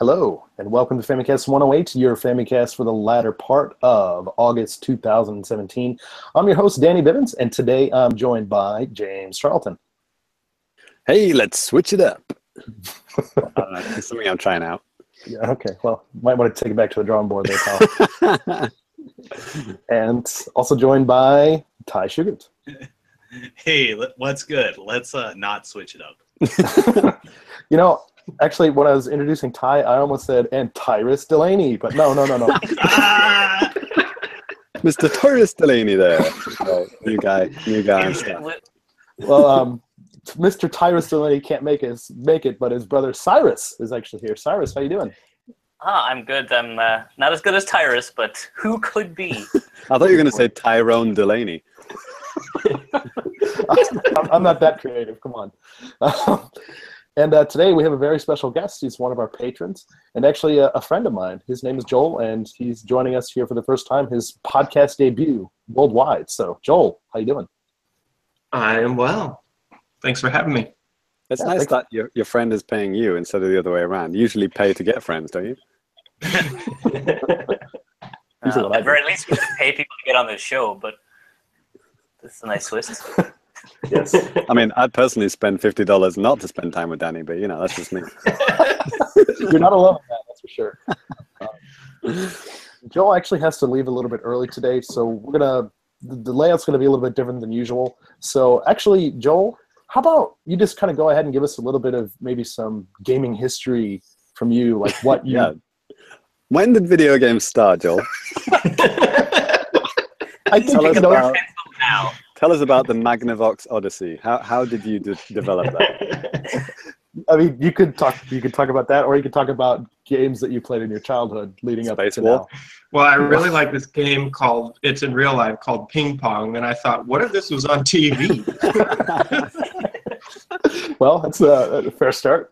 Hello, and welcome to Famicast 108, your Famicast for the latter part of August 2017. I'm your host, Danny Bivens, and today I'm joined by James Charlton. Hey, let's switch it up. It's something I'm trying out. Yeah, okay. Well, might want to take it back to the drawing board there, pal. And also joined by Ty Sugart. Hey, what's good? Let's not switch it up. You know, actually, when I was introducing Ty, I almost said, and Tyrus Delaney, but no. Mr. Tyrus Delaney there. Oh, new guy and stuff. Well, Mr. Tyrus Delaney can't make it, but his brother Cyrus is actually here. Cyrus, how you doing? I'm good. I'm not as good as Tyrus, but who could be? I thought you were going to say Tyrone Delaney. I'm not that creative. Come on. And today we have a very special guest. He's one of our patrons and actually a friend of mine. His name is Joel, and he's joining us here for the first time, his podcast debut worldwide. So, Joel, how you doing? I am well. Thanks for having me. It's nice that your friend is paying you instead of the other way around. You usually pay to get friends, don't you? At the very least, we should pay people to get on this show, but this is a nice twist. Yes. I mean, I'd personally spend $50 not to spend time with Danny, but, that's just me. You're not alone in that, that's for sure. Joel actually has to leave a little bit early today, so the layout's going to be a little bit different than usual. So actually, Joel, how about you just kind of go ahead and give us a little bit of maybe some gaming history from you, like what you... Yeah. When did video games start, Joel? Tell us about the Magnavox Odyssey. How did you develop that? I mean, you could talk about that, or you could talk about games that you played in your childhood leading up to now. Well, I really like this game it's in real life, called Ping Pong, and I thought, what if this was on TV? Well, that's a fair start.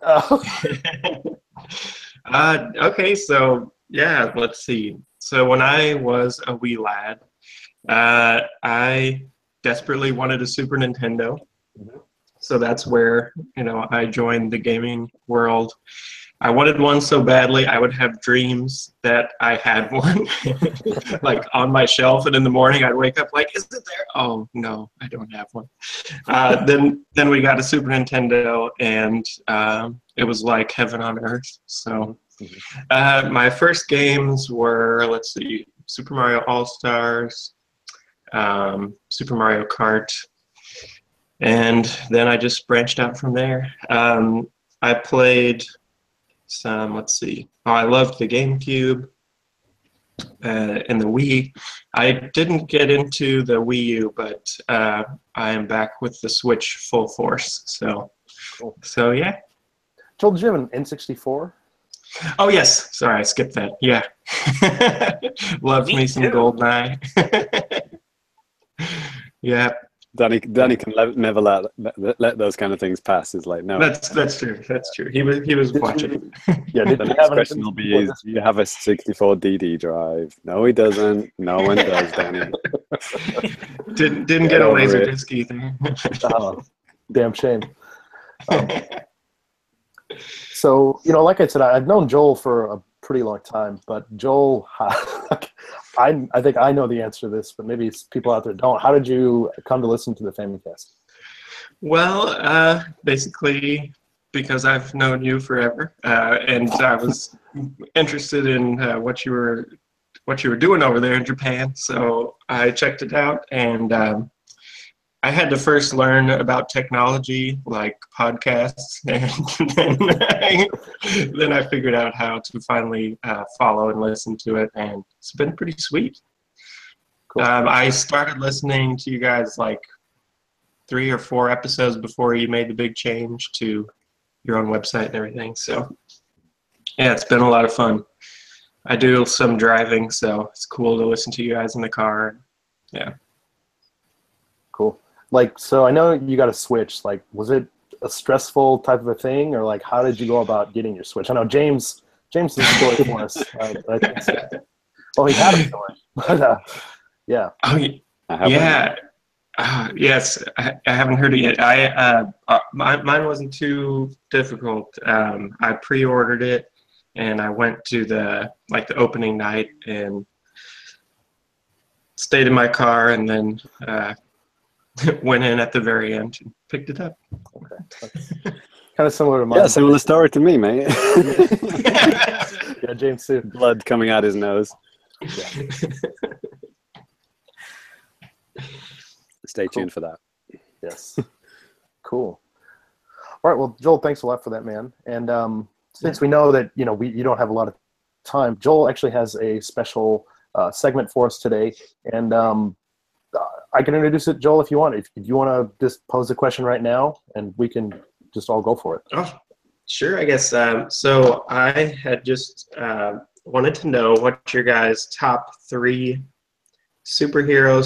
Okay, so yeah, let's see. So when I was a wee lad, I desperately wanted a Super Nintendo. Mm-hmm. So that's where, I joined the gaming world. I wanted one so badly, I would have dreams that I had one, like on my shelf, and in the morning I'd wake up like, is it there? Oh, no, I don't have one. Then we got a Super Nintendo, and it was like heaven on earth. So my first games were, let's see, Super Mario All-Stars, Super Mario Kart, and then I just branched out from there. I played some, let's see, I loved the GameCube and the Wii. I didn't get into the Wii U, but I am back with the Switch full force. So yeah. Joel, did you have an N64? Oh yes, sorry, I skipped that. Yeah, loved me some GoldenEye. Yeah. Danny can never let those kind of things pass. Is like, no. That's true. That's true. He was watching. Yeah. The next question will be: do you have a 64 DD drive? No, he doesn't. No one does, Danny. Didn't get a Laserdisc either. Oh, damn shame. So like I said, I've known Joel for a pretty long time, but Joel, I think I know the answer to this, but maybe people out there don't. How did you come to listen to the Famicast? Well, basically because I've known you forever, and I was interested in what you were doing over there in Japan. So I checked it out, and I had to first learn about technology, like podcasts, and then I figured out how to finally follow and listen to it, and it's been pretty sweet. Cool. I started listening to you guys like 3 or 4 episodes before you made the big change to your own website and everything. So yeah, it's been a lot of fun. I do some driving, so it's cool to listen to you guys in the car. Yeah. Cool. So I know you got a Switch. Was it a stressful type of a thing, or how did you go about getting your Switch? I know James has a story for us. Well, he had a story, but yeah. Oh, yeah. Yes, I haven't heard it yet. Mine wasn't too difficult. I pre-ordered it, and I went to the opening night and stayed in my car, and then went in at the very end and picked it up. Okay. Kind of similar to mine. Yeah, similar story to me, mate. Yeah, James too. Blood coming out his nose. Stay tuned for that. Yes. Cool. All right. Well, Joel, thanks a lot for that, man. And since we know that you don't have a lot of time, Joel actually has a special segment for us today, and I can introduce it, Joel, if you want. If you want to just pose a question right now, and we can just all go for it. Oh, sure, I guess. So I had just wanted to know what your guys' top 3 superhero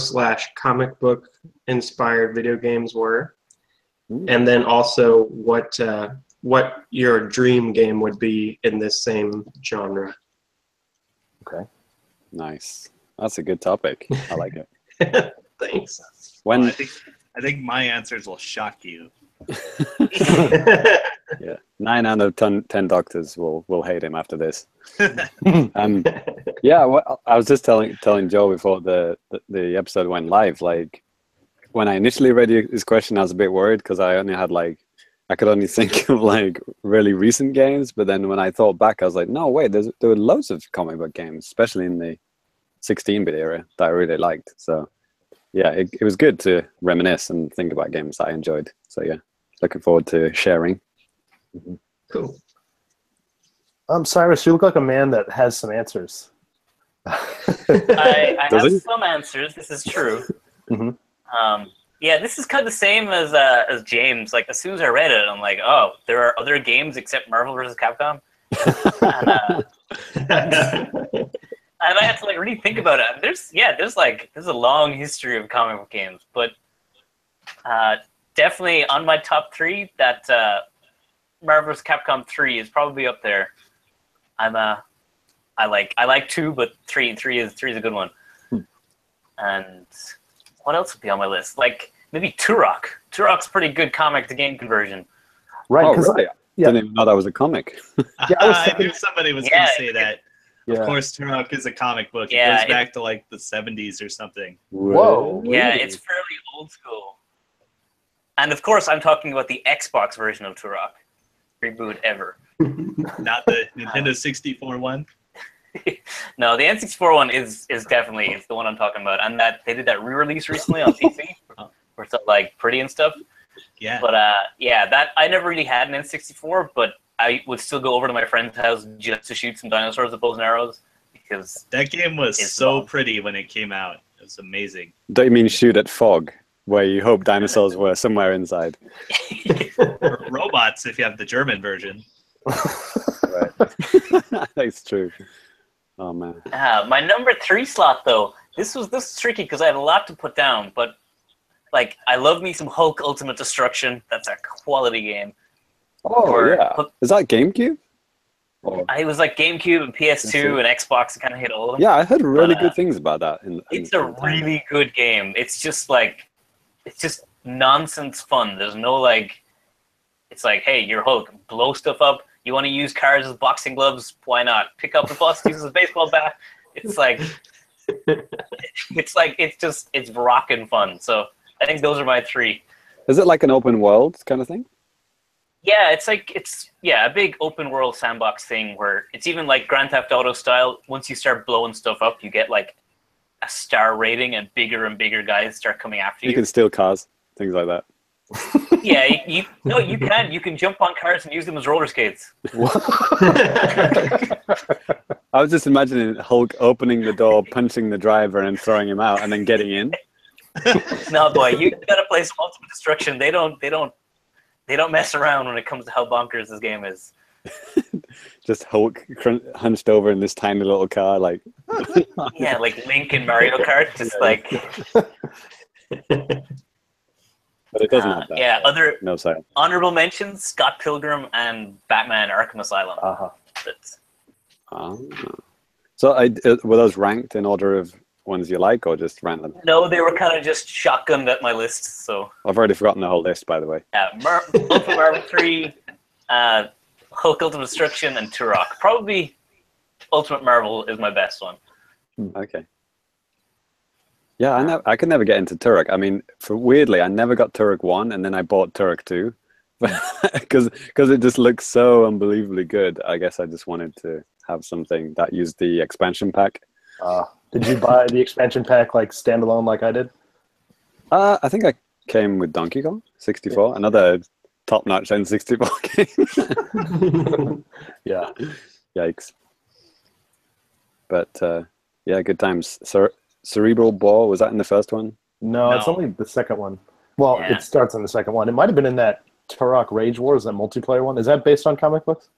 / comic book inspired video games were, and then also what your dream game would be in this same genre. Okay. Nice. That's a good topic. I like it. Thanks. Well, I think my answers will shock you. Yeah, 9 out of 10 doctors will hate him after this. Yeah, well, I was just telling Joe before the episode went live. Like, when I initially read his question, I was a bit worried because I only had I could only think of really recent games. But then when I thought back, I was like, no, wait, there were loads of comic book games, especially in the 16-bit era, that I really liked. So yeah, it was good to reminisce and think about games that I enjoyed. So yeah, looking forward to sharing. Cool. Cyrus, you look like a man that has some answers. I have some answers. This is true. Yeah, this is kind of the same as James. Like, as soon as I read it, I'm like, oh, there are other games except Marvel vs. Capcom. And I had to really think about it. There's a long history of comic book games, but definitely on my top 3, that Marvel vs. Capcom 3 is probably up there. I like 2, but 3 is a good one. And what else would be on my list? Maybe Turok. Turok's pretty good comic to game conversion. Right. Oh, right. Yeah. Didn't even know that was a comic. Yeah, I knew somebody was going to say that. Yeah. Of course, Turok is a comic book. It goes back to the 70s or something. Whoa. Yeah, it's fairly old school. And of course, I'm talking about the Xbox version of Turok. Reboot ever. Not the Nintendo 64 one? No, the N64 one is definitely the one I'm talking about. And that they did that re-release recently on PC, where it's pretty and stuff. Yeah. But that I never really had an N64, but I would still go over to my friend's house just to shoot some dinosaurs with bows and arrows, because that game was so pretty when it came out. It was amazing. Don't you mean shoot at fog, where you hope dinosaurs were somewhere inside? Or robots, if you have the German version. Right. That's true. Oh man. My number 3 slot, though, this was tricky because I had a lot to put down, but I love me some Hulk Ultimate Destruction. That's a quality game. Oh yeah. Is that GameCube? It was GameCube and PS2 and Xbox. It kind of hit all of them. Yeah, I heard really good things about that. It's a really good game. It's just it's just nonsense fun. There's no it's hey, you're Hulk, blow stuff up. You want to use cars as boxing gloves? Why not? Pick up the bus, use it as a baseball bat. It's it's rockin' fun. So I think those are my 3. Is it like an open world kind of thing? Yeah, it's a big open world sandbox thing where it's even Grand Theft Auto style. Once you start blowing stuff up, you get a star rating, and bigger guys start coming after you. You can steal cars, things like that. Yeah, you can. You can jump on cars and use them as roller skates. I was just imagining Hulk opening the door, punching the driver, and throwing him out, and then getting in. No, boy, you gotta play some Ultimate Destruction. They don't mess around when it comes to how bonkers this game is. Just Hulk hunched over in this tiny little car, Yeah, like Link in Mario Kart, just But it doesn't have that. Yeah, other sorry. Honorable mentions: Scott Pilgrim and Batman: Arkham Asylum. So were those ranked in order of ones you like, or just random? No, they were kind of just shotgunned at my list. So I've already forgotten the whole list, by the way. Ultimate Marvel 3, Hulk Ultimate Destruction, and Turok. Probably Ultimate Marvel is my best one. Okay. Yeah, I could never get into Turok. I mean, weirdly, I never got Turok 1, and then I bought Turok 2. Because it just looks so unbelievably good. I guess I just wanted to have something that used the expansion pack. Did you buy the expansion pack like standalone like I did? I think I came with Donkey Kong 64, another top-notch N64 game. Yeah. Yikes. But yeah, good times. Cerebral Ball, was that in the first one? No, it's only the second one. Well, it starts in the second one. It might have been in that Turok Rage Wars, that multiplayer one. Is that based on comic books?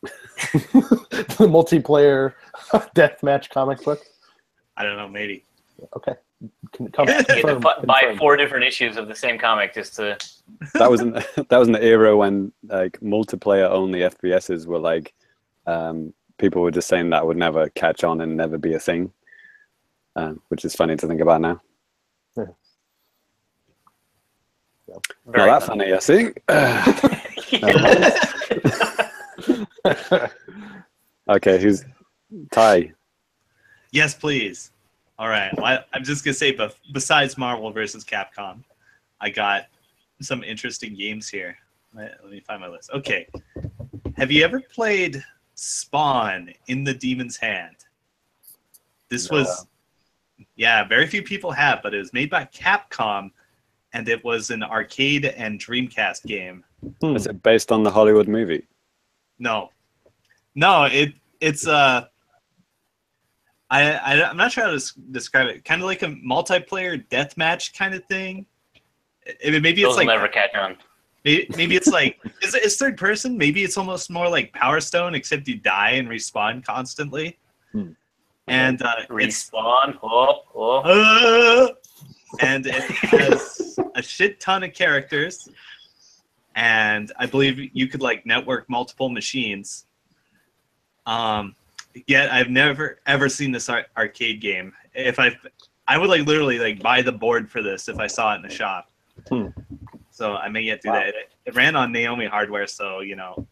The multiplayer deathmatch comic book? I don't know, maybe. Okay. You had to buy 4 different issues of the same comic just to... That was an era when like multiplayer only FPSs were like people were just saying that would never catch on and never be a thing, which is funny to think about now. Yeah. Not that funny, I think. Okay, who's Ty? Yes, please. All right. Well, I'm just gonna say, but besides Marvel versus Capcom, I got some interesting games here. Let me find my list. Okay. Have you ever played Spawn in the Demon's Hand? This was, very few people have, but it was made by Capcom, and it was an arcade and Dreamcast game. Is it based on the Hollywood movie? No, it's I'm not sure how to describe it. Kind of like a multiplayer deathmatch kind of thing. Maybe it's like never catch on. Maybe it's like it's third person. Maybe it's almost more like Power Stone, except you die and respawn constantly. And respawn. And it has a shit ton of characters. And I believe you could like network multiple machines. Yet I've never ever seen this arcade game. If I would like literally like buy the board for this if I saw it in the shop. So I may yet do that. It ran on Naomi hardware, so you know,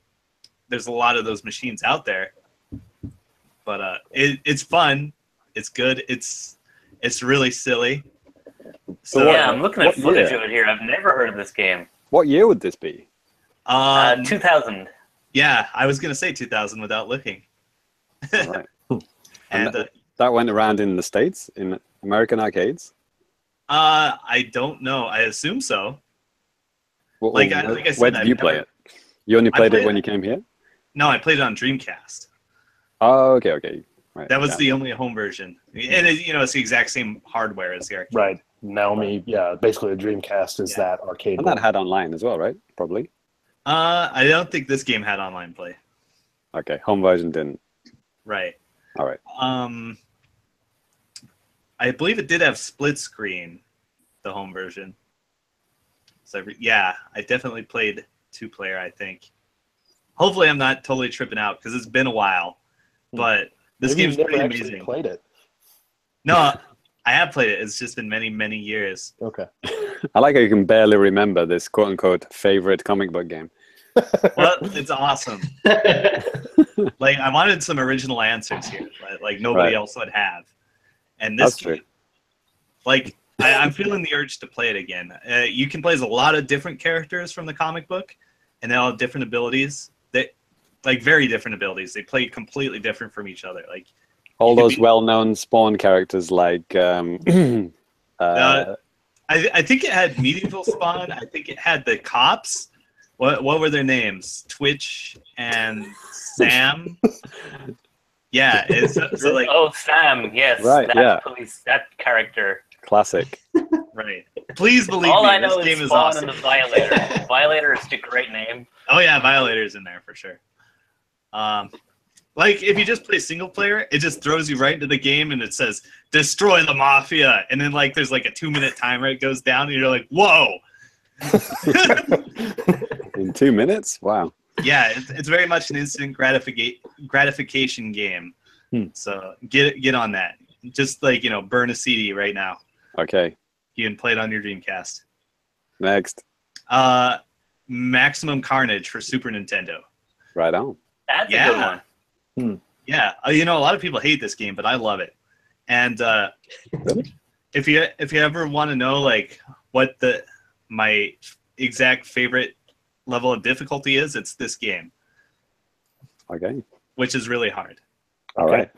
there's a lot of those machines out there. But it's fun. It's good. It's really silly. So yeah, I'm looking at footage of it here. I've never heard of this game. What year would this be? 2000. Yeah, I was gonna say 2000 without looking. Right. And that went around in the States, in American arcades? I don't know. I assume so. Well, like I said, where did you play it? You only played it when you came here? No, I played it on Dreamcast. Oh, okay. Right. That was the only home version. And it's the exact same hardware as the arcade. Right. Naomi, basically the Dreamcast is that arcade. And that had online as well, right? Probably. I don't think this game had online play. Okay, home version didn't. Right. All right. I believe it did have split screen, the home version. So I definitely played 2-player, I think. Hopefully I'm not totally tripping out because it's been a while. But this game's pretty amazing. Played it. No, I have played it. It's just been many, many years. Okay. I like how you can barely remember this quote-unquote favorite comic book game. Well, it's awesome. Like, I wanted some original answers here, like nobody else would have. And this game, like, I'm feeling the urge to play it again. You can play as a lot of different characters from the comic book, and they all have different abilities. Like very different abilities. They play completely different from each other. Like all those well-known Spawn characters, like I think it had medieval Spawn. I think it had the cops. What were their names? Twitch and Sam. Yeah, so like Sam, yes, right, that character. Classic. Right. Please believe All me, I know this game is Spawn awesome. and the Violator. Violator is a great name. Oh yeah, Violator's in there for sure. Like if you just play single player, it just throws you right into the game and it says destroy the mafia, and then like there's like a 2-minute timer. It goes down and you're like, whoa. In 2 minutes? Wow. Yeah, it's very much an instant gratification game. So get on that. Just like burn a CD right now. Okay. You can play it on your Dreamcast. Next. Maximum Carnage for Super Nintendo. Right on. That's a good one. Yeah, you know, a lot of people hate this game, but I love it. And if you ever want to know like what my exact favorite level of difficulty is, it's this game. Okay. Which is really hard. All right.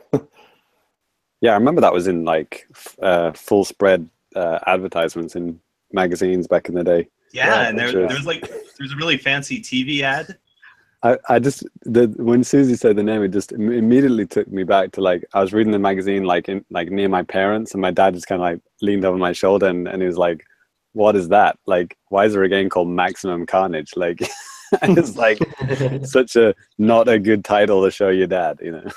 Yeah, I remember that was in like full spread advertisements in magazines back in the day. Yeah, and there's a really fancy TV ad. I just when Susie said the name, it just immediately took me back to like I was reading the magazine like near my parents, and my dad just kind of like leaned over my shoulder and he was like, "What is that? Like, why is there a game called Maximum Carnage?" Like, it's like such a not a good title to show your dad, you know.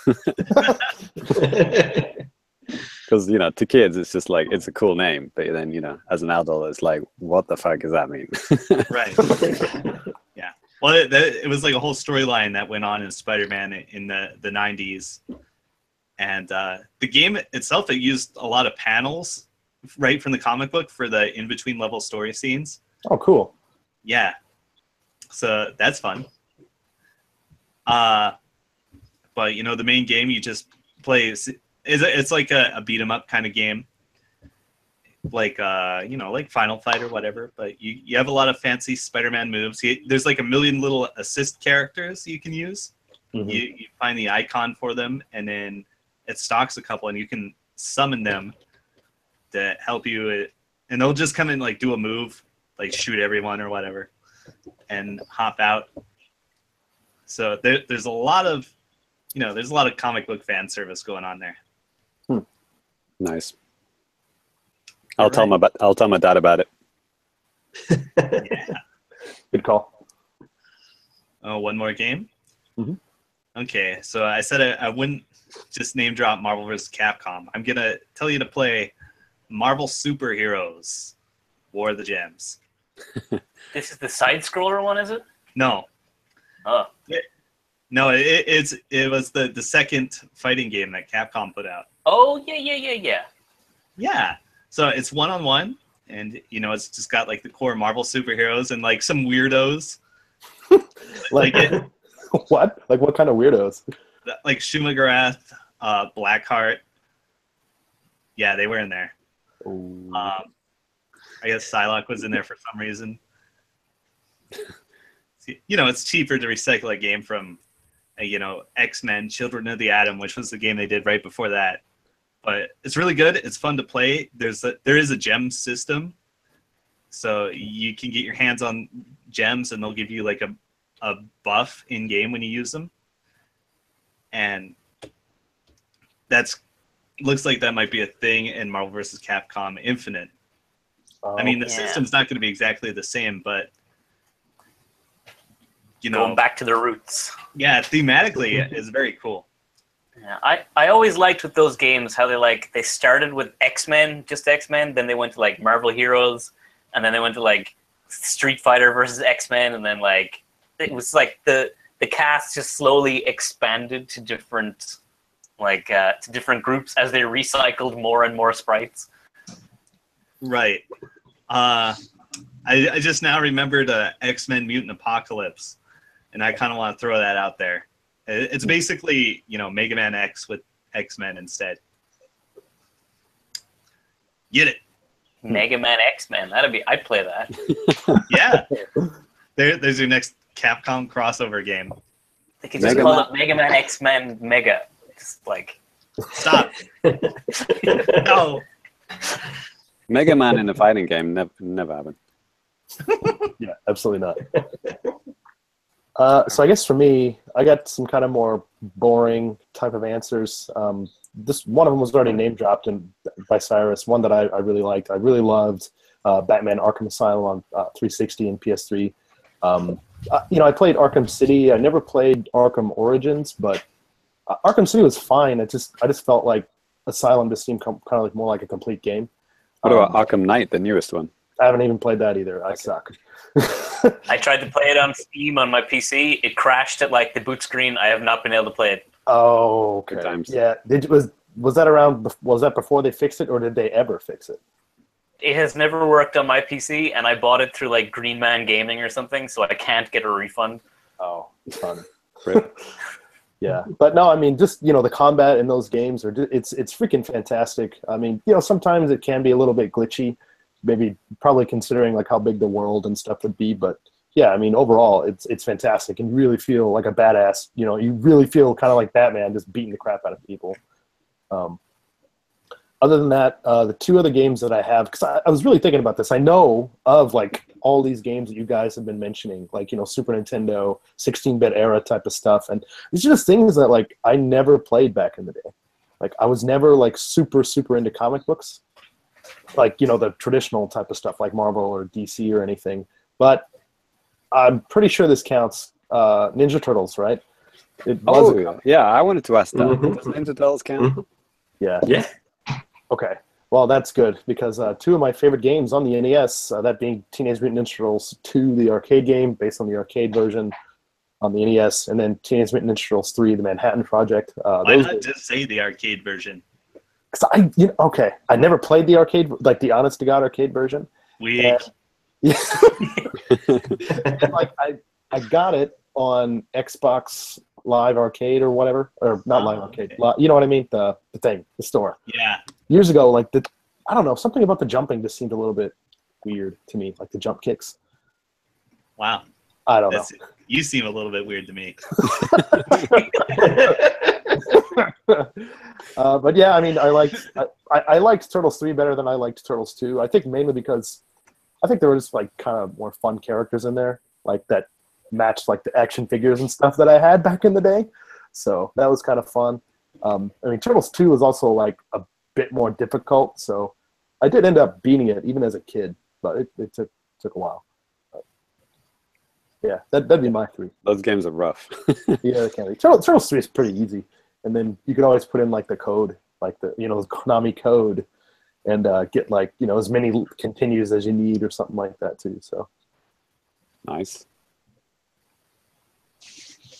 Because you know, to kids, it's just like it's a cool name, but then you know, as an adult, it's like, what the fuck does that mean? Right. Yeah. Well, it was like a whole storyline that went on in Spider-Man in the 90s, and the game itself, it used a lot of panels right from the comic book for the in-between level story scenes. Oh, cool. Yeah. So that's fun. But you know, the main game you just play it's like a beat 'em up kind of game, like you know, like Final Fight or whatever. But you have a lot of fancy Spider-Man moves. There's like a million little assist characters you can use. Mm-hmm. You find the icon for them, and then it stocks a couple, and you can summon them to help you. And they'll just come in like do a move, like shoot everyone or whatever, and hop out. So there's a lot of, you know, there's a lot of comic book fan service going on there. Nice. I'll tell my dad about it. Yeah. Good call. Oh, one more game? Mm-hmm. Okay, so I said I wouldn't just name drop Marvel vs. Capcom. I'm going to tell you to play Marvel Superheroes War of the Gems. This is the side-scroller one, is it? No. Oh. No, it was the second fighting game that Capcom put out. Oh, yeah. Yeah. So it's one-on-one, and, you know, it's just got, like, the core Marvel superheroes and, like, some weirdos. Like what? Like what kind of weirdos? Like Shumagarath, Blackheart. Yeah, they were in there. I guess Psylocke was in there for some reason. You know, it's cheaper to recycle a game from, you know, X-Men, Children of the Atom, which was the game they did right before that. But it's really good. It's fun to play. There is a gem system, so you can get your hands on gems, and they'll give you like a buff in game when you use them. And looks like that might be a thing in Marvel vs. Capcom Infinite. I mean, the system's not going to be exactly the same, but you know, going back to the roots. Yeah, thematically, it's very cool. Yeah, I always liked with those games how they started with X-Men, just X-Men, then they went to like Marvel Heroes, and then they went to like Street Fighter versus X-Men, and then like it was like the cast just slowly expanded to different groups as they recycled more and more sprites. Right. I just now remembered X-Men Mutant Apocalypse, and I kind of want to throw that out there. It's basically, you know, Mega Man X with X-Men instead. Get it? Mega Man X-Men. I'd play that. Yeah. There's your next Capcom crossover game. They could just call it Mega Man X-Men Mega. Just like... Stop. No. Mega Man in a fighting game never happened. Yeah, absolutely not. So I guess for me, I got some kind of more boring type of answers. This one of them was already name dropped by Cyrus. One that I really liked. I really loved Batman: Arkham Asylum on 360 and PS3. You know, I played Arkham City. I never played Arkham Origins, but Arkham City was fine. I just felt like Asylum just seemed kind of like more like a complete game. What about Arkham Knight, the newest one? I haven't even played that either. I suck. I tried to play it on Steam on my PC. It crashed at like the boot screen. I have not been able to play it. Oh, okay. Good times. Yeah. Was that around? Was that before they fixed it, or did they ever fix it? It has never worked on my PC, and I bought it through like Green Man Gaming or something, so I can't get a refund. Oh, fun. Yeah, but no, I mean, just the combat in those games it's freaking fantastic. I mean, sometimes it can be a little bit glitchy, maybe probably considering like how big the world and stuff would be, but yeah, I mean, overall it's fantastic, and you really feel like a badass. You really feel kind of like Batman, just beating the crap out of people. Other than that, the two other games that I have, because I was really thinking about this, I know of like all these games that you guys have been mentioning, like Super Nintendo, 16-bit era type of stuff, and these are just things that like I never played back in the day. Like I was never like super into comic books, like the traditional type of stuff like Marvel or DC or anything. But I'm pretty sure this counts. Ninja Turtles, right? It was yeah. I wanted to ask that. Mhm. Does Ninja Turtles count? Yeah. Yeah. Okay. Well, that's good, because two of my favorite games on the NES, that being Teenage Mutant Ninja Turtles 2, the arcade game, based on the arcade version on the NES, and then Teenage Mutant Ninja Turtles 3, the Manhattan Project. Why not just say the arcade version? Okay, I never played the arcade, like the honest-to-God arcade version. Weak. Yeah. And like I got it on Xbox Live Arcade or whatever, or not Live Arcade. You know what I mean? The thing, the store. Yeah. Years ago, like I don't know, something about the jumping just seemed a little bit weird to me, like the jump kicks. Wow. I don't know. You seem a little bit weird to me. But yeah, I mean, I liked Turtles 3 better than I liked Turtles 2. I think mainly because I think there were just like kind of more fun characters in there, like that matched like the action figures and stuff that I had back in the day. So that was kind of fun. I mean, Turtles 2 was also like a bit more difficult, so I did end up beating it even as a kid, but it took a while. But yeah, that'd be my 3. Those games are rough. Yeah, it can be. Turtles 3 is pretty easy, and then you could always put in like the code, like the the Konami code, and get like as many continues as you need or something like that too. So Nice.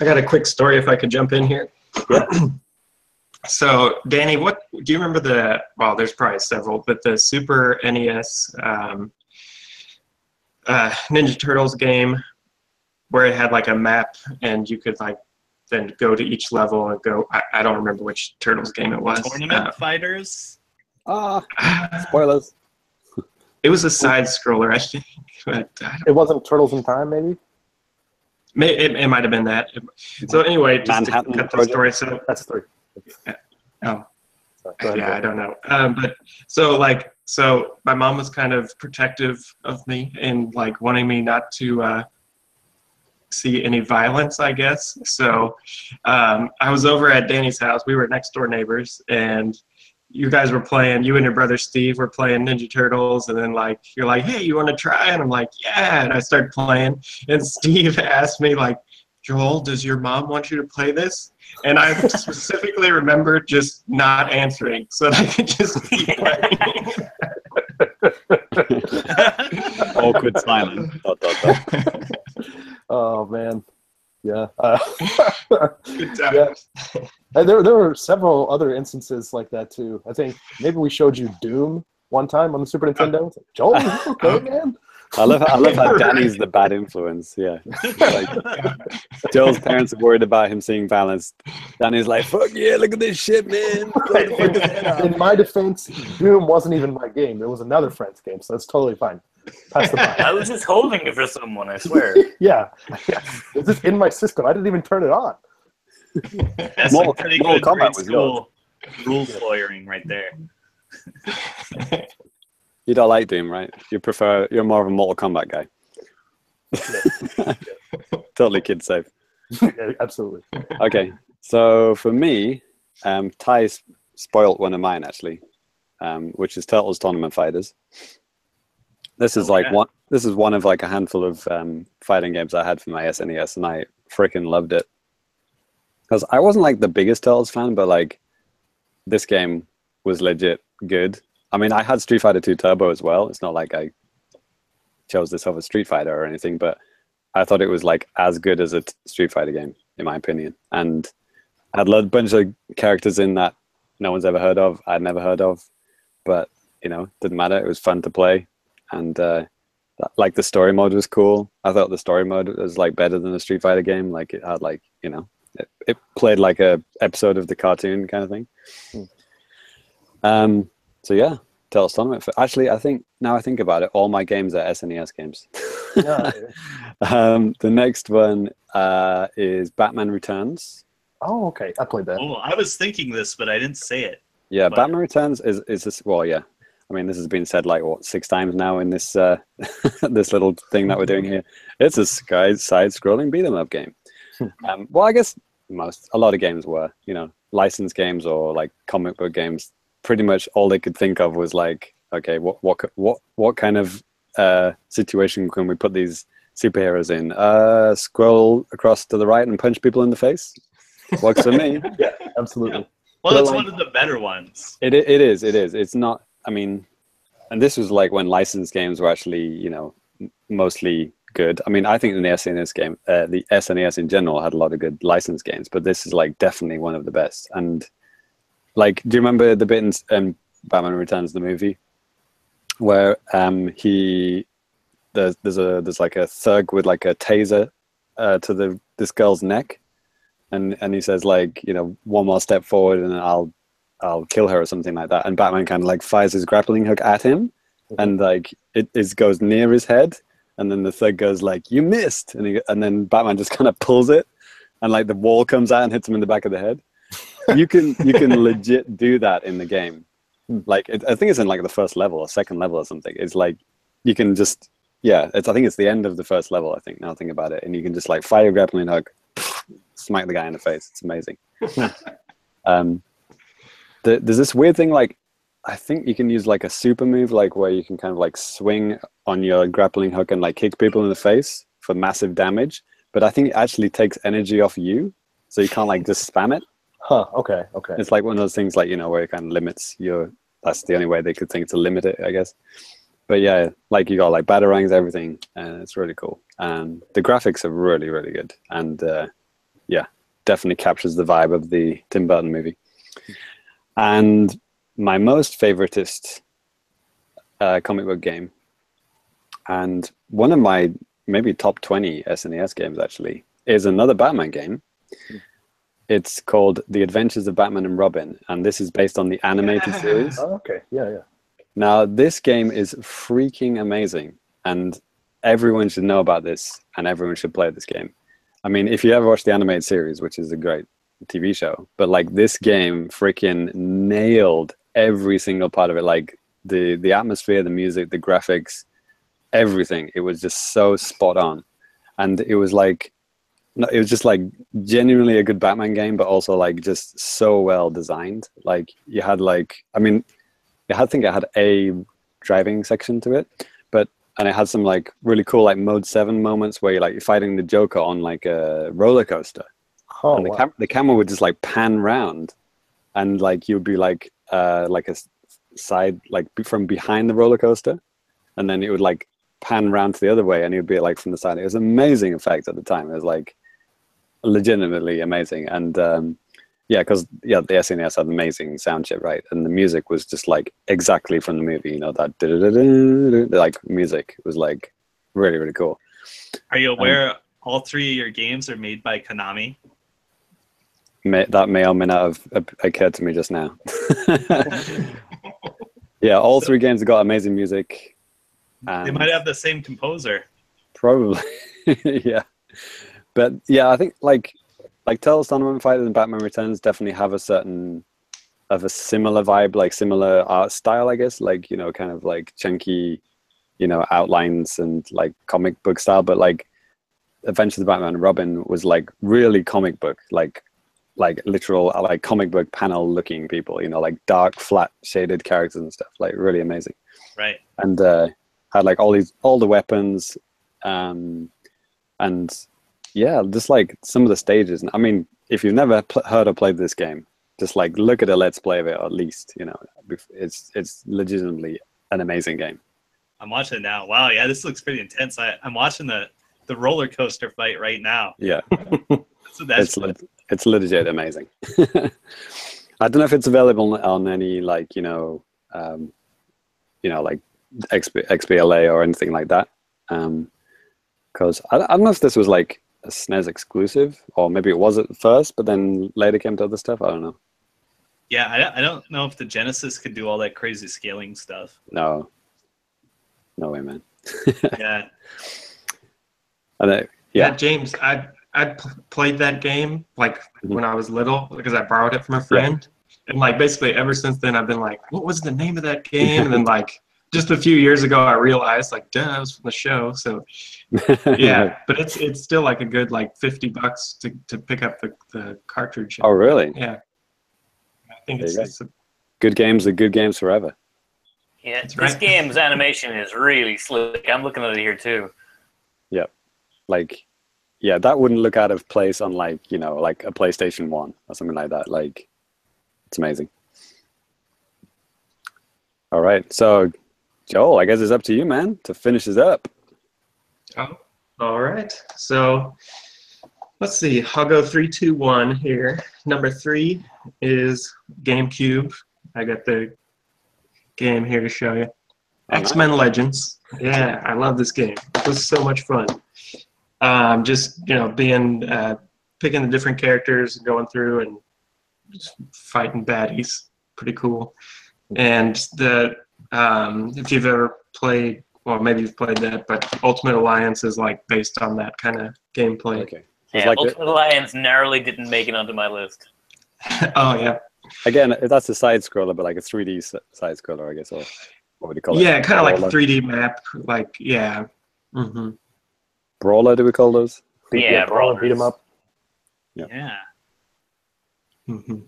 I got a quick story if I could jump in here. yeah. So, Danny, what do you remember well, there's probably several, but the Super NES Ninja Turtles game where it had like a map and you could like then go to each level and go, I don't remember which Turtles game it was. Tournament Fighters? Spoilers. It was a side scroller, I think. But It wasn't Turtles in Time, maybe? it might have been that. So anyway, just Manhattan to cut the Project? story. So That's 3. oh. Sorry, go ahead, Yeah, Bill. I don't know. But so my mom was kind of protective of me and like wanting me not to see any violence, I guess. So I was over at Danny's house. We were next door neighbors, and you guys were playing. You and your brother Steve were playing Ninja Turtles, and then like you're like, "Hey, you want to try?" And I'm like, "Yeah." And I started playing, and Steve asked me like, "Joel, does your mom want you to play this?" And I specifically remember just not answering so that I could just keep playing. Awkward silence. ... Oh man, yeah. Good times. And there were several other instances like that too. I think maybe we showed you Doom one time on the Super Nintendo. It's like, Joel, is this okay, man? I love how Danny's the bad influence. Yeah. Like, Joel's parents are worried about him seeing violence. Danny's like, "Fuck yeah, look at this shit, man." In my defense, Doom wasn't even my game. It was another friend's game, so it's totally fine. Pass the I ball. was just holding it for someone, I swear. Yeah. It's just in my system. I didn't even turn it on. That's Mortal- some pretty Mortal good Kombat grade was school rules lawyering right there. You don't like Doom, right? You're more of a Mortal Kombat guy. Totally kid safe. Yeah, absolutely. Okay, so for me, Ty spoilt one of mine actually, which is Turtles Tournament Fighters. This is This is one of like a handful of fighting games I had for my SNES, and I freaking loved it. Because I wasn't like the biggest Turtles fan, but like this game was legit good. I mean, I had Street Fighter 2 Turbo as well. It's not like I chose this over Street Fighter or anything, but I thought it was like as good as a Street Fighter game, in my opinion. And I had a bunch of characters in that no one's ever heard of, I'd never heard of, but didn't matter. It was fun to play, and Like the story mode was cool. I thought the story mode was like better than the Street Fighter game. Like it had like, you know, it played like a episode of the cartoon kind of thing. So yeah, TROLLS Tournament. Actually, I think now I think about it, all my games are SNES games. Yeah. The next one is Batman Returns. Oh, okay. I played that. Oh, I was thinking this, but I didn't say it. Yeah, But- Batman Returns is this. Well, yeah. I mean, this has been said like what 6 times now in this this little thing that we're doing here. It's a side-scrolling beat 'em up game. Well, I guess a lot of games were, you know, licensed games or like comic book games. Pretty much all they could think of was like, okay, what kind of situation can we put these superheroes in? Scroll across to the right and punch people in the face. Works for me. Yeah, absolutely. Yeah. Well, But it's like- one of the better ones. It is. It's not. I mean, and this was like when licensed games were actually, you know, mostly good. I mean, I think the SNES game, the SNES in general, had a lot of good licensed games, but this is like definitely one of the best. And like, do you remember the bit in Batman Returns, the movie, where there's like a thug with like a taser to this girl's neck, and he says like, you know, one more step forward and I'll kill her or something like that. And Batman kind of like fires his grappling hook at him, and like it goes near his head, and then the thug goes like, "You missed," and then Batman just kind of pulls it, and like the wall comes out and hits him in the back of the head. You can legit do that in the game. Like I think it's in like the first level or second level or something. It's like you can just I think it's the end of the first level. I think now I think about it, and you can just like fire your grappling hook, smack the guy in the face. It's amazing. There's this weird thing, like I think you can use like a super move, like where you can kind of like swing on your grappling hook and like kick people in the face for massive damage. But I think it actually takes energy off you, so you can't like just spam it. Huh. Okay. It's like one of those things, like, you know, where it kind of limits your. That's the only way they could think to limit it, I guess. But yeah, like you got like batarangs, everything, and it's really cool. And the graphics are really, really good, and definitely captures the vibe of the Tim Burton movie. And my most favoritist comic book game, and one of my maybe top 20 SNES games actually, is another Batman game. It's called The Adventures of Batman and Robin, and this is based on the animated series. Oh, okay. Yeah. Now, this game is freaking amazing, and everyone should know about this, and everyone should play this game. I mean, if you ever watch the animated series, which is a great TV show, but like this game freaking nailed every single part of it, like the atmosphere, the music, the graphics, everything. It was just so spot on, and it was like, it was just like genuinely a good Batman game, but also like just so well designed. Like you had like, I mean, I think it had a driving section to it, and it had some like really cool like mode 7 moments where you're fighting the Joker on like a roller coaster. Oh, And wow. the camera would just like pan round, and like you'd be like a side, like from behind the roller coaster, and then it would like pan round to the other way, and you'd be like from the side. It was an amazing effect at the time. It was like legitimately amazing, and because the SNES had amazing sound chip, right? And the music was just like exactly from the movie, you know, that like music was like really, really cool. Are you aware all 3 of your games are made by Konami? That may or may not have occurred to me just now. Yeah, all 3 games have got amazing music. They might have the same composer. Probably, yeah. But yeah, I think like TROLLS Tournament Fighters and Batman Returns definitely have a similar vibe, like similar art style, I guess. Like, you know, kind of like chunky, you know, outlines and like comic book style. But like Adventures of Batman and Robin was like really comic book, like literal like comic book panel looking people, you know, like dark flat shaded characters and stuff, like really amazing. Right. And had like all the weapons, and yeah, just like some of the stages. I mean, if you've never heard or played this game, just like look at a let's play of it, or at least, you know, it's legitimately an amazing game. I'm watching it now. Wow, yeah, this looks pretty intense. I'm watching the roller coaster fight right now. Yeah. So that's It's legit amazing. I don't know if it's available on any like like XBLA or anything like that. Because I don't know if this was like a SNES exclusive, or maybe it was at first, but then later came to other stuff. I don't know. Yeah, I don't know if the Genesis could do all that crazy scaling stuff. No way, man. Yeah. And Yeah, James, I played that game like when I was little because I borrowed it from a friend, and like basically ever since then I've been like, what was the name of that game? And then like just a few years ago I realized like, duh, it was from the show. So yeah, but it's still like a good like $50 to pick up the cartridge. Oh, really? Yeah, I think There you it's good games are good games forever. Yeah, That's this right. game's animation is really slick. I'm looking at it here too. Yep. Like, yeah, that wouldn't look out of place on like, you know, like a PlayStation 1 or something like that. Like, it's amazing. All right. So, Joel, I guess it's up to you, man, to finish this up. Oh, all right. So let's see. I'll go 3, 2, 1 here. Number 3 is GameCube. I got the game here to show you. Oh, X-Men nice. Legends. Yeah, I love this game. It was so much fun. Just being picking the different characters, going through and just fighting baddies. Pretty cool. And the if you've ever played, well, maybe you've played that, but Ultimate Alliance is like based on that kind of gameplay. Okay. So it's Yeah, like Ultimate Alliance narrowly didn't make it onto my list. Oh yeah. again, that's a side scroller, but like a 3D side scroller, I guess, or what would you call it? Yeah, kind of like Brawler? 3D map. Like yeah. Mm-hmm. Brawler, do we call those? Yeah, Brawler, beat 'em up. Yeah. Mm-hmm.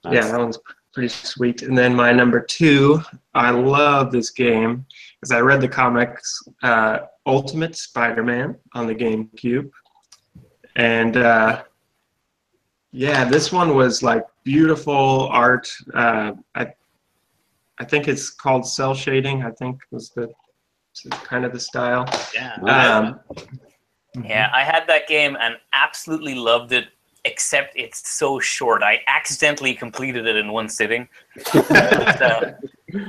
Nice. Yeah, that one's pretty sweet. And then my number 2, I love this game because I read the comics Ultimate Spider-Man on the GameCube. And yeah, this one was like beautiful art. I think it's called cell shading, I think was the kind of the style. Yeah. Yeah, I had that game and absolutely loved it, except it's so short. I accidentally completed it in one sitting.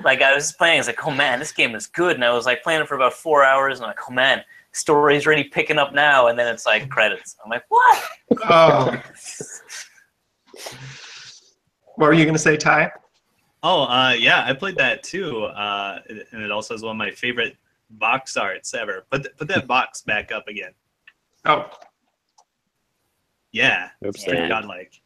Like I was playing, I was like, oh man, this game is good. And I was like playing it for about 4 hours and I'm like, oh man, story's really picking up now. And then it's like credits. I'm like, what? Oh. What were you going to say, Ty? Oh, yeah, I played that too. And it also is one of my favorite box arts ever. Put that box back up again. Oh. Yeah. Oops, Yeah. there. Godlike.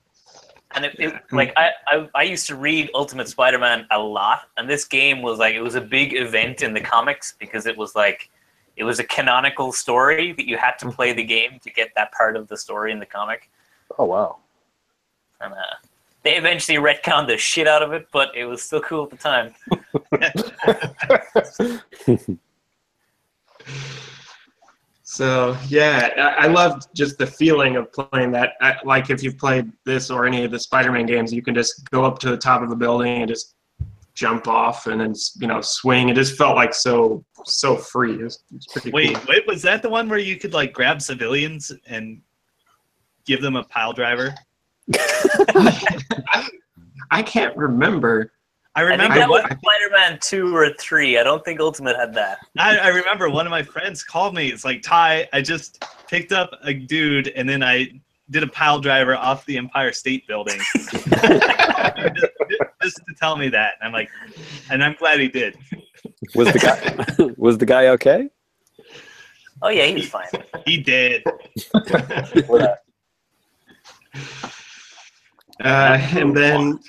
And like I used to read Ultimate Spider-Man a lot, and this game was like, it was a big event in the comics because it was like, it was a canonical story that you had to play the game to get that part of the story in the comic. Oh wow. And they eventually retconned the shit out of it, but it was still cool at the time. So yeah, I loved just the feeling of playing that. Like if you've played this or any of the Spider-Man games, you can just go up to the top of the building and just jump off and then swing. It just felt like so free. It's pretty Wait, cool. was that the one where you could like grab civilians and give them a pile driver? I can't remember. I I think remember that was what Spider-Man 2 or 3. I don't think Ultimate had that. I remember one of my friends called me. It's like, Ty, I just picked up a dude and then I did a pile driver off the Empire State Building. just to tell me that. And I'm like, and I'm glad he did. Was the guy okay? Oh yeah, he was fine. He did. And then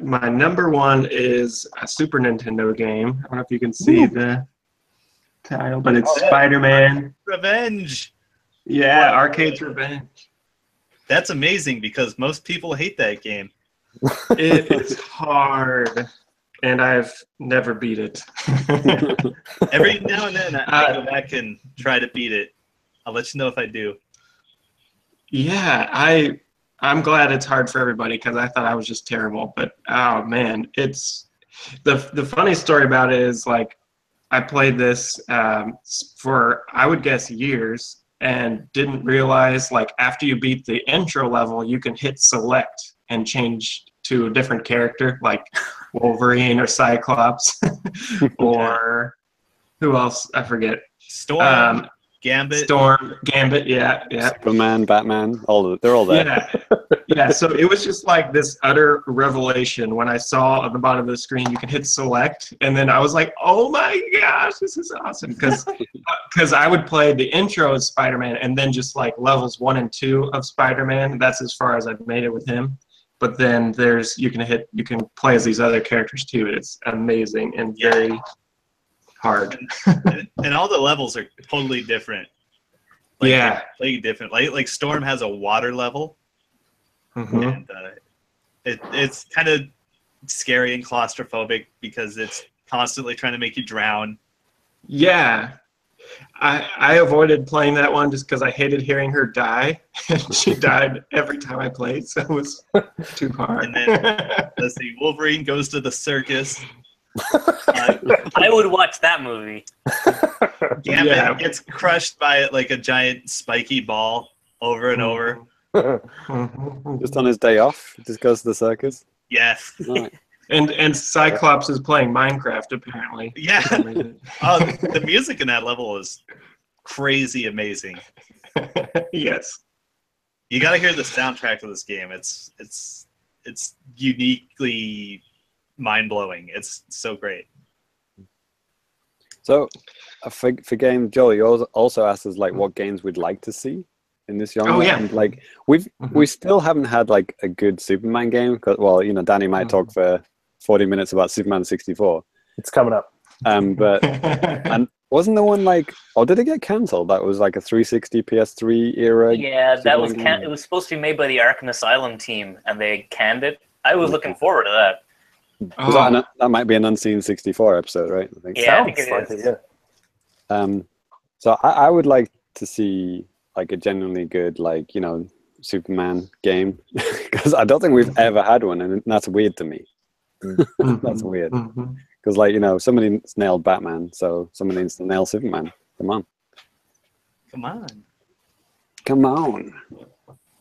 my number 1 is a Super Nintendo game. I don't know if you can see the title, but it's Spider-Man. Revenge. Yeah, Arcade's Revenge. That's amazing because most people hate that game. It is hard, and I've never beat it. Every now and then I go back and try to beat it. I'll let you know if I do. Yeah, I'm glad it's hard for everybody because I thought I was just terrible. But oh man, it's the funny story about it is like I played this for I would guess years and didn't realize like after you beat the intro level you can hit select and change to a different character like Wolverine or Cyclops or who else I forget. Storm, Gambit. Storm, Gambit, yeah. Superman, Batman, they're all there. Yeah. So it was just like this utter revelation when I saw at the bottom of the screen you can hit select, and then I was like, oh my gosh, this is awesome, because I would play the intro of Spider-Man and then just like levels 1 and 2 of Spider-Man. That's as far as I've made it with him. But then you can play as these other characters too. It's amazing and very hard. And all the levels are totally different. Completely different. Like Storm has a water level, and it's kind of scary and claustrophobic because it's constantly trying to make you drown. Yeah, I avoided playing that one just because I hated hearing her die. She died every time I played, so it was too hard. And then let's see, Wolverine goes to the circus. I would watch that movie. Gambit gets crushed by like a giant spiky ball over and over. Just on his day off, just goes to the circus. Yes. Right. And Cyclops is playing Minecraft apparently. Yeah. The music in that level is crazy amazing. Yes. You got to hear the soundtrack of this game. It's uniquely mind-blowing. It's so great. So for game, Joel, you also asked us like what games we'd like to see in this genre. Oh, yeah. And, like we still haven't had like a good Superman game. Well, Danny might talk for 40 minutes about Superman 64. It's coming up. But and wasn't the one like, or did it get cancelled? That was like a 360 PS3 era. Yeah, that was Superman game? it was supposed to be made by the Arkham Asylum team, and they canned it. I was looking forward to that. That might be an Unseen 64 episode, right? I think. Yeah, I think it is. Yeah. So I would like to see like a genuinely good Superman game because I don't think we've ever had one, and that's weird to me. That's weird because somebody's nailed Batman, so somebody needs to nail Superman. Come on.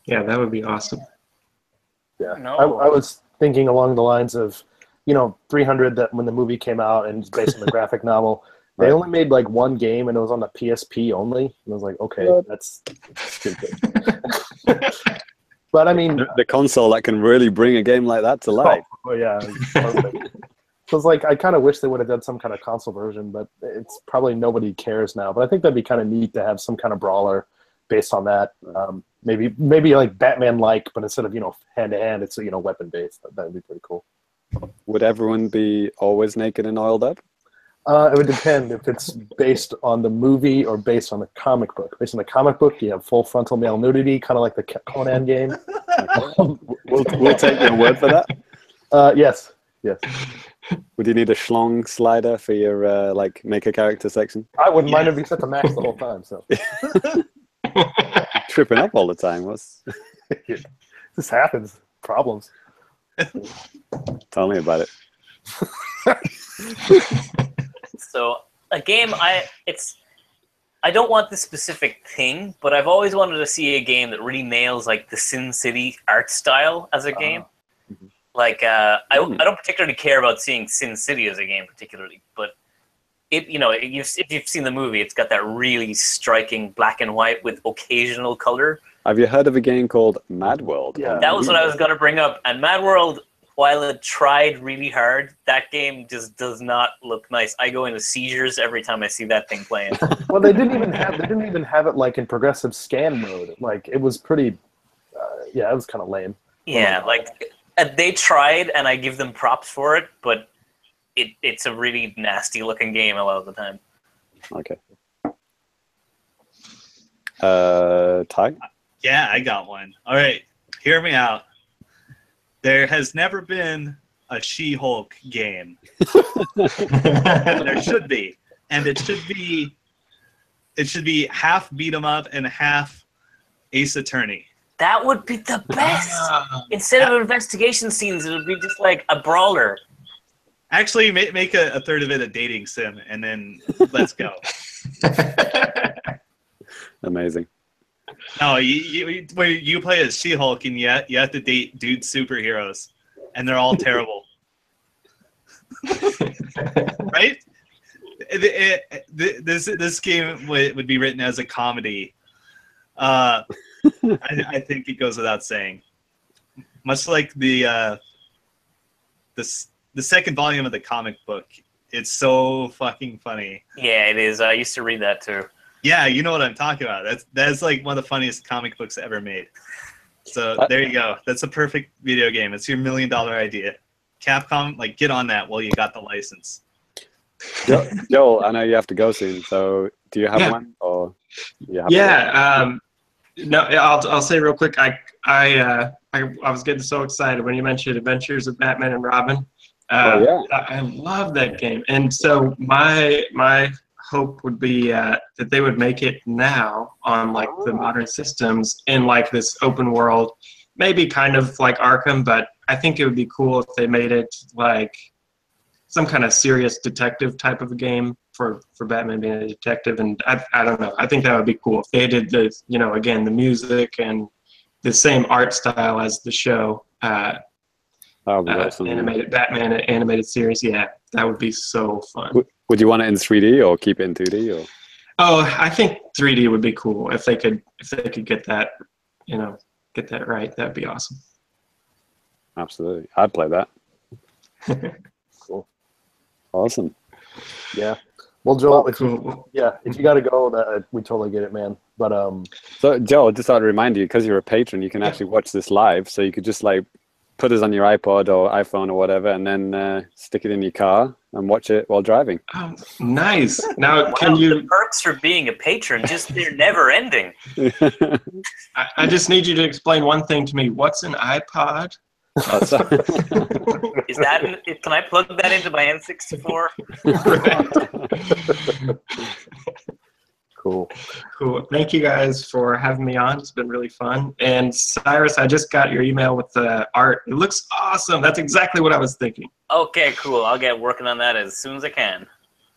Yeah, that would be awesome. Yeah, No. I was thinking along the lines of 300, that when the movie came out and it's based on the graphic novel, they only made like one game and it was on the PSP only. And I was like, okay, that's stupid. But I mean, The console that can really bring a game like that to life. Oh yeah, perfect. So it's like I kind of wish they would have done some kind of console version, but it's probably nobody cares now. But I think that'd be kind of neat to have some kind of brawler based on that. Maybe like Batman-like, but instead of hand to hand, it's weapon based. That'd be pretty cool. Would everyone be always naked and oiled up? It would depend if it's based on the movie or based on the comic book. Based on the comic book, you have full frontal male nudity, kind of like the Conan game. We'll take your word for that. Yes. Would you need a schlong slider for your make a character section? I wouldn't mind if we set the max the whole time. So Tripping up all the time. this happens. Problems. Tell me about it. So a game, I don't want this specific thing, but I've always wanted to see a game that really nails like the Sin City art style as a game. Like I don't particularly care about seeing Sin City as a game particularly, but if you've seen the movie, it's got that really striking black and white with occasional color. Have you heard of a game called Mad World? Yeah. That was what I was going to bring up. And Mad World, while it tried really hard, that game just does not look nice. I go into seizures every time I see that thing playing. Well, they didn't even have it like in progressive scan mode. Like it was pretty. It was kind of lame. Yeah, they tried, and I give them props for it, but it's a really nasty looking game a lot of the time. Okay. Ty? Yeah, I got one. All right, hear me out. There has never been a She-Hulk game. There should be, and it should be half beat 'em up and half Ace Attorney. That would be the best. Instead of investigation scenes, it would be just like a brawler. Actually, make a third of it a dating sim, and then let's go. Amazing. No, you play as She-Hulk, and you have to date dude superheroes, and they're all terrible. Right? This game would be written as a comedy. I think it goes without saying. Much like the second volume of the comic book, it's so fucking funny. Yeah, it is. I used to read that too. Yeah, you know what I'm talking about. That's like one of the funniest comic books ever made. So there you go. That's a perfect video game. It's your $1 million idea. Capcom, like, get on that while you got the license. Joel, I know you have to go soon. So do you have one, or you have no, I'll say real quick. I was getting so excited when you mentioned Adventures of Batman and Robin. I love that game, and so my hope would be that they would make it now on like the modern systems in like this open world, maybe kind of like Arkham, but I think it would be cool if they made it like some kind of serious detective type of a game for Batman being a detective. And I don't know. I think that would be cool if they did the, again, the music and the same art style as the show. Awesome. Animated Batman animated series. Yeah, that would be so fun. Would you want it in 3D or keep it in 2D? Or? Oh, I think 3D would be cool if they could get that, get that right. That'd be awesome. Absolutely, I'd play that. Cool. Awesome. Yeah. Well, Joel, if cool. if you got to go, we totally get it, man. But so Joel, just thought to remind you, because you're a patron, you can actually watch this live. So you could just like put it on your iPod or iPhone or whatever, and then stick it in your car and watch it while driving. Oh, nice. Now, can the perks for being a patron, they're never ending. I just need you to explain one thing to me. What's an iPod? Oh, Is that? Can I plug that into my N64? Cool. Thank you guys for having me on. It's been really fun. And Cyrus, I just got your email with the art. It looks awesome. That's exactly what I was thinking. Okay, cool. I'll get working on that as soon as I can.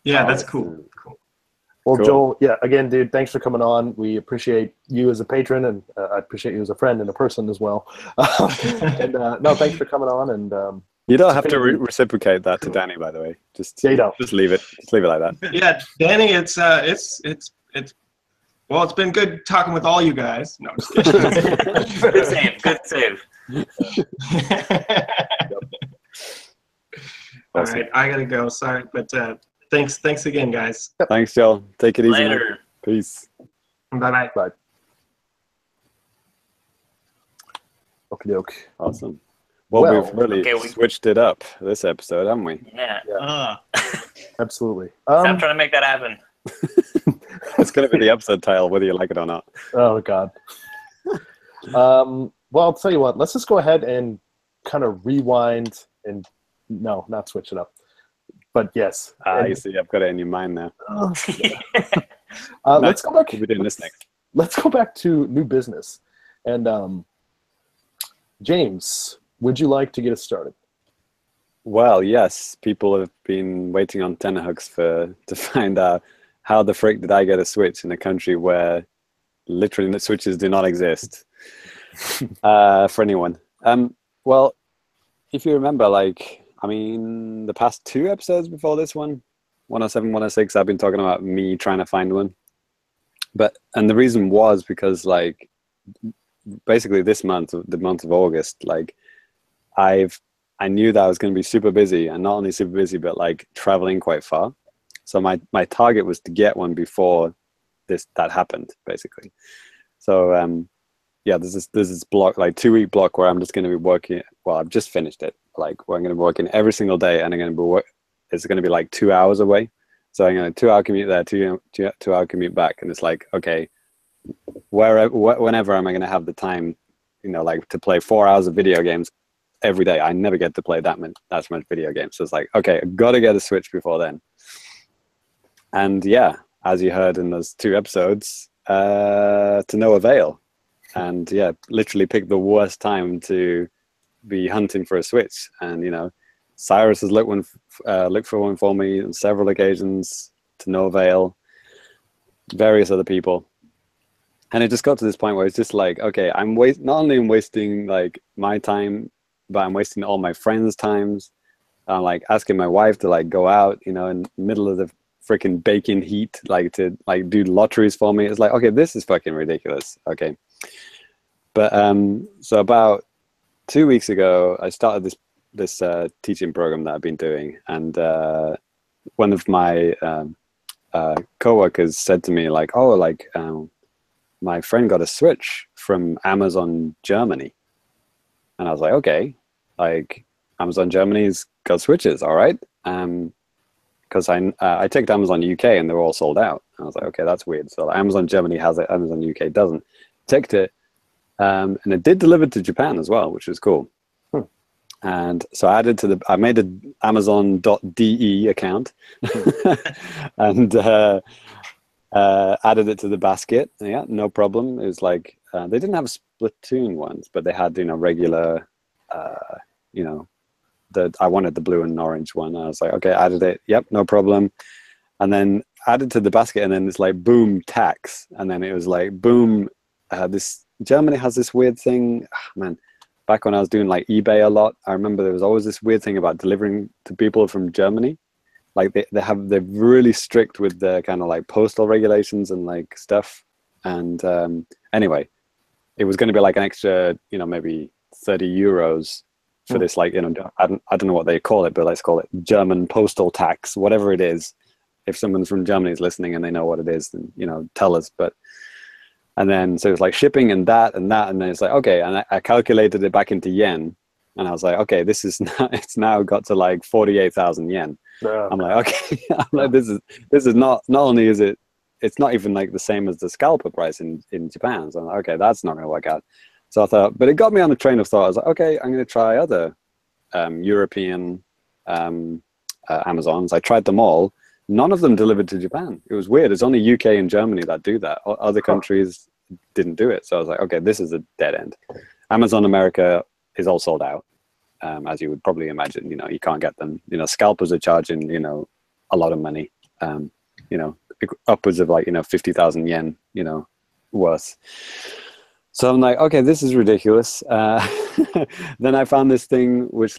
Yeah, that's cool. Well, Cool. Joel, again, dude, thanks for coming on. We appreciate you as a patron, and I appreciate you as a friend and a person as well. And no, thanks for coming on. And you don't have to reciprocate that to Danny, by the way. Just you don't. Just leave it. Just leave it like that. Yeah, Danny, it's well, it's been good talking with all you guys. No, just kidding. Good save. Good save. All right, I gotta go. Sorry, but thanks again, guys. Thanks, Joel. Take it easy. Later. Man. Peace. Bye. Bye. Okie doke. Awesome. Well, we've really we switched it up this episode, haven't we? Yeah. Absolutely. I'm trying to make that happen. It's going to be the episode title, whether you like it or not. Oh, God. Well, I'll tell you what. Let's just go ahead and kind of rewind and no, not switch it up. But yes. You see, I've got it in your mind now. Let's go back. We'll be doing this next. Let's go back to new business. And James, would you like to get us started? Well, yes. People have been waiting on tenterhooks to find out how the frick did I get a Switch in a country where literally the Switches do not exist for anyone. Well, if you remember, the past two episodes before this one, 107, 106, I've been talking about me trying to find one. And the reason was because, basically this month, the month of August, I knew that I was going to be super busy, and not only super busy, but traveling quite far. So my target was to get one before that happened, basically. So there's this block, 2-week block where I'm just going to be working. Well, I've just finished it. Where I'm going to be working every single day, and it's going to be 2 hours away. So I'm going to 2-hour commute there, 2-hour commute back, and it's okay, whenever am I going to have the time, to play 4 hours of video games every day? I never get to play that much video games. So it's okay, I've got to get a Switch before then. And yeah, as you heard in those two episodes, to no avail. And yeah, literally picked the worst time to be hunting for a Switch. And Cyrus has looked for one for me on several occasions, to no avail. Various other people. And it just got to this point where it's just okay, not only am wasting my time, but I'm wasting all my friends' times. I'm asking my wife to go out, in the middle of freaking baking heat, like to like do lotteries for me. It's like, okay, this is fucking ridiculous. Okay. But so about 2 weeks ago, I started this teaching program that I've been doing, and one of my coworkers said to me like, "Oh, like my friend got a Switch from Amazon Germany," and I was like, "Okay, like Amazon Germany's got Switches, all right." Because I checked Amazon UK and they're all sold out. And I was like, okay, that's weird. So like, Amazon Germany has it, Amazon UK doesn't. Checked it. And it did deliver to Japan as well, which was cool. And so I made an Amazon.de account and added it to the basket. Yeah, no problem. It was like, they didn't have Splatoon ones, but they had, regular, I wanted the blue and orange one. I was like, okay, added it. Yep, no problem. And then added to the basket, and then it's like, boom, tax. And then it was like, boom, this Germany has this weird thing. Man, back when I was doing like eBay a lot, I remember there was always this weird thing about delivering to people from Germany. Like they're really strict with the kind of like postal regulations and like stuff. And anyway, it was going to be like an extra, maybe 30 euros for this, like, I don't know what they call it, but let's call it German postal tax, whatever it is. If someone's from Germany is listening and they know what it is, then, tell us. But, and then, so it's like shipping and that, and then it's like, okay. And I calculated it back into yen, and I was like, okay, it's now got to like 48,000 yen. I'm like, okay, this is not only is it's not even like the same as the scalper price in Japan. So I'm like, okay, that's not going to work out. So I thought, but it got me on a train of thought. I was like, okay, I'm going to try other European Amazons. I tried them all. None of them delivered to Japan. It was weird. It's only UK and Germany that do that. Other countries didn't do it. So I was like, okay, this is a dead end. Amazon America is all sold out, as you would probably imagine. You can't get them. Scalpers are charging, a lot of money, upwards of like, 50,000 yen, worth. So I'm like, okay, this is ridiculous. Then I found this thing which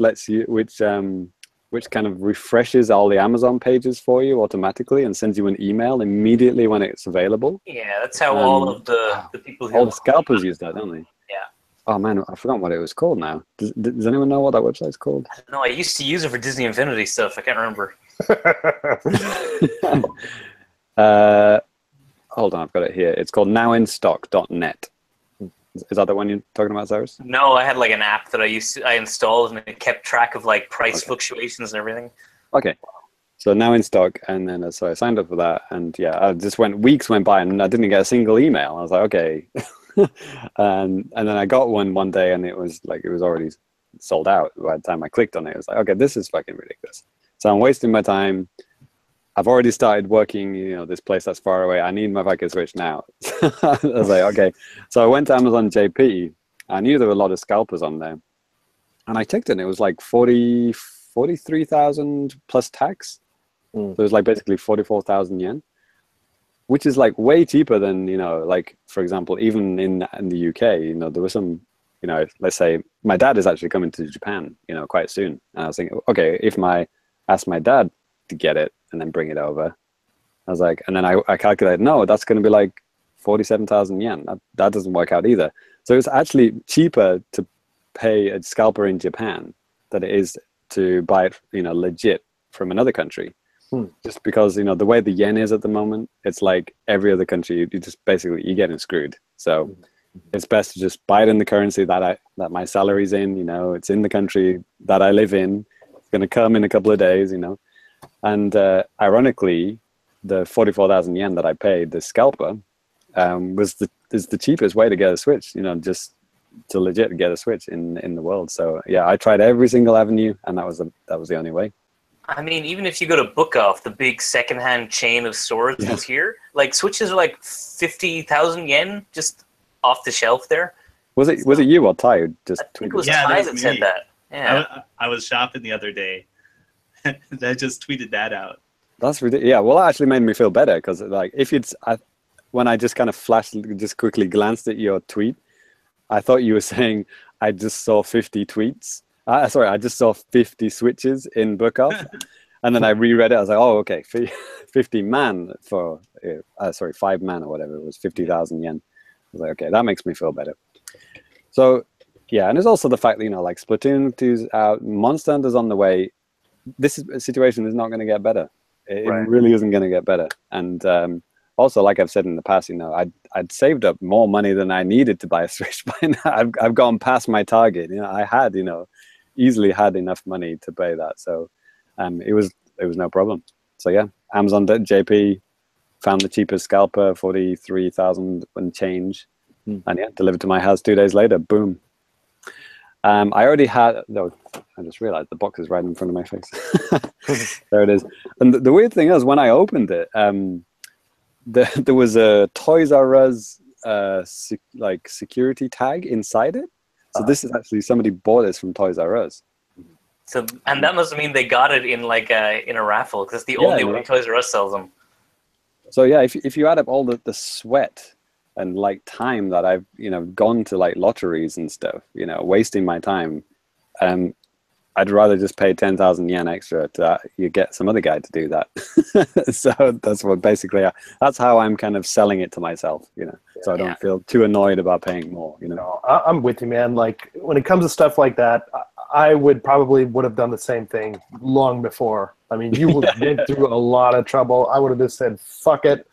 kind of refreshes all the Amazon pages for you automatically and sends you an email immediately when it's available. Yeah, that's how all of the people who... All the scalpers use that, don't they? Yeah. Oh, man, I forgot what it was called now. Does anyone know what that website's called? No, I used to use it for Disney Infinity stuff. I can't remember. Hold on, I've got it here. It's called nowinstock.net. Is that the one you're talking about, Cyrus? No, I had like an app that I installed, and it kept track of like price fluctuations and everything. Okay, so now in stock, and then so I signed up for that, and yeah, weeks went by, and I didn't get a single email. I was like, okay, and then I got one day, and it was already sold out by the time I clicked on it. It was like, okay, this is fucking ridiculous. So I'm wasting my time. I've already started working, this place that's far away. I need my fucking Switch now. I was like, okay. So I went to Amazon JP. I knew there were a lot of scalpers on there. And I checked it, and it was like 43,000 plus tax. So it was like basically 44,000 yen, which is like way cheaper than, like, for example, even in the UK, there was some, let's say my dad is actually coming to Japan, quite soon. And I was thinking, okay, if ask my dad to get it and then bring it over. I was like, and then I calculated, no, that's going to be like 47,000 yen. That doesn't work out either. So it's actually cheaper to pay a scalper in Japan than it is to buy it, legit from another country. Just because, the way the yen is at the moment, it's like every other country, you just basically, you're getting screwed. So it's best to just buy it in the currency that my salary's in, it's in the country that I live in. It's going to come in a couple of days, And ironically, the 44,000 yen that I paid the scalper is the cheapest way to get a Switch, just to legit get a Switch in the world. So yeah, I tried every single avenue, and that was the only way. I mean, even if you go to Book Off, the big secondhand chain of stores that's here, like Switches are like 50,000 yen just off the shelf there. Was it you or Ty who just I think it was Ty that said that. Yeah. I was shopping the other day. That just tweeted that out. That's ridiculous. Yeah, well, that actually made me feel better because, like, when I just kind of just quickly glanced at your tweet, I thought you were saying I just saw 50 tweets. Sorry, I just saw 50 Switches in Book Off, And then I reread it. I was like, oh, okay, 50 man for, sorry, 5 man or whatever. It was 50,000 yen. I was like, okay, that makes me feel better. So, yeah, and there's also the fact that, you know, like Splatoon 2's out, Monster Hunter's on the way. This situation is not going to get better. It really isn't going to get better. And also, like I've said in the past, you know, I'd saved up more money than I needed to buy a Switch by now. I've gone past my target. You know, I had, you know, easily had enough money to pay that. So it was no problem. So yeah, Amazon JP found the cheapest scalper, 43,000 and change, and yeah, delivered to my house 2 days later. Boom. I already had. No, I just realized the box is right in front of my face. There it is. And the weird thing is, when I opened it, there was a Toys R Us security tag inside it. So this is actually somebody bought this from Toys R Us. So, and that must mean they got it in like in a raffle, because it's the only way Toys R Us sells them. So yeah, if you add up all the sweat and like time that I've, you know, gone to like lotteries and stuff, you know, wasting my time, I'd rather just pay 10,000 yen extra to you get some other guy to do that. So that's what basically that's how I'm kind of selling it to myself, you know, so I don't feel too annoyed about paying more, you know. No, I'm with you, man. Like when it comes to stuff like that, I would have done the same thing long before. I mean, you would have been through a lot of trouble. I would have just said, fuck it.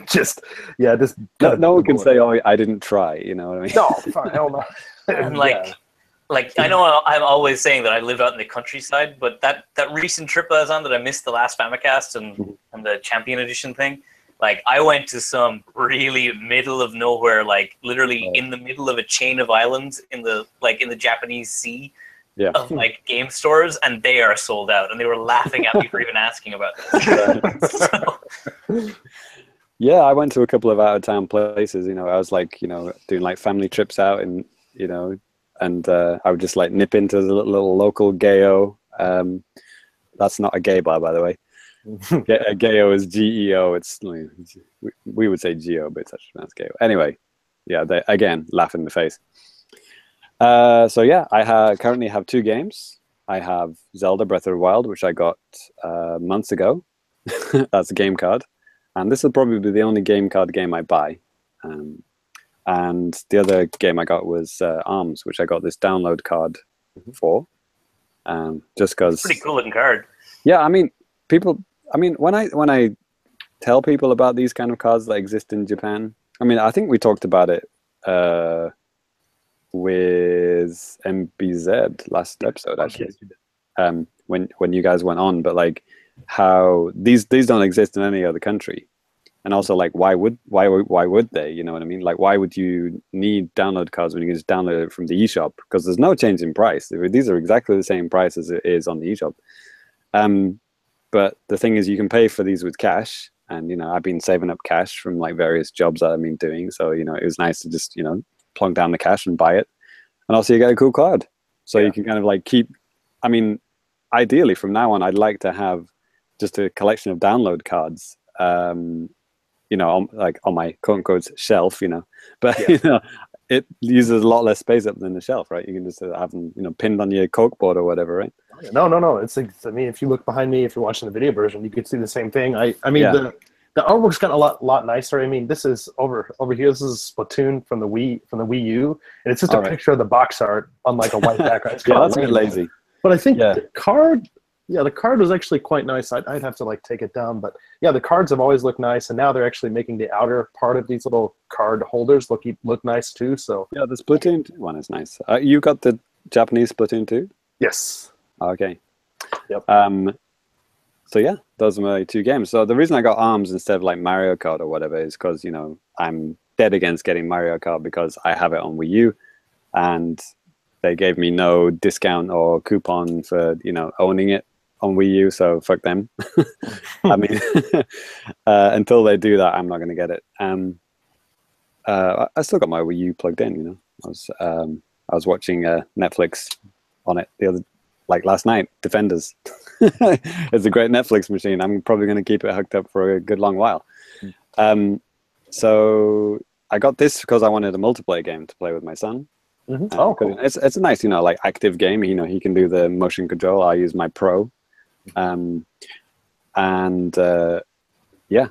just no one can say, oh, I didn't try, you know what I mean? No, fuck, hell no. And like I know I'm always saying that I live out in the countryside, but that recent trip I was on that I missed the last Famicast and the Champion Edition thing, like I went to some really middle of nowhere, like literally in the middle of a chain of islands in the Japanese sea. Yeah. Of like game stores, and they are sold out, and they were laughing at me for even asking about this. Yeah, I went to a couple of out of town places. You know, I was like, you know, doing like family trips out, and you know, and I would just like nip into the little local Gayo. That's not a gay bar, by the way. Gayo is GEO. It's we would say Geo, but it's actually pronounced Gayo. Anyway, yeah, they again laugh in the face. So yeah, I currently have 2 games. I have Zelda Breath of the Wild, which I got months ago. That's a game card. And this will probably be the only game card game I buy. And the other game I got was ARMS, which I got this download card for. Just because... Pretty cool looking card. Yeah, I mean, when I tell people about these kind of cards that exist in Japan, I mean, I think we talked about it with MBZ last episode, actually, when you guys went on, but like how these don't exist in any other country, and also like why would they, you know what I mean? Like why would you need download cards when you can just download it from the eShop? Because there's no change in price. These are exactly the same price as it is on the eShop. But the thing is, you can pay for these with cash, and you know I've been saving up cash from like various jobs that I've been doing, so you know it was nice to just, you know, plunk down the cash and buy it. And also you get a cool card. So you can kind of like keep, I mean, ideally from now on, I'd like to have just a collection of download cards, you know, on my quote unquote shelf, you know, but you know, it uses a lot less space up than the shelf, right? You can just have them, you know, pinned on your Coke board or whatever, right? No. It's like, I mean, if you look behind me, if you're watching the video version, you could see the same thing. I mean, the artwork's gotten a lot nicer. I mean, this is over here. This is Splatoon from the Wii U, and it's just a picture of the box art on like a white background. Yeah, that's a bit lazy. But I think the card was actually quite nice. I'd have to like take it down, but yeah, the cards have always looked nice, and now they're actually making the outer part of these little card holders look nice too. So yeah, the Splatoon 2 one is nice. You got the Japanese Splatoon 2? Yes. Okay. Yep. So yeah, those are my 2 games. So the reason I got ARMS instead of like Mario Kart or whatever is because, you know, I'm dead against getting Mario Kart because I have it on Wii U, and they gave me no discount or coupon for, you know, owning it on Wii U. So fuck them. I mean, until they do that, I'm not going to get it. I still got my Wii U plugged in. You know, I was watching Netflix on it last night. Defenders. It's a great Netflix machine. I'm probably going to keep it hooked up for a good long while. So I got this because I wanted a multiplayer game to play with my son. Cool. It's a nice, you know, like active game. You know, he can do the motion control. I use my Pro, And yeah,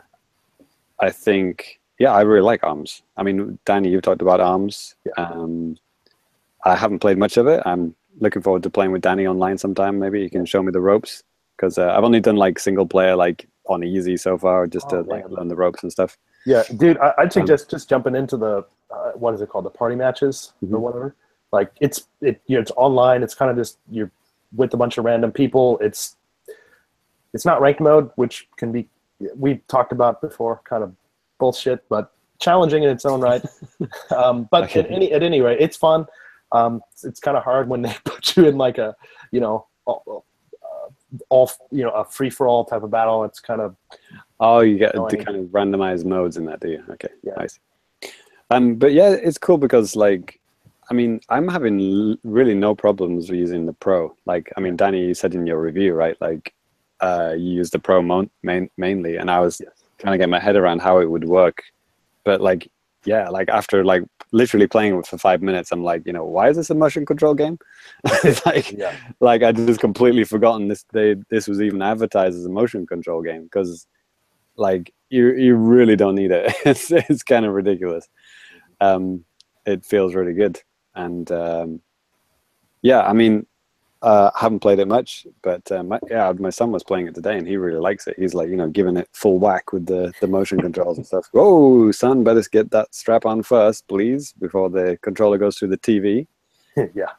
I think I really like ARMS. I mean, Danny, you've talked about ARMS. I haven't played much of it. I'm looking forward to playing with Danny online sometime. Maybe you can show me the ropes, because I've only done like single player, like on easy so far, just to like learn the ropes and stuff. Yeah, dude, I'd suggest just jumping into the what is it called, the party matches or whatever. Like it's online. It's kind of just you're with a bunch of random people. It's not ranked mode, which can be, we've talked about before, kind of bullshit, but challenging in its own right. But at any rate, it's fun. It's kind of hard when they put you in like a a free for all type of battle. It's kind of you get to kind of randomize modes in that, do you? Okay, nice. But yeah, it's cool because like, I mean, I'm having really no problems using the Pro. Like, I mean, Danny, you said in your review, right? Like, you use the Pro mainly, and I was trying to get my head around how it would work. But like, yeah, like after like literally playing it for 5 minutes, I'm like, why is this a motion control game? Like I just completely forgotten this was even advertised as a motion control game, because like you really don't need it. It's kind of ridiculous. It feels really good, and yeah, I mean, I haven't played it much, but my son was playing it today, and he really likes it. He's like, giving it full whack with the motion controls and stuff. Whoa, son, better get that strap on first, please, before the controller goes through the TV. Yeah.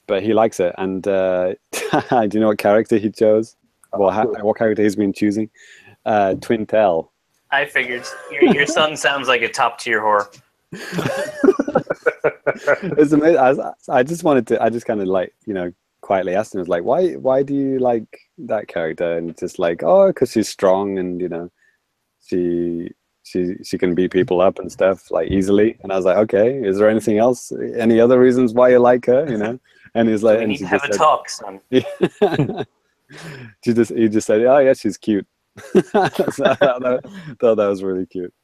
But he likes it, and do you know what character he chose? What character he's been choosing? Twintel. I figured your son sounds like a top tier whore. It's amazing. I just kind of like, quietly asked him, I was like, why do you like that character? And it's just like, because she's strong, and she can beat people up and stuff like easily. And I was like, okay, is there anything else? Any other reasons why you like her? And he's like, we need to have a talk, son. he just said, oh yeah, she's cute. So I thought that was really cute.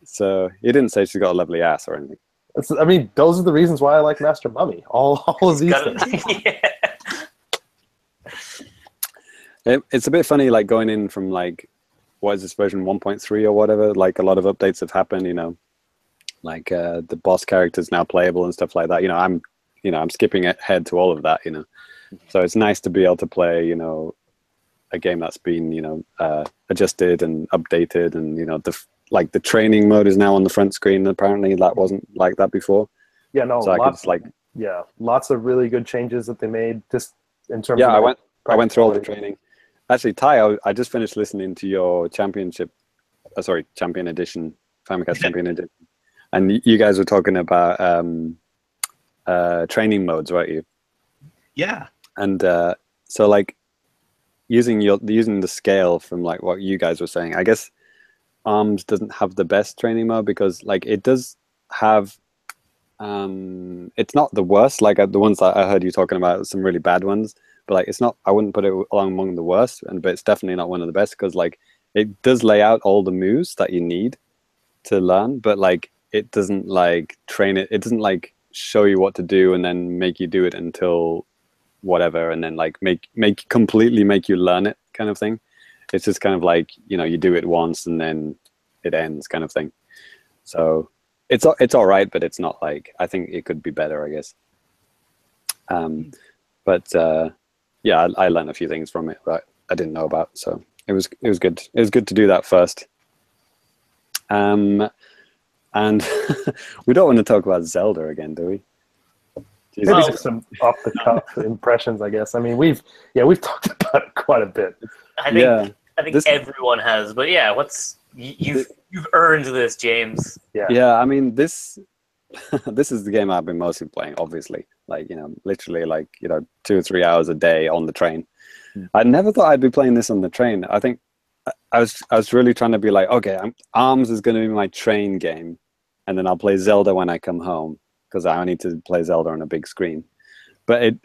So he didn't say she's got a lovely ass or anything. I mean, those are the reasons why I like Master Mummy. All of these things. It's a bit funny, like going in from like, what is this version 1.3 or whatever? Like a lot of updates have happened. Like the boss character's now playable and stuff like that. I'm skipping ahead to all of that. So it's nice to be able to play, a game that's been, adjusted and updated, and the training mode is now on the front screen. Apparently, that wasn't like that before. Yeah, no. So lots of really good changes that they made just in terms. Yeah, I went through all the training. Actually, Ty, I just finished listening to your Champion Edition, Famicast Champion Edition, and you guys were talking about training modes, weren't you? Yeah. And so like using the scale from like what you guys were saying, I guess ARMS doesn't have the best training mode, because like it does have it's not the worst, like the ones that I heard you talking about, some really bad ones, but like it's not, I wouldn't put it along among the worst, but it's definitely not one of the best, because like it does lay out all the moves that you need to learn, but like it doesn't like train it doesn't like show you what to do and then make you do it until whatever, and then like completely make you learn it kind of thing. It's just kind of like, you do it once and then it ends kind of thing. So it's all right, but it's not like, I think it could be better, I guess. But yeah, I learned a few things from it that I didn't know about, so it was good. It was good to do that first. And we don't want to talk about Zelda again, do we? Maybe just some off the cuff impressions, I guess. I mean, we've talked about it quite a bit. I think everyone has, but yeah, you've earned this, James. Yeah. I mean, this is the game I've been mostly playing, obviously. Like, literally like 2 or 3 hours a day on the train. I never thought I'd be playing this on the train. I think I was really trying to be like, okay, ARMS is going to be my train game, and then I'll play Zelda when I come home, because I need to play Zelda on a big screen. But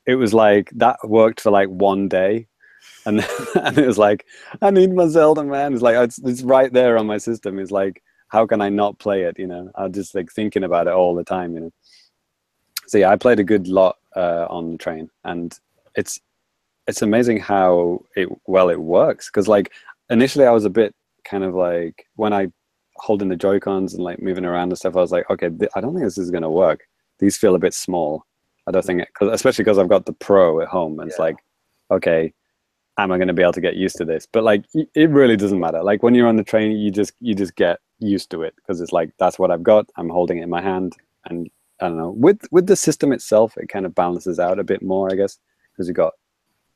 it was like that worked for like one day, and it was like, I need my Zelda, man. It's like it's right there on my system. It's like, how can I not play it? I'm just like thinking about it all the time. So yeah, I played a good lot on the train, and it's it's amazing how it works. Because like initially I was a bit kind of like, when I holding the Joy-Cons and like moving around and stuff, I was like, okay, I don't think this is gonna work. These feel a bit small. I don't think, especially because I've got the Pro at home, and it's like, okay, am I going to be able to get used to this? But like, it really doesn't matter. Like when you're on the train, you just get used to it, because it's like, that's what I've got. I'm holding it in my hand, and I don't know. With the system itself, it kind of balances out a bit more, I guess, because you've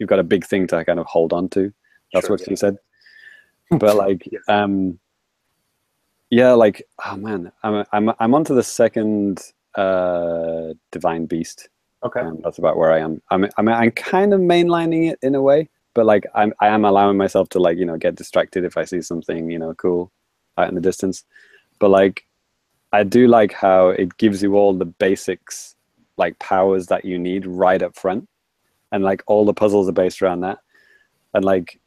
got a big thing to kind of hold on to. That's what you said. But like, yeah, like, oh man, I'm onto the second Divine Beast. Okay. That's about where I am. I'm kind of mainlining it in a way, but like I am allowing myself to, like, you know, get distracted if I see something, you know, cool out in the distance. But like, I do like how it gives you all the basics, like powers that you need right up front, and like all the puzzles are based around that, and like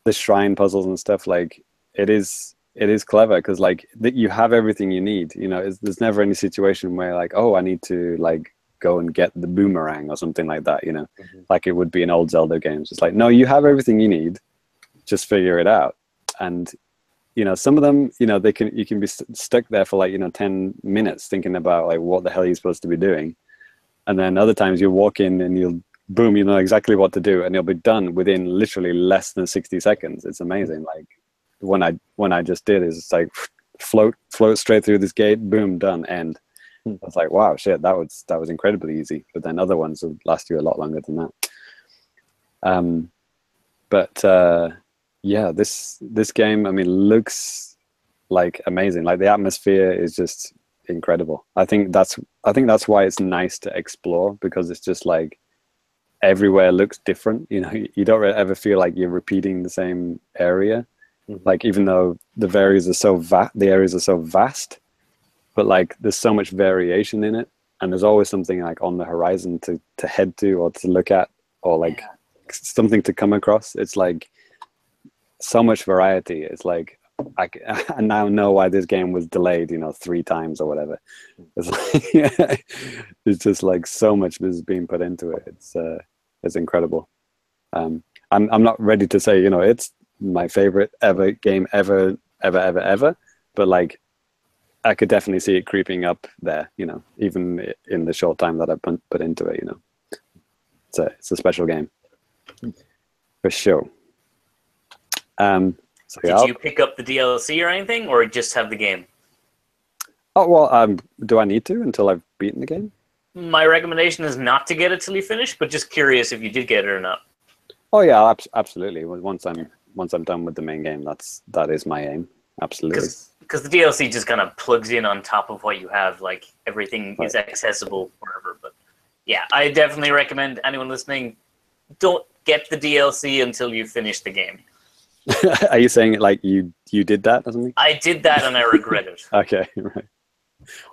the shrine puzzles and stuff. Like it is clever, because like you have everything you need. You know, there's never any situation where like, oh, I need to like go and get the boomerang or something like that, you know, like it would be in old Zelda games. It's like, no, you have everything you need, just figure it out. And you know, some of them, you know, you can be stuck there for like, you know, 10 minutes thinking about like what the hell you're supposed to be doing, and then other times you walk in and you'll boom, you know exactly what to do, and you'll be done within literally less than 60 seconds. It's amazing. Like when I just did is, it's like float straight through this gate, boom, done, end. I was like, wow, shit, that was incredibly easy. But then other ones would last you a lot longer than that. Yeah, this game, I mean, looks like amazing. Like the atmosphere is just incredible. I think that's why it's nice to explore, because it's just like everywhere looks different. You know, you don't ever feel like you're repeating the same area. Like even though the areas are so vast, but like there's so much variation in it, and there's always something like on the horizon to head to, or to look at, or like something to come across. It's like so much variety. It's like I now know why this game was delayed, you know, 3 times or whatever. It's like, it's just like so much is being put into it. It's incredible. I'm not ready to say, you know, it's my favorite game ever, but like I could definitely see it creeping up there, you know, even in the short time that I've put into it, you know. It's a special game for sure. So Did you pick up the DLC or anything, or just have the game? Oh, well, do I need to until I've beaten the game? My recommendation is not to get it till you finish, but just curious if you did get it or not. Oh yeah, absolutely. Once I'm done with the main game, that is my aim. Absolutely. Because the DLC just kind of plugs in on top of what you have. Like everything is accessible wherever. But yeah, I definitely recommend anyone listening, don't get the DLC until you finish the game. Are you saying it like you did that or something? I did that and I regret it. Okay, right.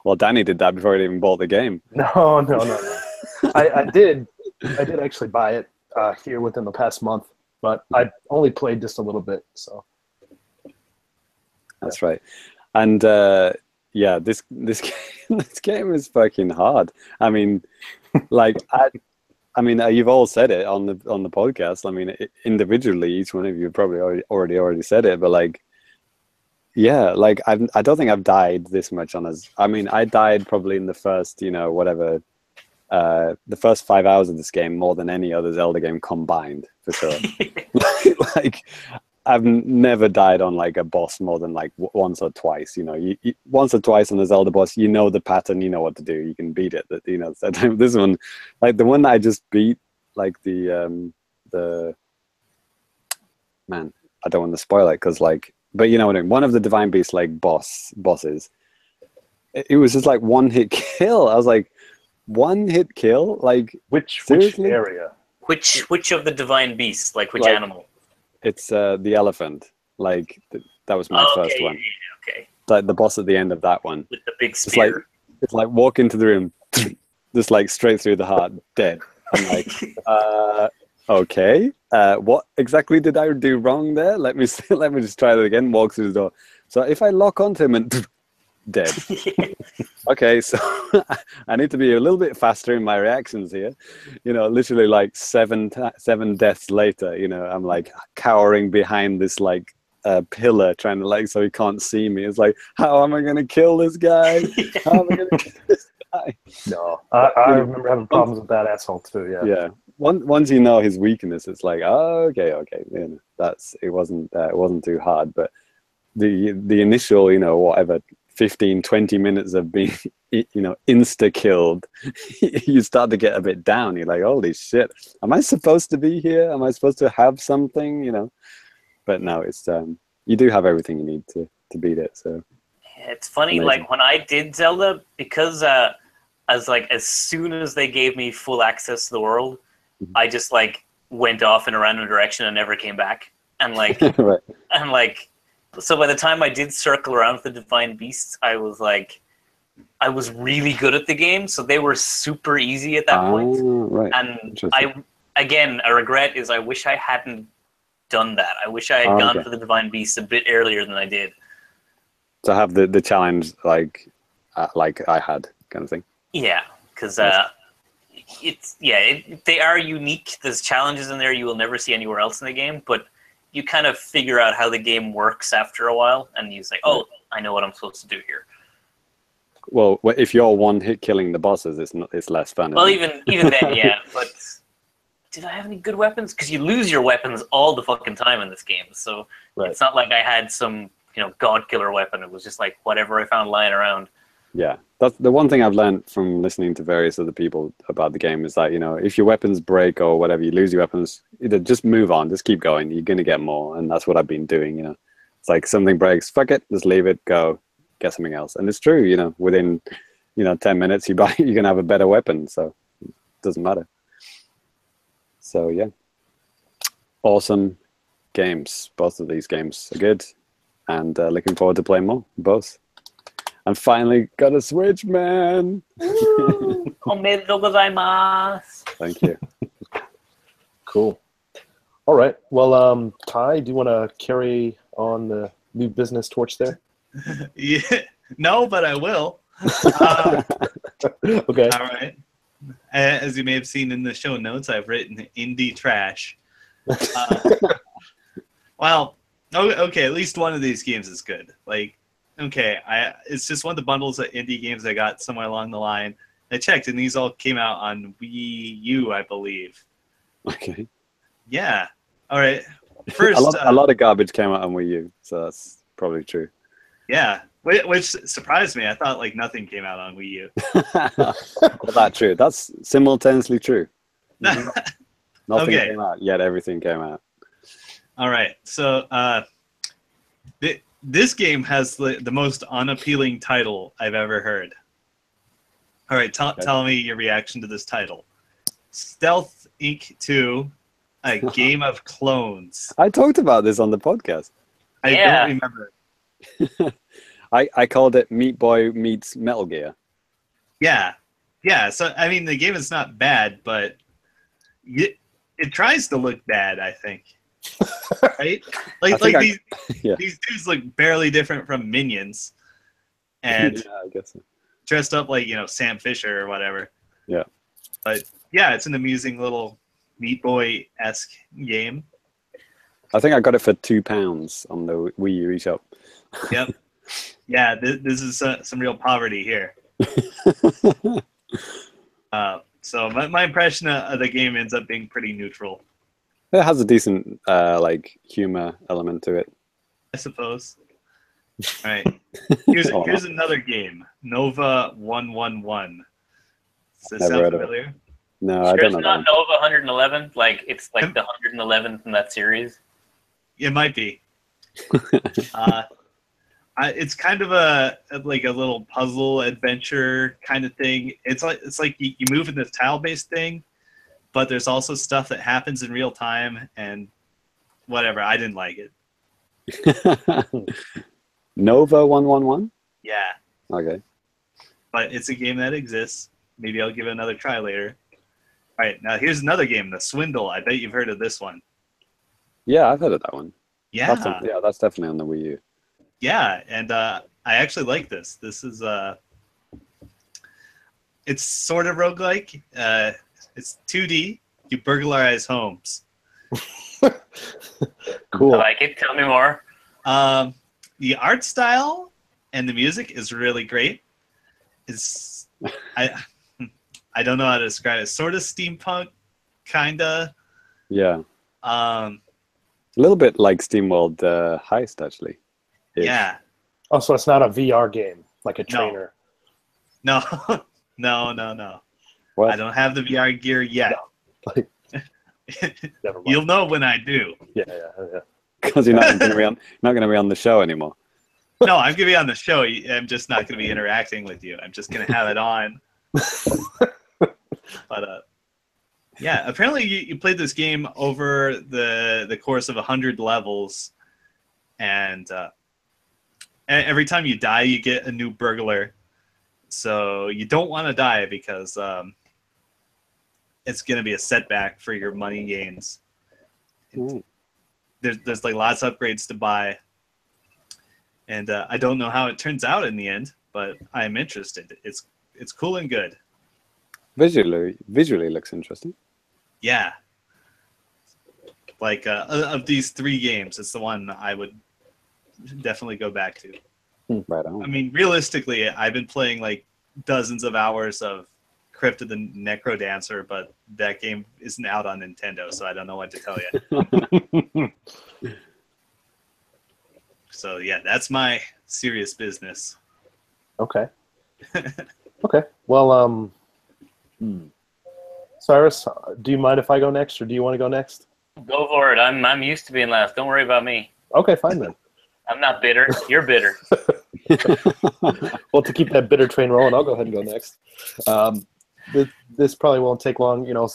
Well, Danny did that before he even bought the game. No. I did actually buy it here within the past month, but I only played just a little bit. So that's right. And yeah, this game is fucking hard. I mean, like I mean, you've all said it on the podcast. I mean, individually, each one of you probably already said it, but like, yeah, like I don't think I've died this much on us. I mean, I died probably in the first, you know, whatever, the first 5 hours of this game more than any other Zelda game combined, for sure. Like, I've never died on like a boss more than like once or twice. You know, you once or twice on a Zelda boss, you know the pattern, you know what to do, you can beat it. You know, so this one, like the one that I just beat, like the man, I don't want to spoil it because like, but you know what I mean. One of the Divine Beast like bosses, it was just like one hit kill. I was like, one hit kill, like which area? Which of the Divine Beasts? Like which animal? It's the elephant. Like that was my first one. Yeah, okay. Like the boss at the end of that one with the big spear. It's like walk into the room, just like straight through the heart, dead. I'm like, okay. What exactly did I do wrong there? Let me just try that again. Walk through the door. So if I lock onto him and dead. Okay, so I need to be a little bit faster in my reactions here. You know, literally like seven deaths later, you know, I'm like cowering behind this like pillar, trying to like so he can't see me. It's like, how am I gonna kill this guy? How am I gonna kill this guy? No, I remember having problems with that asshole too. Yeah. Yeah. Once you know his weakness, it's like, oh, okay, you know, it wasn't too hard, but the initial, you know, whatever 15, 20 minutes of being, you know, insta killed, you start to get a bit down. You're like, holy shit, am I supposed to be here? Am I supposed to have something, you know? But no, it's you do have everything you need to beat it. So it's funny, amazing. like when I did Zelda, because as soon as they gave me full access to the world, I just like went off in a random direction and never came back. And like, right. and like, so by the time I did circle around with the Divine Beasts, I was really good at the game. So they were super easy at that point. Right. And a regret is I wish I hadn't done that. I wish I had gone for the Divine Beasts a bit earlier than I did. To have the challenge like I had kind of thing. Yeah, because they are unique. There's challenges in there you will never see anywhere else in the game, but you kind of figure out how the game works after a while, and you say, "Oh, I know what I'm supposed to do here." Well, if you're one hit killing the bosses, it's less fun. Well, even then, yeah. But did I have any good weapons? Because you lose your weapons all the fucking time in this game, so it's not like I had some god killer weapon. It was just like whatever I found lying around. Yeah, that's the one thing I've learned from listening to various other people about the game is that, you know, if your weapons break or whatever, you lose your weapons, either just move on, just keep going. You're going to get more. And that's what I've been doing, you know. It's like something breaks, fuck it, just leave it, go, get something else. And it's true, you know, within, 10 minutes, you're going to have a better weapon. So it doesn't matter. So, yeah. Awesome games. Both of these games are good. And looking forward to playing more, both. And finally got a Switch, man. Omedetou gozaimasu. Thank you. Cool. All right. Well, Ty, do you want to carry on the new business torch there? Yeah. No, but I will. Okay. All right. As you may have seen in the show notes, I've written indie trash. Well, okay, at least one of these games is good. Like, okay, it's just one of the bundles of indie games I got somewhere along the line. I checked, and these all came out on Wii U, I believe. Okay. Yeah. All right. First, a lot of garbage came out on Wii U, so that's probably true. Yeah, which surprised me. I thought like nothing came out on Wii U. Well, that's true. That's simultaneously true. Nothing Okay. came out, yet everything came out. All right. So this game has the most unappealing title I've ever heard. All right. Tell me your reaction to this title. Stealth Inc. 2, a game of clones. I talked about this on the podcast. I don't remember. I called it Meat Boy meets Metal Gear. Yeah. Yeah. So, I mean, the game is not bad, but it tries to look bad, I think. Right? These dudes look barely different from Minions. And yeah, I guess so. Dressed up like, Sam Fisher or whatever. Yeah. But yeah, it's an amusing little Meat Boy-esque game. I think I got it for £2 on the Wii U eShop. Yep. Yeah, this is some real poverty here. So my impression of the game ends up being pretty neutral. It has a decent humor element to it. I suppose. All right. Here's another game, Nova 111. Does this sound familiar? No, I don't know. It's not Nova 111. Like it's like the 111th in that series. It might be. It's kind of a little puzzle adventure kind of thing. It's like you move in this tile-based thing, but there's also stuff that happens in real time and whatever. I didn't like it. Nova 111? Yeah. Okay. But it's a game that exists. Maybe I'll give it another try later. All right, now here's another game, The Swindle. I bet you've heard of this one. Yeah, I've heard of that one. Yeah. That's definitely on the Wii U. Yeah, and I actually like this. This is it's sort of roguelike. It's 2D. You burglarize homes. Cool. I like it. Tell me more. The art style and the music is really great. It's I don't know how to describe it. Sort of steampunk, kinda. Yeah. Um, A little bit like SteamWorld Heist, actually. yeah. Oh, so it's not a VR game, like a trainer. No. No. What? I don't have the VR gear yet. Like, never mind. You'll know when I do. Yeah. Because you're not going to be on the show anymore. No, I'm gonna be on the show. I'm just not gonna be interacting with you. I'm just gonna have it on. But yeah, apparently you played this game over the course of 100 levels, and every time you die, you get a new burglar. So you don't want to die because it's gonna be a setback for your money gains. There's like lots of upgrades to buy. And I don't know how it turns out in the end, but I'm interested. It's cool and good. Visually looks interesting. Yeah. Like of these 3 games, it's the one I would definitely go back to. Right on. I mean, realistically, I've been playing like dozens of hours of Crypt of the Necrodancer, but that game isn't out on Nintendo, so I don't know what to tell you. So yeah, that's my serious business. Okay. Okay. Well, Cyrus, do you mind if I go next, or do you want to go next? Go for it. I'm used to being last. Don't worry about me. Okay, fine then. I'm not bitter. You're bitter. Well, to keep that bitter train rolling, I'll go ahead and go next. This probably won't take long. You know,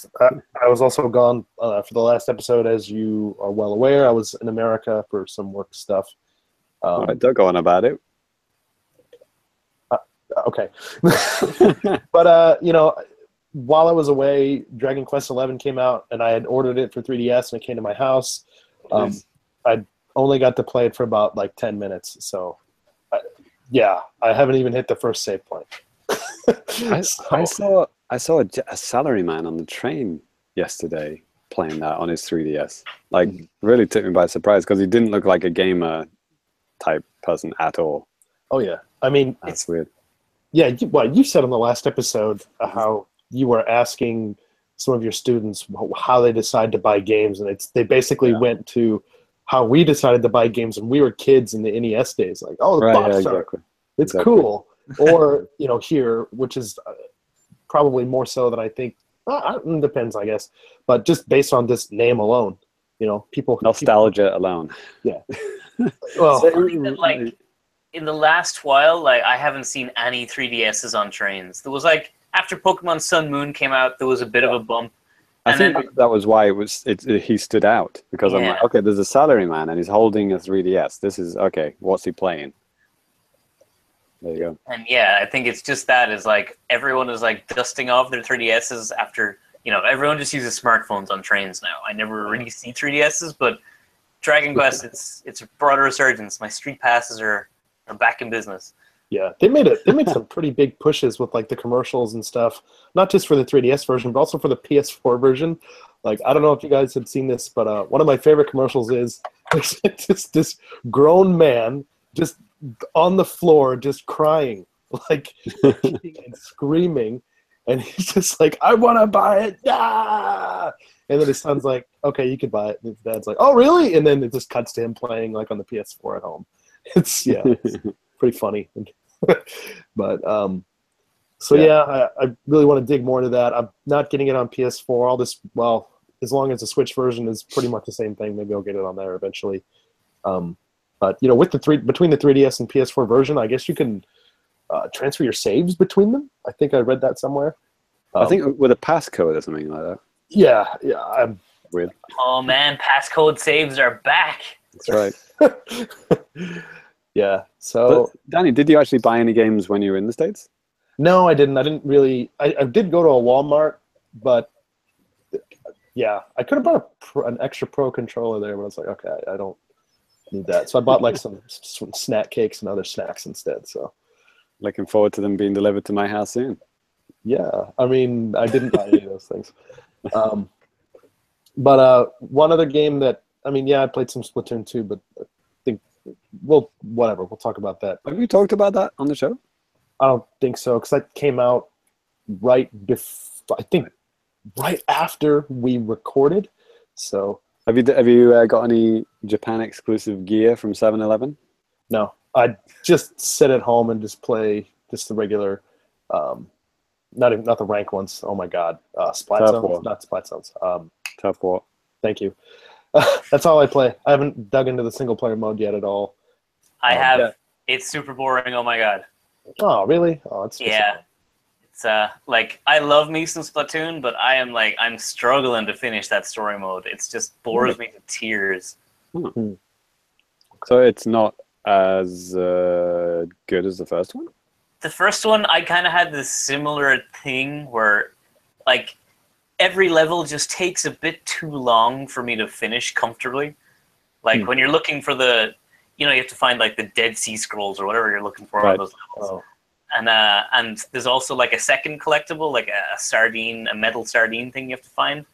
I was also gone for the last episode, as you are well aware. I was in America for some work stuff. All right, don't go on about it. Okay. But, you know, while I was away, Dragon Quest XI came out, and I had ordered it for 3DS, and it came to my house. I only got to play it for about, like, 10 minutes. So, yeah, I haven't even hit the first save point. I saw a salaryman on the train yesterday playing that on his 3DS. Like, really took me by surprise, because he didn't look like a gamer type person at all. Oh, yeah. I mean, That's weird. Yeah, you said on the last episode how you were asking some of your students how they decide to buy games, and they basically went to how we decided to buy games when we were kids in the NES days. Like, oh, the box art, it's cool. Or, you know, here, which is probably more so than I think. It depends, I guess. But just based on this name alone, you know, nostalgia alone. Yeah. Well, like in the last while, like I haven't seen any 3DSs on trains. There was like after Pokemon Sun Moon came out, there was a bit of a bump. I think that was why he stood out, because I'm like, okay, there's a salaryman and he's holding a 3DS. This is okay. What's he playing? There you go. And yeah, I think it's just that is like everyone is like dusting off their 3DSs after, you know, everyone just uses smartphones on trains now. I never really see 3DSs, but Dragon Quest, it's a broader resurgence. My street passes are back in business. Yeah, they made some pretty big pushes with like the commercials and stuff, not just for the 3DS version, but also for the PS4 version. Like, I don't know if you guys have seen this, but one of my favorite commercials is just this grown man just on the floor, just crying, like and screaming, and he's just like, "I want to buy it!" Ah! And then his son's like, "Okay, you can buy it." And his dad's like, "Oh, really?" And then it just cuts to him playing like on the PS4 at home. It's pretty funny. But so I really want to dig more into that. I'm not getting it on PS4. As long as the Switch version is pretty much the same thing, maybe I'll get it on there eventually. But you know, with between the 3DS and PS4 version, I guess you can transfer your saves between them. I think I read that somewhere. I think with a passcode or something like that. Yeah. I'm weird. Oh man, passcode saves are back. That's right. Yeah. So, but, Danny, did you actually buy any games when you were in the States? No, I didn't. I didn't really. I did go to a Walmart, but yeah, I could have bought an extra Pro controller there, but I was like, okay, I don't Need that. So I bought like some snack cakes and other snacks instead. So Looking forward to them being delivered to my house soon. yeah, I mean, I didn't buy any of those things. But one other game that, I mean, yeah, I played some Splatoon 2, but I think, well, whatever. We'll talk about that. Have you talked about that on the show? I don't think so, because that came out right before, I think, right after we recorded. So Have you got any Japan exclusive gear from 7-Eleven? no, I just sit at home and just play just the regular, not the rank ones. Oh my god, Splat Tough Zones, War. not Splat Zones. Tough War. Thank you. That's all I play. I haven't dug into the single player mode yet at all. I have. yeah. It's super boring. Oh my god. Oh really? Oh, it's Yeah. It's like I love me some Splatoon, but I'm struggling to finish that story mode. It's just bores me to tears. So it's not as good as the first one? The first one, I kind of had this similar thing where, like, every level just takes a bit too long for me to finish comfortably. Like, when you're looking for you have to find, like, the Dead Sea Scrolls or whatever you're looking for on those levels. Oh. And there's also, like, a second collectible, like a metal sardine thing you have to find.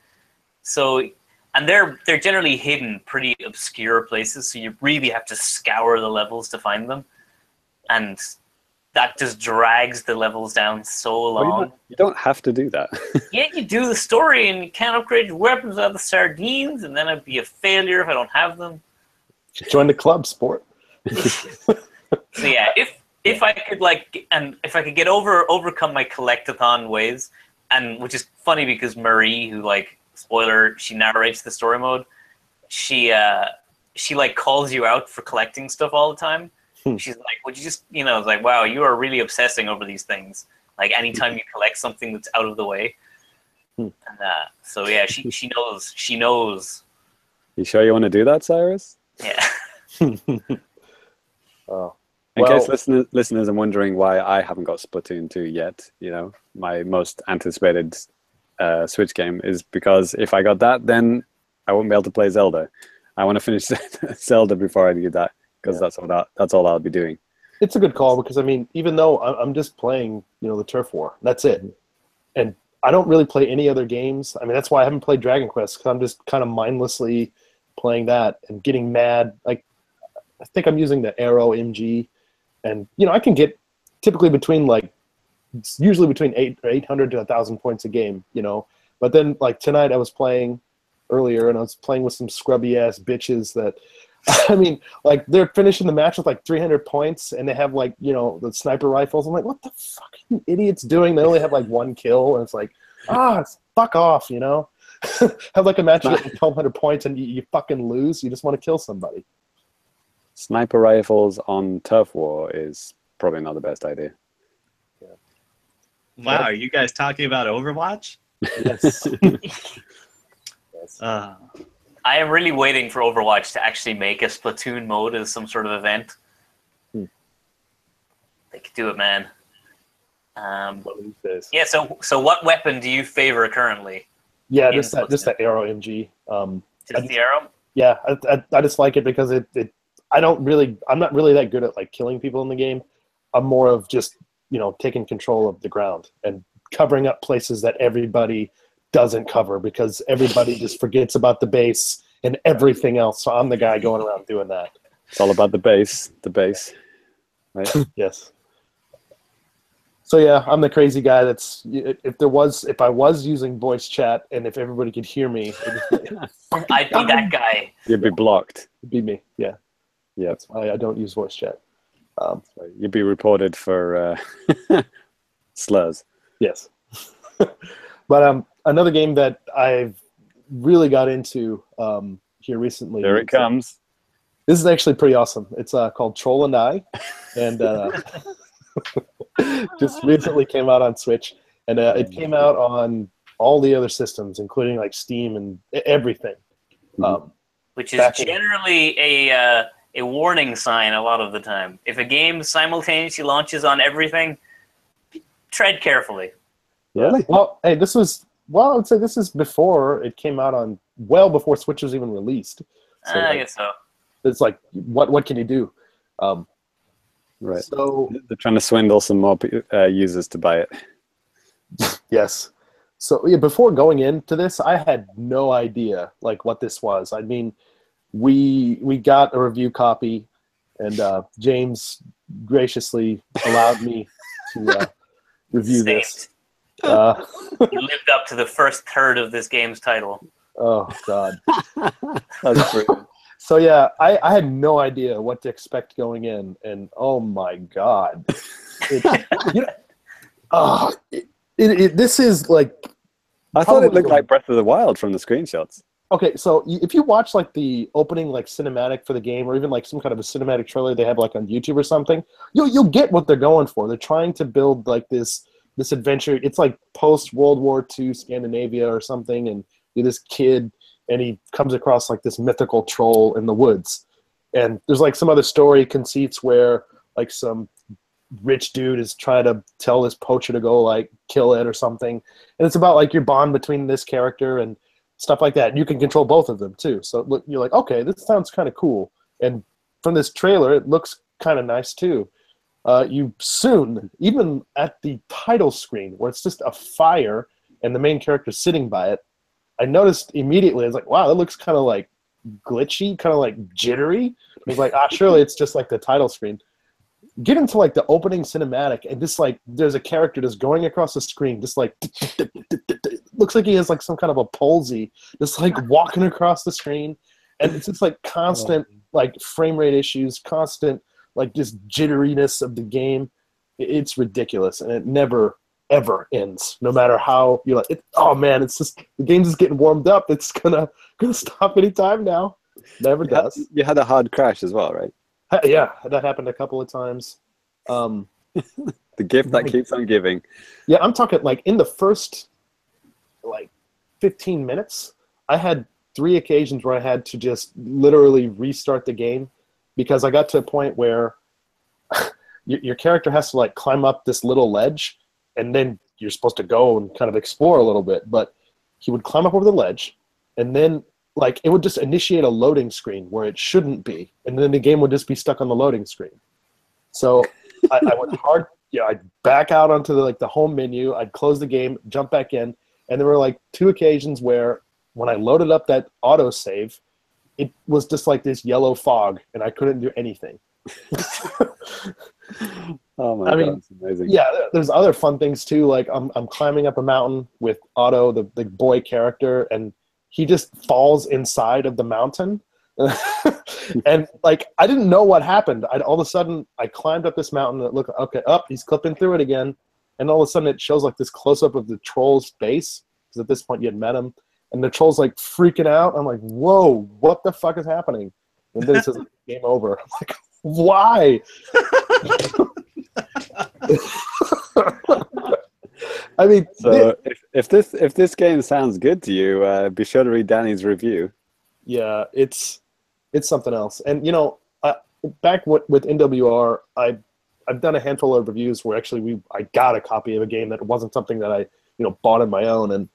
So, and they're generally hidden pretty obscure places, so you really have to scour the levels to find them. And that just drags the levels down so long. Well, you don't have to do that. Yeah, you do the story and you can't upgrade your weapons without the sardines, and then it'd be a failure if I don't have them. Join the club, sport. So yeah, if I could get overcome my collectathon ways, and which is funny because Marie, who, like, spoiler, she narrates the story mode, she like calls you out for collecting stuff all the time. She's like, would you just, it's like, wow, you are really obsessing over these things. Like, anytime you collect something that's out of the way. And so yeah, she knows. You sure you want to do that, Cyrus? Yeah. Oh. In case listeners are wondering why I haven't got Splatoon 2 yet, my most anticipated Switch game is because if I got that, then I wouldn't be able to play Zelda. I want to finish Zelda before I do that, because that's all I'll be doing. It's a good call because, I mean, even though I'm just playing, the Turf War, that's it. And I don't really play any other games. I mean, that's why I haven't played Dragon Quest, because I'm just kind of mindlessly playing that and getting mad. Like, I think I'm using the Arrow MG, and, I can get typically usually between 800 to 1,000 points a game, But then, like, tonight I was playing earlier, and I was playing with some scrubby-ass bitches that, I mean, like, they're finishing the match with, like, 300 points, and they have, like, the sniper rifles. I'm like, what the fuck are you idiots doing? They only have, like, one kill, and it's like, fuck off, Have, like, a match with 1,200 points, and you fucking lose. You just want to kill somebody. Sniper rifles on Turf War is probably not the best idea. Wow, are you guys talking about Overwatch? Yes. Yes. I am really waiting for Overwatch to actually make a Splatoon mode as some sort of event. They could do it, man. Yeah. So what weapon do you favor currently? Yeah, just that Arrow MG. Just the Arrow? Yeah, I just like it because I'm not really that good at, like, killing people in the game. I'm more of just, taking control of the ground and covering up places that everybody doesn't cover, because everybody just forgets about the base and everything else. So I'm the guy going around doing that. It's all about the base, right? Yes. So yeah, I'm the crazy guy that's, if I was using voice chat and if everybody could hear me, I'd be that guy. You'd be blocked. It'd be me. Yeah. Yeah. That's why I don't use voice chat. You'd be reported for slurs. Yes. But another game that I've really got into here recently. There it comes. This is actually pretty awesome. It's called Troll and I, and just recently came out on Switch, and it came out on all the other systems, including, like, Steam and everything. Which is generally a warning sign a lot of the time. If a game simultaneously launches on everything, tread carefully. Really? Well, hey, I would say this is before it came out on, well before Switch was even released. So, I guess so. It's like, what can you do? Right. So They're trying to swindle some more users to buy it. yes. So yeah, before going into this, I had no idea like what this was. I mean, we got a review copy, and James graciously allowed me to review this. You lived up to the first third of this game's title. Oh God. That's brilliant. So yeah, I had no idea what to expect going in, and oh my God, this is like. I thought it looked like Breath of the Wild from the screenshots. Okay, so if you watch like the opening like cinematic for the game, or even like some kind of a cinematic trailer they have like on YouTube or something, you'll get what they're going for. They're trying to build like this adventure. It's like post World War II Scandinavia or something, and you're this kid, and he comes across like this mythical troll in the woods, and there's like some other story conceits where like some rich dude is trying to tell this poacher to go like kill it or something, and it's about like your bond between this character and stuff like that. And you can control both of them too, so look, you're like, okay, this sounds kind of cool. And from this trailer it looks kind of nice too. You soon, even at the title screen where it's just a fire and the main character sitting by it, I noticed immediately, I was like, wow, that looks kind of like glitchy, kind of like jittery. I was like, surely it's just like the title screen. Get into like the opening cinematic, and just like there's a character just going across the screen, just like looks like he has like some kind of a palsy, just like walking across the screen, and it's just like constant like frame rate issues, constant like just jitteriness of the game. It's ridiculous, and it never ever ends. No matter how you're like, oh man, it's just the game's just getting warmed up. It's gonna stop anytime now. Never does. You had a hard crash as well, right? Yeah, that happened a couple of times. The gift that keeps on giving. Yeah, I'm talking like in the first like 15 minutes, I had 3 occasions where I had to just literally restart the game because I got to a point where your character has to like climb up this little ledge, and then you're supposed to go and kind of explore a little bit. But he would climb up over the ledge, and then like it would just initiate a loading screen where it shouldn't be, and then the game would just be stuck on the loading screen. So I went hard. Yeah, I'd back out onto the home menu. I'd close the game, jump back in, and there were like 2 occasions where when I loaded up that autosave, it was just like this yellow fog, and I couldn't do anything. Oh my God, that's amazing. Yeah, there's other fun things too. Like I'm climbing up a mountain with Otto, the boy character, and he just falls inside of the mountain. And like I didn't know what happened. All of a sudden I climbed up this mountain and look, okay, he's clipping through it again, and all of a sudden it shows like this close up of the troll's face, because at this point you had met him, and the troll's like freaking out. I'm like, whoa, what the fuck is happening? And then it says game over. I'm like, why? I mean, so if this game sounds good to you, be sure to read Danny's review. Yeah, it's something else. And you know, back with NWR, I've done a handful of reviews where actually I got a copy of a game that wasn't something that I bought on my own, and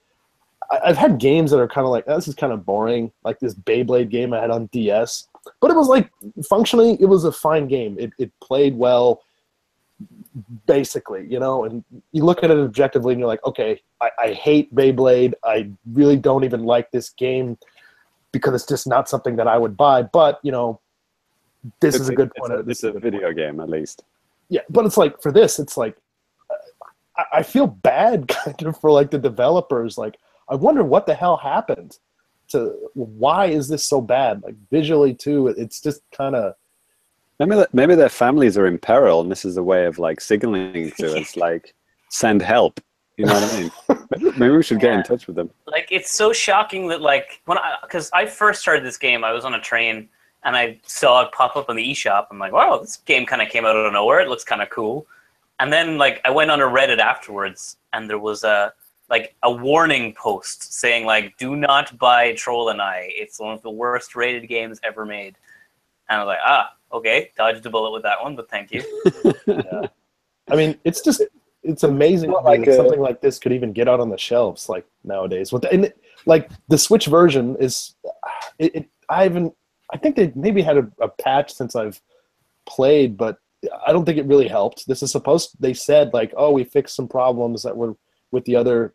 I've had games that are kind of like, this is kind of boring, like this Beyblade game I had on DS, but it was like functionally it was a fine game. It played well, basically, and you look at it objectively and you're like, okay, I hate Beyblade. I really don't even like this game because it's just not something that I would buy. But this is a good point. It's a video game, at least. Yeah, but it's like for this, it's like I feel bad kind of for like the developers. Like I wonder what the hell happened. Why is this so bad? Like visually too, it's just kind of. Maybe their families are in peril, and this is a way of like signaling to us, like send help. You know what I mean? Maybe we should get in touch with them. Like it's so shocking that like because I first started this game, I was on a train and I saw it pop up on the eShop. I'm like, wow, this game kind of came out of nowhere. It looks kind of cool. And then like I went on a Reddit afterwards, and there was a warning post saying like, do not buy Troll and I. It's one of the worst rated games ever made. And I was like, okay, dodged a bullet with that one, but thank you. Yeah. I mean, it's amazing that something like this could even get out on the shelves like nowadays. And like the Switch version is, I I think they maybe had a patch since I've played, but I don't think it really helped. This is they said like, oh, we fixed some problems that were with the other,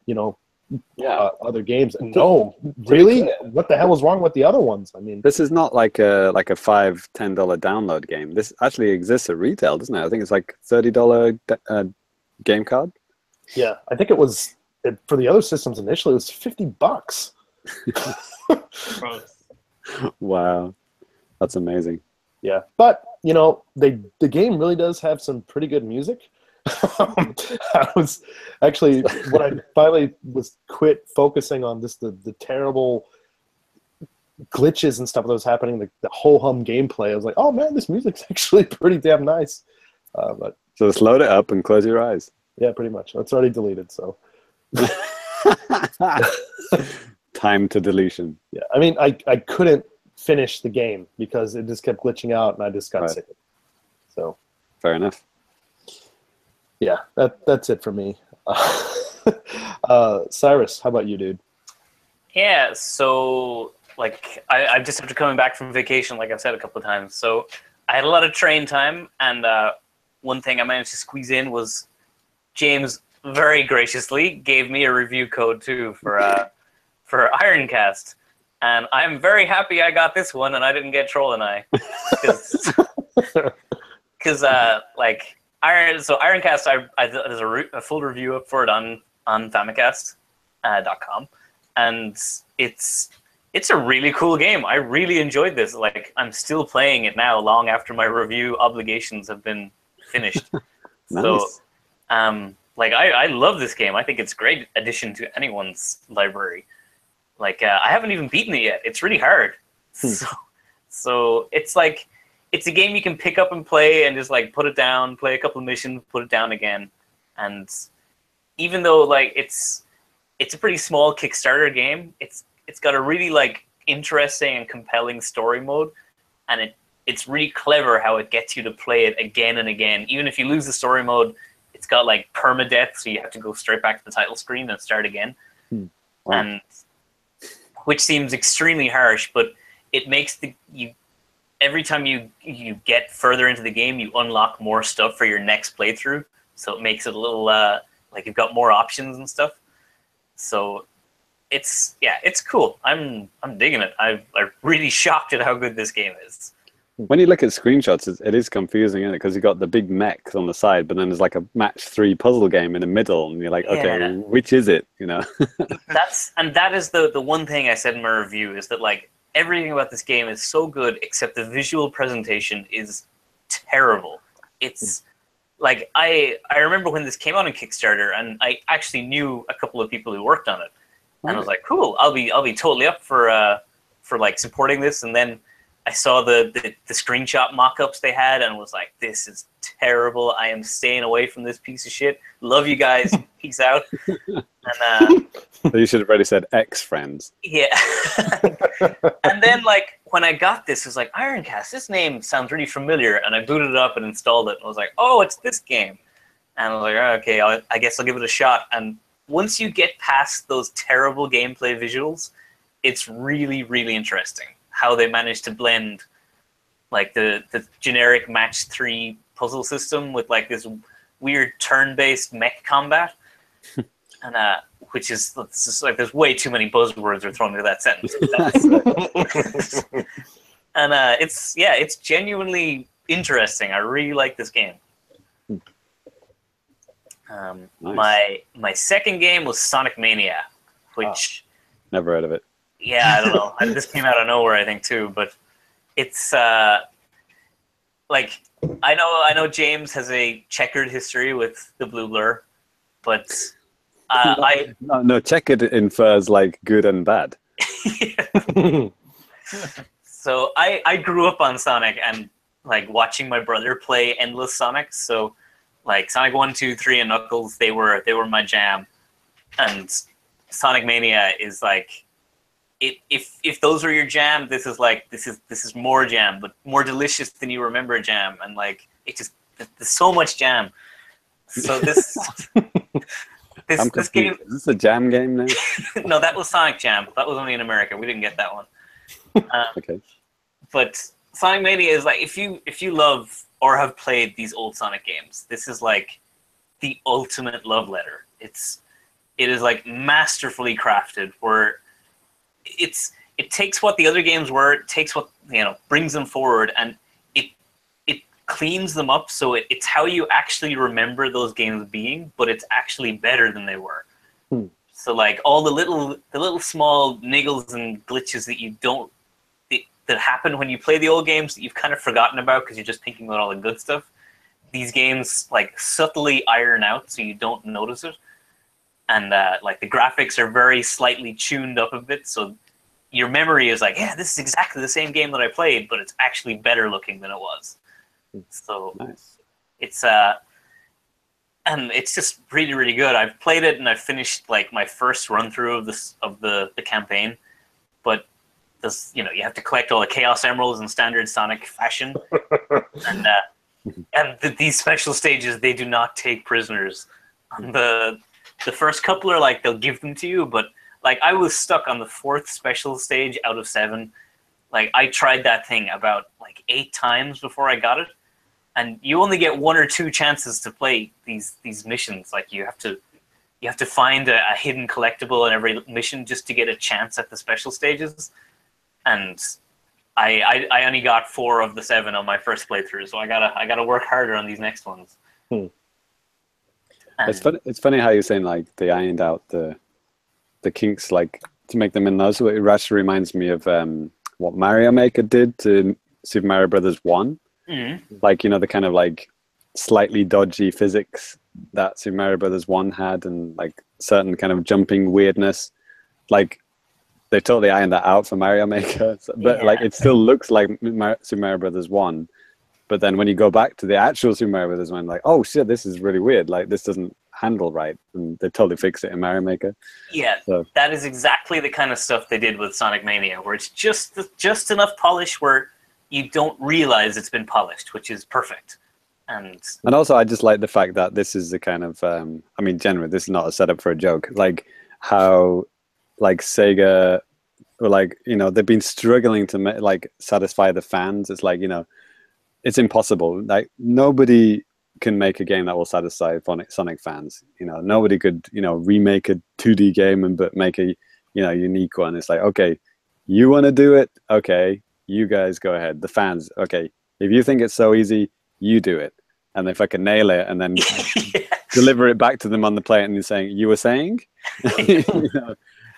other games. And no, really? What the hell was wrong with the other ones? I mean, this is not like a $5-10 download game. This actually exists at retail, doesn't it? I think it's like $30 game card. Yeah, I think it was for the other systems initially. It was $50. Wow, that's amazing. Yeah, but the game really does have some pretty good music. I was actually, when I finally quit focusing on this the terrible glitches and stuff that was happening, the whole hum gameplay, I was like, oh man, this music's actually pretty damn nice. But so just load it up and close your eyes. Yeah, pretty much. It's already deleted, so. Time to deletion. Yeah, I mean, I couldn't finish the game because it just kept glitching out, and I just got sick of it. So. Fair enough. Yeah, that's it for me. Cyrus, how about you, dude? Yeah, so I just after coming back from vacation, like I've said a couple of times, so I had a lot of train time, and one thing I managed to squeeze in was James very graciously gave me a review code too for Ironcast, and I'm very happy I got this one and I didn't get Troll and I, because Ironcast, there's a full review up for it on Famicast.com, and it's a really cool game. I really enjoyed this. Like, I'm still playing it now, long after my review obligations have been finished. Nice. So, I love this game. I think it's a great addition to anyone's library. I haven't even beaten it yet. It's really hard. So it's it's a game you can pick up and play and just put it down, play a couple of missions, put it down again. And even though it's a pretty small Kickstarter game, it's got a really interesting and compelling story mode, and it's really clever how it gets you to play it again and again. Even if you lose the story mode, it's got permadeath, so you have to go straight back to the title screen and start again. Wow. And which seems extremely harsh, but it makes every time you get further into the game, you unlock more stuff for your next playthrough. So it makes it a little you've got more options and stuff. So it's cool. I'm digging it. I'm really shocked at how good this game is. When you look at screenshots, it is confusing, isn't it? Because you've got the big mechs on the side, but then there's a match 3 puzzle game in the middle, and you're like, okay, which is it? That is the one thing I said in my review, is that everything about this game is so good, except the visual presentation is terrible. It's I remember when this came out on Kickstarter, and I actually knew a couple of people who worked on it, and I was like, cool, I'll be totally up for supporting this. And then I saw the screenshot mock-ups they had, and was like, this is terrible. I am staying away from this piece of shit. Love you guys. Peace out. And you should have already said ex-friends. Yeah. And then when I got this, it was like, Ironcast, this name sounds really familiar. And I booted it up and installed it, and I was like, oh, it's this game. And I was like, oh, okay, I guess I'll give it a shot. And once you get past those terrible gameplay visuals, it's really, really interesting how they managed to blend the generic match 3 puzzle system with this weird turn-based mech combat, and which is there's way too many buzzwords are thrown into that sentence. And it's genuinely interesting. I really like this game. Nice. My second game was Sonic Mania, which never heard of it. Yeah, I don't know. This came out of nowhere, I think, too. But it's I know James has a checkered history with the Blue Blur, but no, checkered infers good and bad. So I grew up on Sonic and watching my brother play endless Sonic. So Sonic 1, 2, 3, and Knuckles, they were my jam, and Sonic Mania is if those are your jam, this is more jam, but more delicious than you remember jam, and there's so much jam. So this game. Is this a jam game now? No, that was Sonic Jam. That was only in America. We didn't get that one. Okay. But Sonic Mania is like, if you love or have played these old Sonic games, this is like the ultimate love letter. It is like masterfully crafted, where it takes what the other games were, it takes what, brings them forward, and it cleans them up, so it's how you actually remember those games being, but it's actually better than they were. So like all the little small niggles and glitches that happen when you play the old games that you've kind of forgotten about because you're just thinking about all the good stuff, these games like subtly iron out so you don't notice it. And like the graphics are very slightly tuned up a bit, so your memory is like, yeah, this is exactly the same game that I played, but it's actually better looking than it was. So Nice. it's and it's just really, really good. I've played it and I've finished like my first run through of the campaign, but this, you have to collect all the Chaos Emeralds in standard Sonic fashion, and these special stages, they do not take prisoners. The first couple are like, they'll give them to you, but like I was stuck on the 4th special stage out of 7. Like I tried that thing about like 8 times before I got it, and you only get 1 or 2 chances to play these missions. Like you have to find a hidden collectible in every mission just to get a chance at the special stages, and I only got 4 of the 7 on my first playthrough, so I gotta work harder on these next ones. It's funny how you're saying like they ironed out the kinks like to make them in those. It actually reminds me of what Mario Maker did to Super Mario Brothers 1. Like, the kind of like slightly dodgy physics that Super Mario Brothers 1 had, and like certain kind of jumping weirdness. Like they totally ironed that out for Mario Maker, but like it still looks like Super Mario Brothers 1. But then when you go back to the actual Super Mario Brothers 1, like, oh shit, this is really weird. Like this doesn't handle right, and they totally fixed it in Mario Maker. Yeah, so that is exactly the kind of stuff they did with Sonic Mania, where it's just enough polish where you don't realize it's been polished, which is perfect. And also, I just like the fact that this is the kind of, I mean, generally, this is not a setup for a joke. Like how, like Sega, or like they've been struggling to like satisfy the fans. It's like it's impossible. Like nobody can make a game that will satisfy Sonic fans. Nobody could remake a 2D game but make a unique one. It's like, okay, you want to do it, okay, you guys go ahead. The fans, okay, if you think it's so easy, you do it. And if I can nail it and then deliver it back to them on the plate and you're saying, you were saying,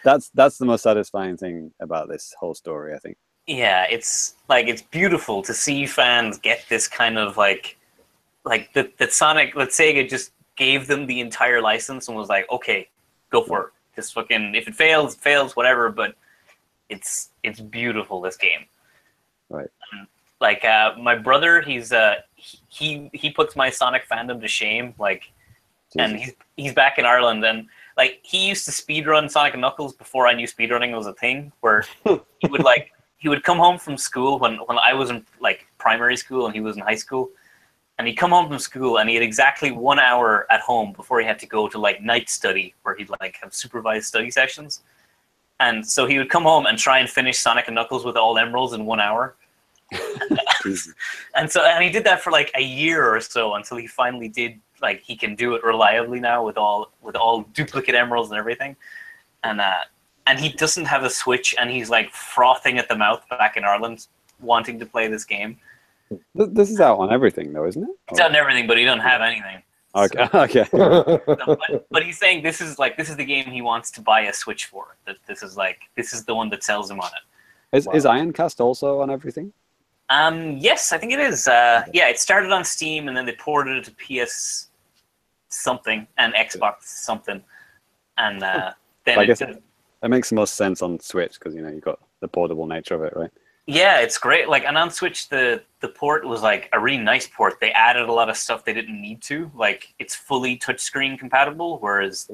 that's the most satisfying thing about this whole story, I think. Yeah, it's beautiful to see fans get this kind of like that Sonic, that Sega just gave them the entire license and was like, okay, go for it. Just fucking, if it fails, whatever, but it's beautiful, this game. Right. Like my brother, he puts my Sonic fandom to shame. Like, Jesus. And he's back in Ireland, and like he used to speedrun Sonic and Knuckles before I knew speedrunning was a thing. Where he would come home from school when I was in like primary school and he was in high school, and he'd come home from school and he had exactly 1 hour at home before he had to go to like night study, where he'd like have supervised study sessions. And so he would come home and try and finish Sonic and Knuckles with all emeralds in 1 hour. and he did that for like a year or so until he finally did, like, he can do it reliably now with all duplicate emeralds and everything. And he doesn't have a Switch, and he's like frothing at the mouth back in Ireland wanting to play this game. This is out on everything though, isn't it? It's out on everything, but he doesn't have anything. Okay. So, okay. but he's saying this is the game he wants to buy a Switch for. That this is the one that sells him on it. Is Ironcast also on everything? Yes, I think it is. Yeah, it started on Steam and then they ported it to PS something and Xbox something, and then I guess it makes the most sense on Switch because you've got the portable nature of it, right? Yeah, it's great. Like, and on Switch, the port was like a really nice port. They added a lot of stuff they didn't need to. Like, it's fully touchscreen compatible, whereas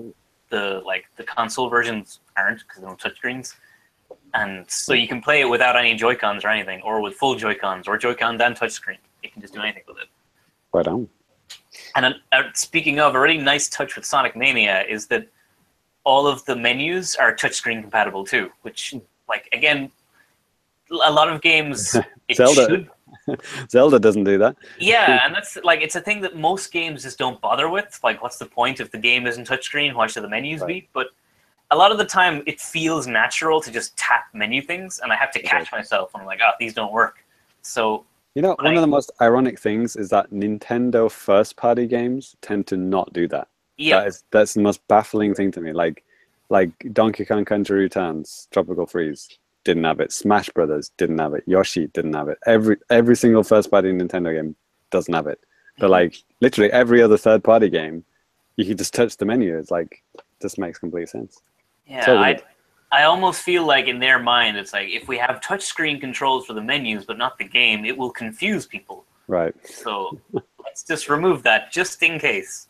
the console versions aren't because they don't touchscreens. And so you can play it without any Joy-Cons or anything, or with full Joy-Cons, or Joy-Cons and touchscreen. You can just do anything with it. Right on. And speaking of, a really nice touch with Sonic Mania is that all of the menus are touchscreen compatible too, which, like, again, a lot of games it Zelda. should. Zelda doesn't do that. Yeah, and that's like it's a thing that most games just don't bother with. Like, what's the point if the game isn't touchscreen? Why should the menus be? But a lot of the time, it feels natural to just tap menu things, and I have to catch myself. And I'm like, oh, these don't work. So One of the most ironic things is that Nintendo first-party games tend to not do that. Yeah, That's the most baffling thing to me. Like Donkey Kong Country Returns, Tropical Freeze didn't have it. Smash Brothers didn't have it. Yoshi didn't have it. Every single first-party Nintendo game doesn't have it. But like literally every other third-party game, you can just touch the menu. It's like this makes complete sense. yeah. So weird. I almost feel like in their mind, it's like if we have touchscreen controls for the menus but not the game, it will confuse people. Right. So let's just remove that just in case.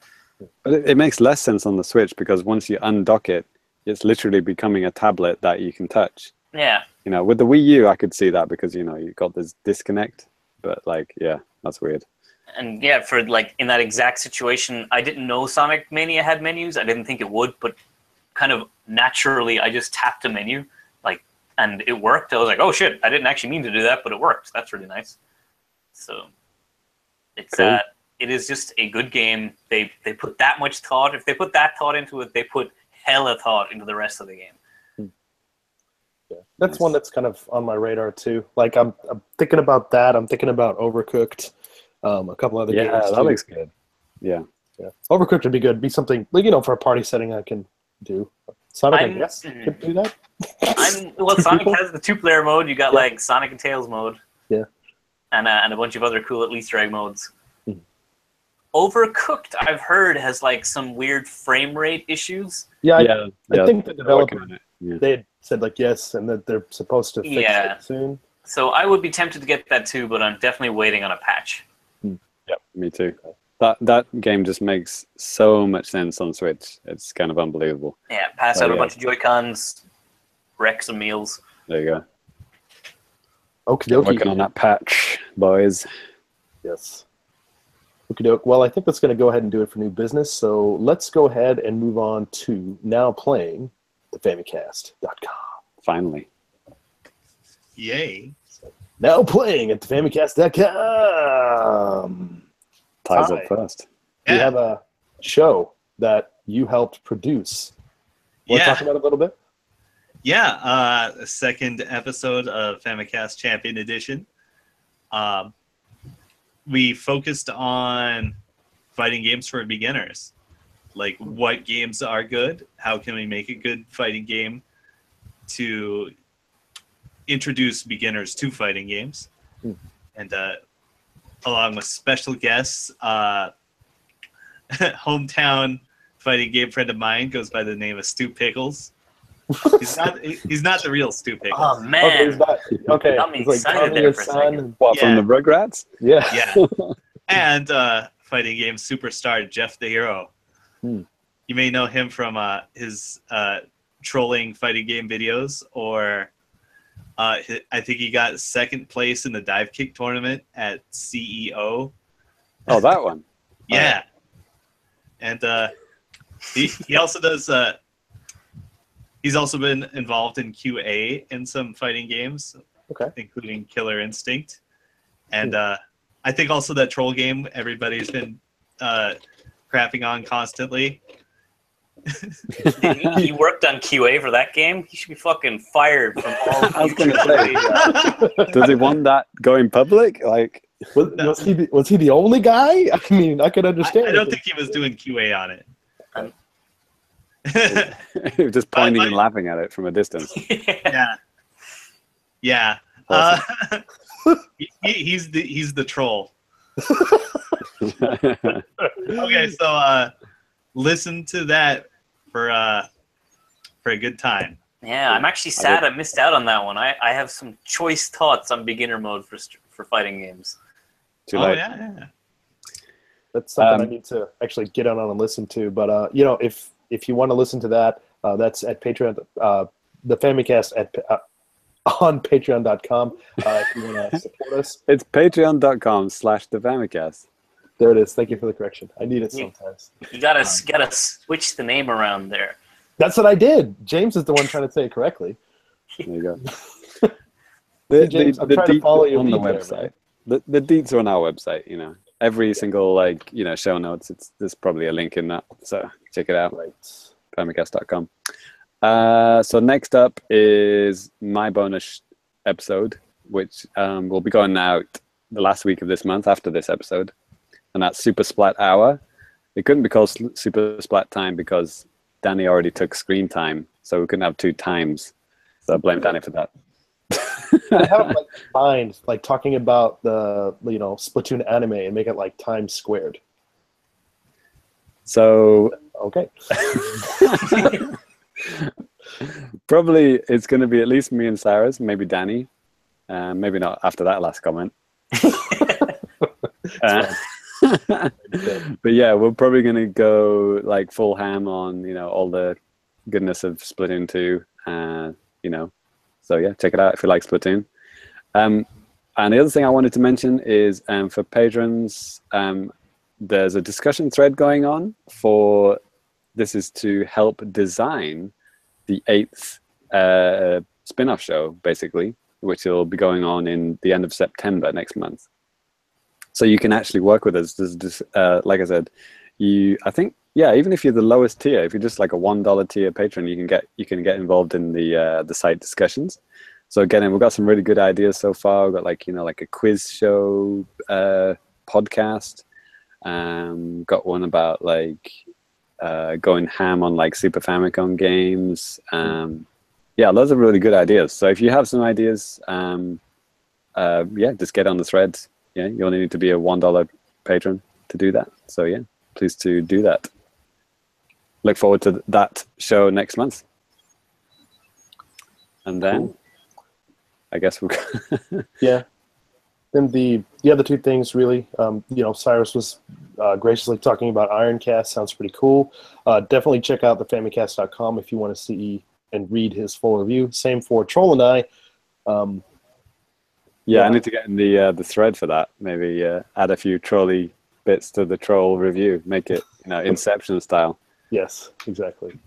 But it makes less sense on the Switch because once you undock it, it's literally becoming a tablet that you can touch. Yeah. With the Wii U, I could see that because, you got this disconnect. But, that's weird. And, yeah, for, like, in that exact situation, I didn't know Sonic Mania had menus. I didn't think it would, but kind of naturally, I just tapped a menu, and it worked. I was like, oh, shit, I didn't actually mean to do that, but it worked. That's really nice. So it's Cool. it is just a good game. They put that much thought. If they put that thought into it, they put hella thought into the rest of the game. Yeah, that's one that's kind of on my radar too. Like I'm thinking about that. I'm thinking about Overcooked, a couple other games. Yeah, that looks good. Yeah. Yeah, Overcooked would be good. Be something for a party setting I can do. Sonic, I guess, could do that. Sonic has the 2-player mode. You got like Sonic and Tails mode. Yeah. And a bunch of other cool little Easter egg modes. Mhm. Overcooked, I've heard, has like some weird frame rate issues. Yeah, I think the they're working developer on it. Yeah. they had said yes, and that they're supposed to fix it soon. So I would be tempted to get that too, but I'm definitely waiting on a patch. Yep, me too. That game just makes so much sense on Switch. It's kind of unbelievable. Yeah, pass out a bunch of Joy-Cons, wreck some meals. There you go. Okie dokie. Working on that patch, boys. Yes. Okie doke. Well, I think that's going to go ahead and do it for new business. So let's go ahead and move on to now playing the Famicast.com. Finally. Yay. Now playing at the Famicast.com. Ties Hi. up first. We have a show that you helped produce. Want to talk about it a little bit? Yeah, a second episode of Famicast Champion Edition. We focused on fighting games for beginners. Like, what games are good? How can we make a good fighting game to introduce beginners to fighting games? And along with special guests, hometown fighting game friend of mine goes by the name of Stu Pickles. He's not the real Stu Pickles. Oh man! Okay, Got me he's like excited Tommy there his for a son. second. What, from the Rugrats? Yeah. Yeah. And fighting game superstar Jeff the Hero. You may know him from his trolling fighting game videos, or I think he got second place in the dive kick tournament at CEO. Oh, that one. Yeah. And he also does. He's also been involved in QA in some fighting games, including Killer Instinct, and I think also that troll game everybody's been crapping on constantly. He worked on QA for that game. He should be fucking fired from all. I was going to say, does he want that going public? Like, was he the only guy? I mean, I could understand. I don't think he was doing QA on it. he was just pointing and laughing at it from a distance. Yeah. He's the troll. Okay, so listen to that for a good time. Yeah, I'm actually sad I missed out on that one. I have some choice thoughts on beginner mode for fighting games. Too late. Yeah. That's something I need to actually get on and listen to. But if you want to listen to that, that's at Patreon, the Famicast on Patreon.com. If you want to support us, it's Patreon.com/the Famicast. There it is. Thank you for the correction. I need it sometimes. You gotta switch the name around there. That's what I did. James is the one trying to say it correctly. There you go. See, James, I'm trying to follow your on the lead there, website. man. The deets are on our website. You know, every single like show notes. There's probably a link in that. So check it out. Right. Famicast.com. So next up is my bonus episode, which will be going out the last week of this month after this episode, and that's Super Splat Hour. It couldn't be called Super Splat Time because Danny already took screen time, so we couldn't have 2 times. So I blame Danny for that. I have it like combined, like talking about the Splatoon anime and make it like times squared. So Okay. probably it's going to be at least me and Cyrus, maybe Danny. Maybe not after that last comment. But yeah, we're probably going to go like full ham on all the goodness of Splatoon 2. So yeah, check it out if you like Splatoon. And the other thing I wanted to mention is for patrons, there's a discussion thread going on for this is to help design the 8th spin-off show, basically, which will be going on in the end of September next month. So you can actually work with us. There's like I said, even if you're the lowest tier, if you're just like a $1 tier patron, you can get involved in the site discussions. So again, we've got some really good ideas so far. We've got like a quiz show podcast. Got one about like going ham on like Super Famicom games. Those are really good ideas. So if you have some ideas, just get on the threads. Yeah, you only need to be a $1 patron to do that. So yeah, please to do that. Look forward to that show next month. And then I guess we'll Yeah. Then the other 2 things really, Cyrus was graciously talking about Ironcast. Sounds pretty cool. Definitely check out the Famicast.com if you want to see and read his full review. Same for Troll and I. I need to get in the thread for that. Maybe add a few trolley bits to the troll review. Make it Inception style. Yes, exactly.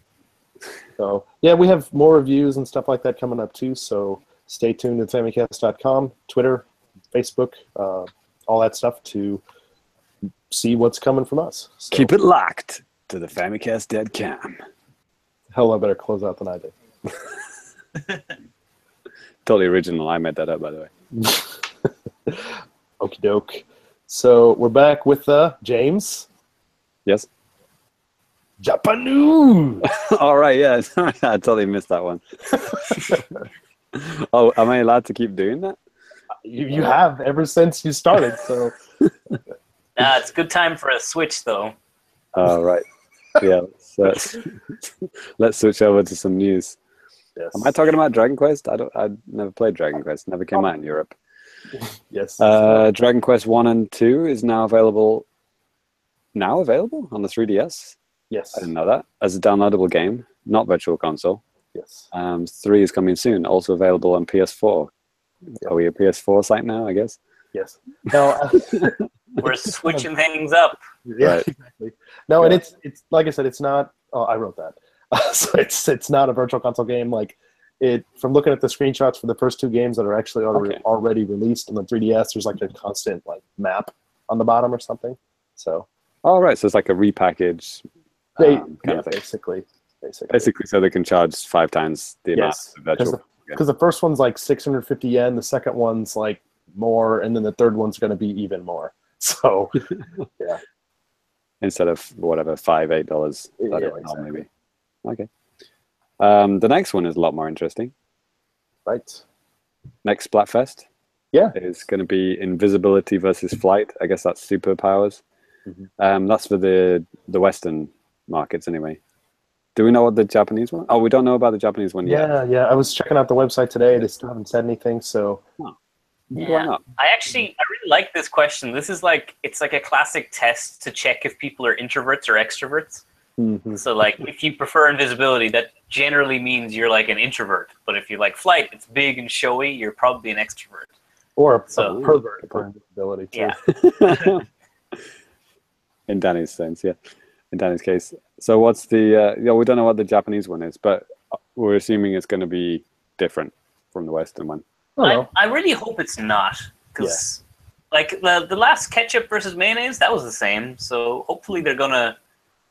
So yeah, we have more reviews and stuff like that coming up too. So stay tuned at Famicast.com, Twitter, Facebook, all that stuff to see what's coming from us. So, Keep it locked to the Famicast.com. hell, I better close out than I did. Totally original. I made that up, by the way. Okie doke. So we're back with James. Yes. Japanese. All right. Yeah. I totally missed that one. Oh, am I allowed to keep doing that? You have ever since you started. So. It's a good time for a switch, though. Oh, right. Yeah. Let's switch over to some news. Yes. Am I talking about Dragon Quest? I never played Dragon Quest. Never came out in Europe. Yes. Dragon Quest 1 and 2 is now available. Now available on the 3DS. Yes. I didn't know that. As a downloadable game, not Virtual Console. Yes. 3 is coming soon. Also available on PS4. Are we a PS4 site now? I guess. Yes. Now We're switching things up. Yeah. Right. Exactly. No, and it's like I said, it's not. Oh, I wrote that. So it's not a Virtual Console game. Like from looking at the screenshots for the first 2 games that are actually already released on the 3DS, there's like a constant like map on the bottom or something. So. Oh, right. So it's like a repackage kind of thing. Basically, so they can charge 5 times the amount of virtual. Because the first one's like 650 yen, the second one's like more, and then the third one's going to be even more. So, yeah. Instead of whatever, $5-8. Yeah, exactly. Maybe. Okay. The next one is a lot more interesting. Right. Next Splatfest. Yeah. Is going to be invisibility versus flight. I guess that's superpowers. Mm-hmm. That's for the Western markets anyway. Do we know what the Japanese one? Oh, we don't know about the Japanese one yet. Yeah. I was checking out the website today. They still haven't said anything. So. Oh. Yeah. Why not? I really like this question. This is it's like a classic test to check if people are introverts or extroverts. Mm-hmm. So like if you prefer invisibility, that generally means you're like an introvert. But if you like flight, it's big and showy, you're probably an extrovert. Or a pervert for invisibility too. Yeah. In Danny's sense, yeah. In Danny's case. So what's the we don't know what the Japanese one is, but we're assuming it's going to be different from the Western one. don't know. I really hope it's not, because like the last ketchup versus mayonnaise, that was the same. So hopefully they're gonna.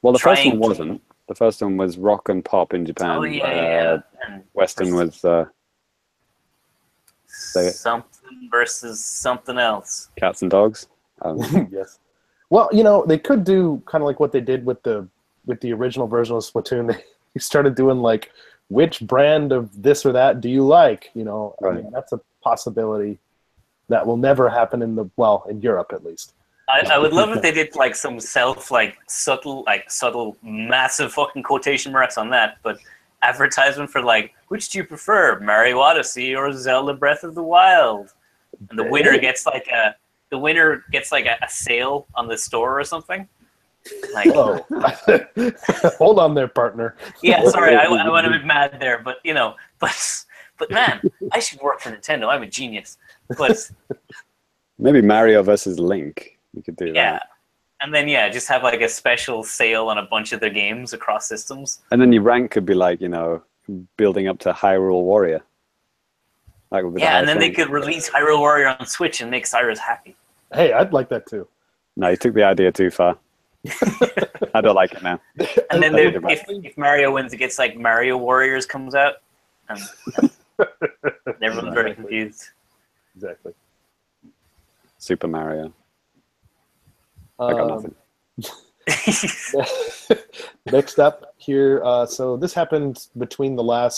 Well, the first try one and- wasn't. The first one was Rock and Pop in Japan. Oh yeah. And Western was something versus something else. Cats and Dogs. Yes. Well, you know, they could do kind of like what they did with the original version of Splatoon. They started doing like, which brand of this or that do you like? You know, I mean, that's a possibility that will never happen in Europe at least. I would love if they did like some subtle, massive fucking quotation marks on that, but advertisement for like, which do you prefer, Mario Odyssey or Zelda Breath of the Wild? And the winner gets like a sale on the store or something. Like, Oh, hold on there, partner. yeah, sorry, I went a bit mad there, but you know, but man, I should work for Nintendo. I'm a genius. But maybe Mario versus Link. You could do yeah, that. and then just have like a special sale on a bunch of their games across systems. And then your rank could be like, you know, building up to Hyrule Warrior. That would be And then they could release Hyrule Warrior on Switch and make Cyrus happy. Hey, I'd like that too. No, you took the idea too far. I don't like it now. And then if Mario wins, it gets like Mario Warriors comes out, and everyone's very confused. Exactly. Super Mario. I got nothing. Next up here, so this happened between now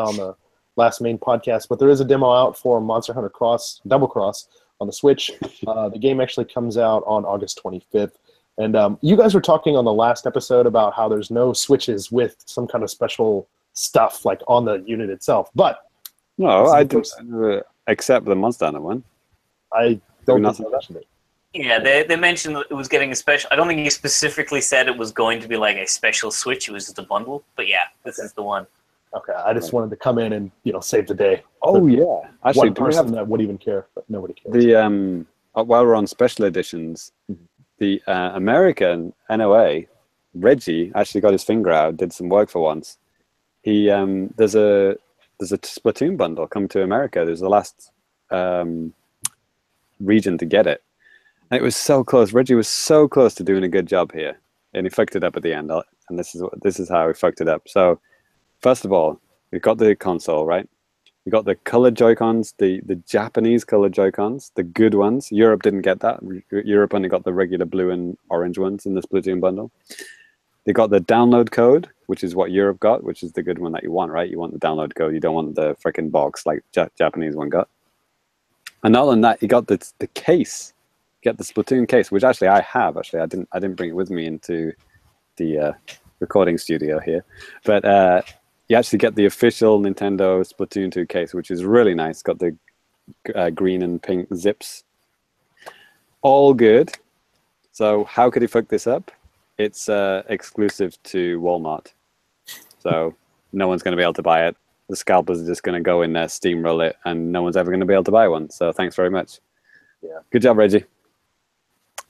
and the last main podcast, but there is a demo out for Monster Hunter Double Cross on the Switch. The game actually comes out on August 25th. And you guys were talking on the last episode about how there's no switches with some kind of special stuff like on the unit itself. But no, I didn't accept the Monster Hunter one. I don't think they mentioned it. Yeah, they mentioned that it was getting a special. I don't think he specifically said it was going to be like a special Switch. It was just a bundle. But yeah, this is the one. Okay, I just wanted to come in and save the day. Oh yeah, actually, one person that would even care, but nobody cares. The while we're on special editions, the American NOA Reggie actually got his finger out, did some work for once. He there's a Splatoon bundle coming to America. There's the last region to get it. And it was so close. Reggie was so close to doing a good job here, and he fucked it up at the end. And this is how he fucked it up. So, first of all, we got the console, right? We got the colored Joy-Cons, the Japanese colored Joy-Cons, the good ones. Europe didn't get that. Europe only got the regular blue and orange ones in the Splatoon bundle. They got the download code, which is what Europe got, which is the good one that you want, right? You want the download code. You don't want the freaking box like Japanese one got. And not only that, you got the case. Get the Splatoon case, which actually I have. Actually, I didn't bring it with me into the recording studio here, but you actually get the official Nintendo Splatoon 2 case, which is really nice. Got the green and pink zips, all good. So how could he fuck this up? It's exclusive to Walmart, so no one's going to be able to buy it. The scalpers are just going to go in there, steamroll it, and no one's ever going to be able to buy one. So thanks very much. Yeah. Good job, Reggie.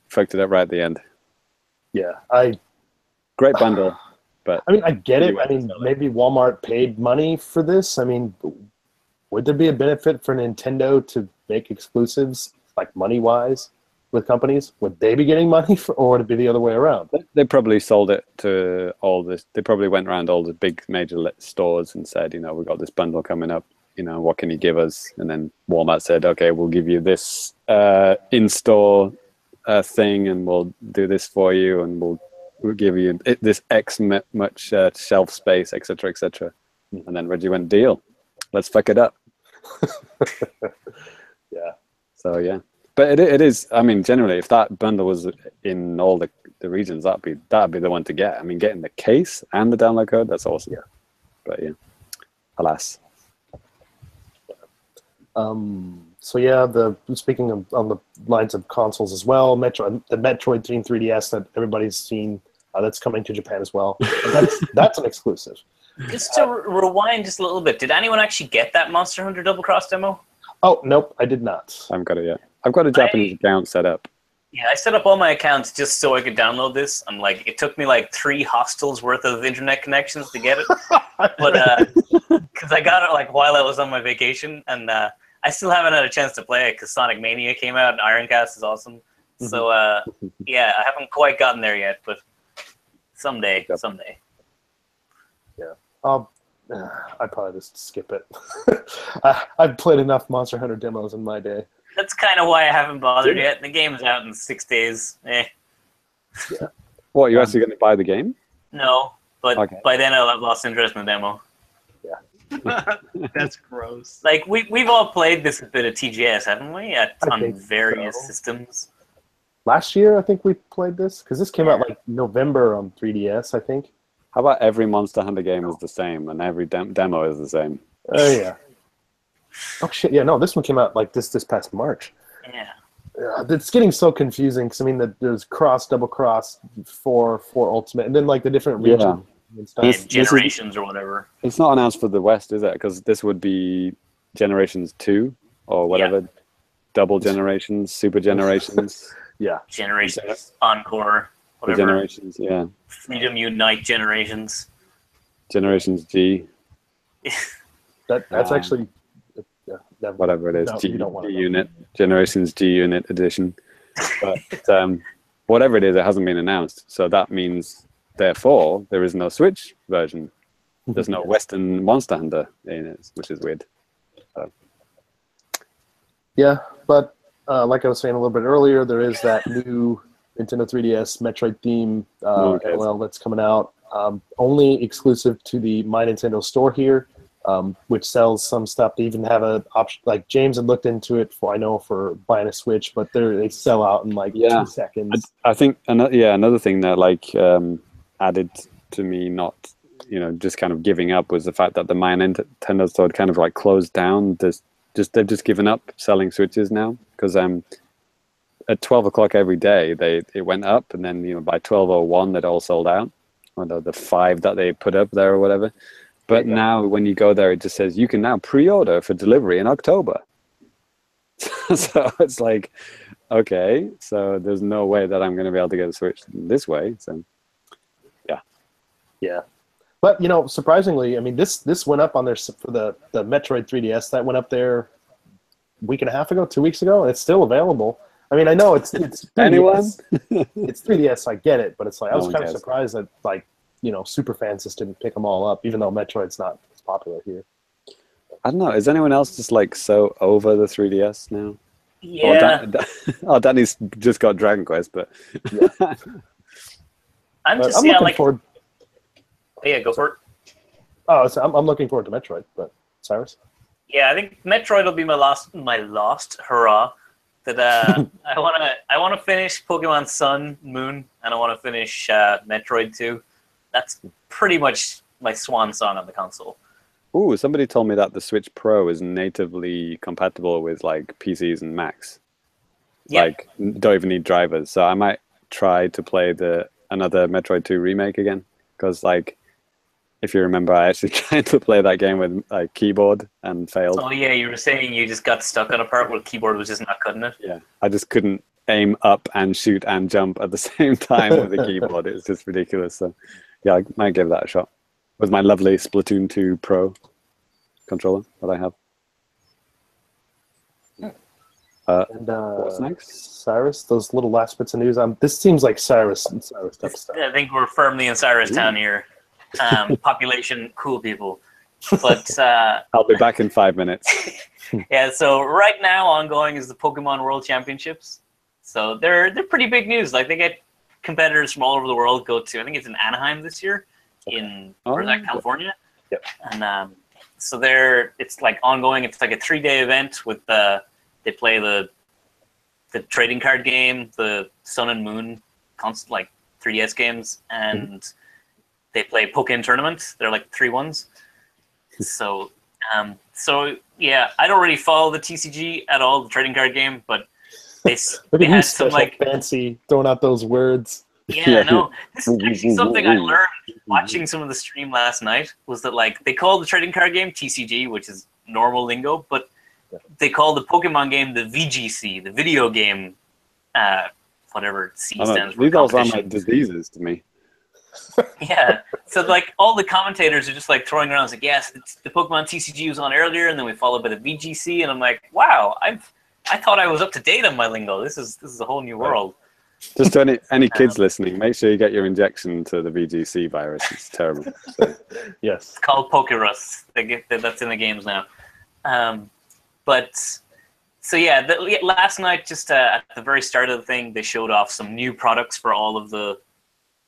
Fucked it up right at the end. Yeah, great bundle, but I mean, I get it. I mean, maybe Walmart paid money for this. I mean, would there be a benefit for Nintendo to make exclusives, like money-wise, with companies? Would they be getting money, or would it be the other way around? They probably sold it to all this. They probably went around all the big major stores and said, we got this bundle coming up. What can you give us? And then Walmart said, okay, we'll give you this in-store thing, and we'll do this for you, and we'll give you this X much shelf space, etc., etc. And then Reggie went, deal. Let's fuck it up. Yeah. So yeah, but it is. I mean, generally, if that bundle was in all the regions, that'd be the one to get. I mean, getting the case and the download code, that's awesome. Yeah. But yeah, alas. So yeah, speaking of on the lines of consoles as well, the Metroid Dream 3DS that everybody's seen, that's coming to Japan as well. That's an exclusive. Just to rewind just a little bit, did anyone actually get that Monster Hunter Double Cross demo? Oh, nope, I did not. I haven't got it yet. I've got a Japanese account set up. Yeah, I set up all my accounts just so I could download this. It took me like 3 hostels worth of internet connections to get it. But because I got it like while I was on my vacation, and I still haven't had a chance to play it because Sonic Mania came out and Ironcast is awesome. So yeah, I haven't quite gotten there yet, but someday. Yeah. I'd probably just skip it. I've played enough Monster Hunter demos in my day. That's kind of why I haven't bothered yet. The game's out in 6 days. Yeah. What, you're actually going to buy the game? No, but by then I'll have lost interest in the demo. That's gross. Like we've all played this bit of TGS, haven't we? On various systems. Last year, I think we played this because this came out like November on 3DS, I think. How about every Monster Hunter game is the same and every demo is the same? Oh yeah. Oh shit! Yeah, no, this one came out like this past March. Yeah. It's getting so confusing because I mean, there's cross, double cross, for Ultimate, and then like the different regions and stuff. Yeah, generations or whatever. It's not announced for the West, is it? Because this would be Generations 2 or whatever. Yeah. Double Generations, Super Generations. Yeah. Generations, Encore, whatever. Generations, yeah. Freedom Unite Generations. Generations G. That's actually whatever it is. No, G you don't want to know. Unit. Generations G Unit Edition. But whatever it is, it hasn't been announced. So that means, therefore, there is no Switch version. There's no Western Monster Hunter in it, which is weird. So. Yeah, but like I was saying a little bit earlier, there is that new Nintendo 3DS Metroid theme LOL that's coming out. Only exclusive to the My Nintendo store here, which sells some stuff. They even have an option. Like James had looked into it for buying a Switch, but they sell out in like 2 seconds. I think another thing that like added to me not just kind of giving up was the fact that the My Nintendo store had kind of like closed down. They've just given up selling Switches now because at 12 o'clock every day it went up, and then by 12:01 they'd all sold out. Or the 5 that they put up there or whatever. But now when you go there, it just says you can now pre-order for delivery in October. So it's like, okay, so there's no way that I'm going to be able to get a Switch this way. So yeah. But surprisingly, I mean, this went up on there for the Metroid 3DS. That went up there a week and a half ago, 2 weeks ago, and it's still available. I mean, I know it's 3DS. Anyone? It's 3DS, I get it, but it's like I was kind of cares. surprised that like super fans just didn't pick them all up, even though Metroid's not as popular here. I don't know. Is anyone else just like so over the 3DS now? Yeah. Danny's just got Dragon Quest, but I'm just I'm looking forward. Yeah, go for it. Oh, so I'm looking forward to Metroid, but Cyrus? Yeah, I think Metroid will be my last hurrah. That I wanna finish Pokemon Sun, Moon, and I wanna finish Metroid 2. That's pretty much my swan song on the console. ooh, somebody told me that the Switch Pro is natively compatible with like PCs and Macs. Yep. Like don't even need drivers. So I might try to play another Metroid 2 remake again, because like if you remember, I actually tried to play that game with like keyboard and failed. Oh yeah, you were saying you just got stuck on a part where the keyboard was just not cutting it. Yeah, I just couldn't aim up and shoot and jump at the same time with the keyboard. It was just ridiculous. So yeah, I might give that a shot with my lovely Splatoon 2 Pro controller that I have. And what's next? Cyrus, those little last bits of news. This seems like Cyrus type stuff. I think we're firmly in Cyrus Town here. Population, cool people. But I'll be back in 5 minutes. yeah, so right now ongoing is the Pokemon World Championships. So they're pretty big news. Like they get competitors from all over the world go to. I think it's in Anaheim this year, California. Yep. And so it's like ongoing. It's like a 3-day event with they play the trading card game, the Sun and Moon, like 3DS games, and they play Pokken Tournament. They're like 3-1s. So yeah, I don't really follow the TCG at all, the trading card game, but they had some like fancy throwing out those words. Yeah, no. This is actually something I learned watching some of the stream last night, was that like they call the trading card game TCG, which is normal lingo, but they call the Pokemon game the VGC, the video game, whatever C stands for. These all sound like diseases to me. Yeah. So like all the commentators are just like throwing around like, yes, the Pokemon TCG was on earlier, and then we followed by the VGC, and I'm like, wow, I thought I was up to date on my lingo. This is a whole new world. Just to any kids listening, make sure you get your injection to the VGC virus. It's terrible. So. Yes. It's called Pokerus. That's in the games now. But so yeah, last night, just at the very start of the thing, they showed off some new products for all of the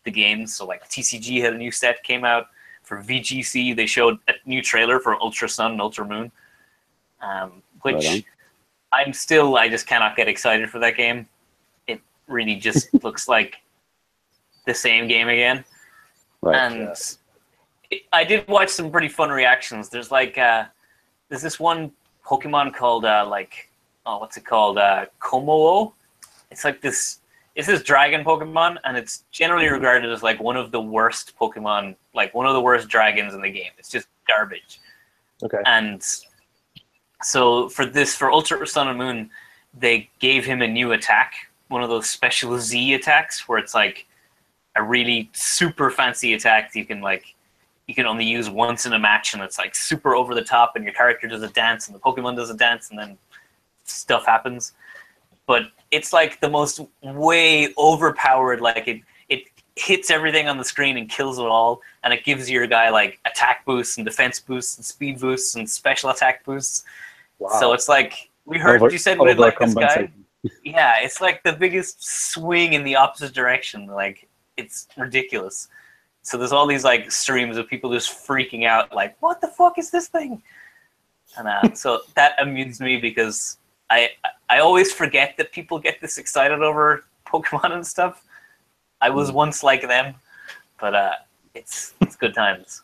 games. So like TCG had a new set came out. For VGC, they showed a new trailer for Ultra Sun and Ultra Moon, which I just cannot get excited for that game. It really just looks like the same game again. Right. And I did watch some pretty fun reactions. There's like there's this one Pokemon called what's it called? Komo-o. It's like this. It's this dragon Pokemon, and it's generally regarded as like one of the worst Pokemon, like one of the worst dragons in the game. It's just garbage. Okay. And so for Ultra Sun and Moon, they gave him a new attack, one of those special Z attacks, where it's like a really super fancy attack that you can only use once in a match, and it's like super over the top, and your character does a dance, and the Pokemon does a dance, and then stuff happens. But it's like the most way overpowered, like it hits everything on the screen and kills it all, and it gives your guy like attack boosts and defense boosts and speed boosts and special attack boosts. Wow. So it's like, we heard you said we didn't like this guy. Yeah, it's like the biggest swing in the opposite direction. Like, it's ridiculous. So there's all these like streams of people just freaking out, like, what the fuck is this thing? And so that amused me because I always forget that people get this excited over Pokemon and stuff. I was once like them, but it's good times.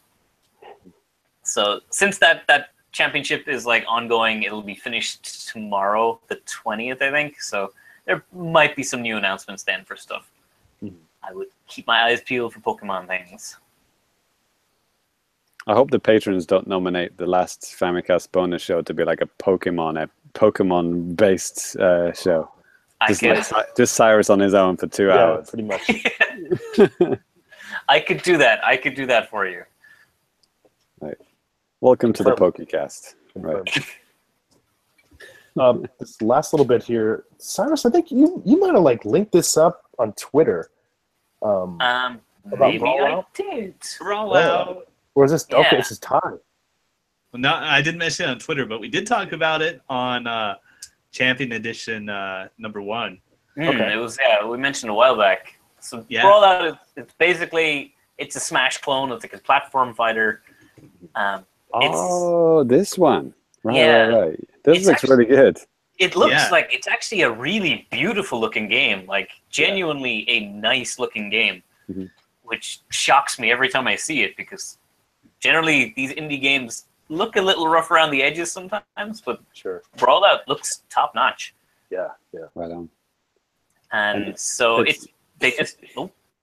So since that championship is like ongoing, it'll be finished tomorrow, the 20th, I think. So there might be some new announcements then for stuff. I would keep my eyes peeled for Pokemon things. I hope the patrons don't nominate the last Famicast bonus show to be like a Pokemon-based show. Just Cyrus on his own for 2 hours. Pretty much. I could do that. I could do that for you. Right. Welcome to the Pokecast. Right. This last little bit here, Cyrus, I think you might have like linked this up on Twitter. Maybe I did. Rollout. Or is this okay? This is time. Well, no, I didn't mention it on Twitter, but we did talk about it on Champion Edition number 1. Okay. It was we mentioned a while back. So Rollout it's basically a Smash clone. It's like a platform fighter. This one. Right. This looks really good. It looks like it's actually a really beautiful looking game, like genuinely a nice looking game, which shocks me every time I see it because generally these indie games look a little rough around the edges sometimes, but Brawlout looks top notch. Yeah. Right on. And so they just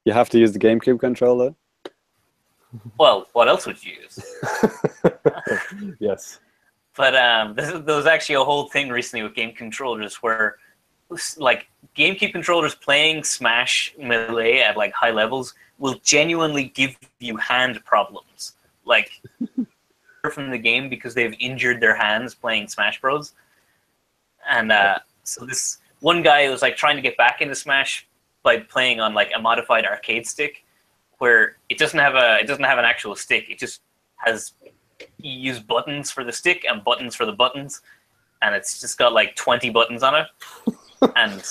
you have to use the GameCube controller. Well, what else would you use? Yes. But there was actually a whole thing recently with game controllers where, like, GameCube controllers playing Smash Melee at like high levels will genuinely give you hand problems, like from the game because they've injured their hands playing Smash Bros. And so this one guy was like trying to get back into Smash by playing on like a modified arcade stick, where it doesn't have an actual stick. It just has. You use buttons for the stick and buttons for the buttons, and it's just got like 20 buttons on it, and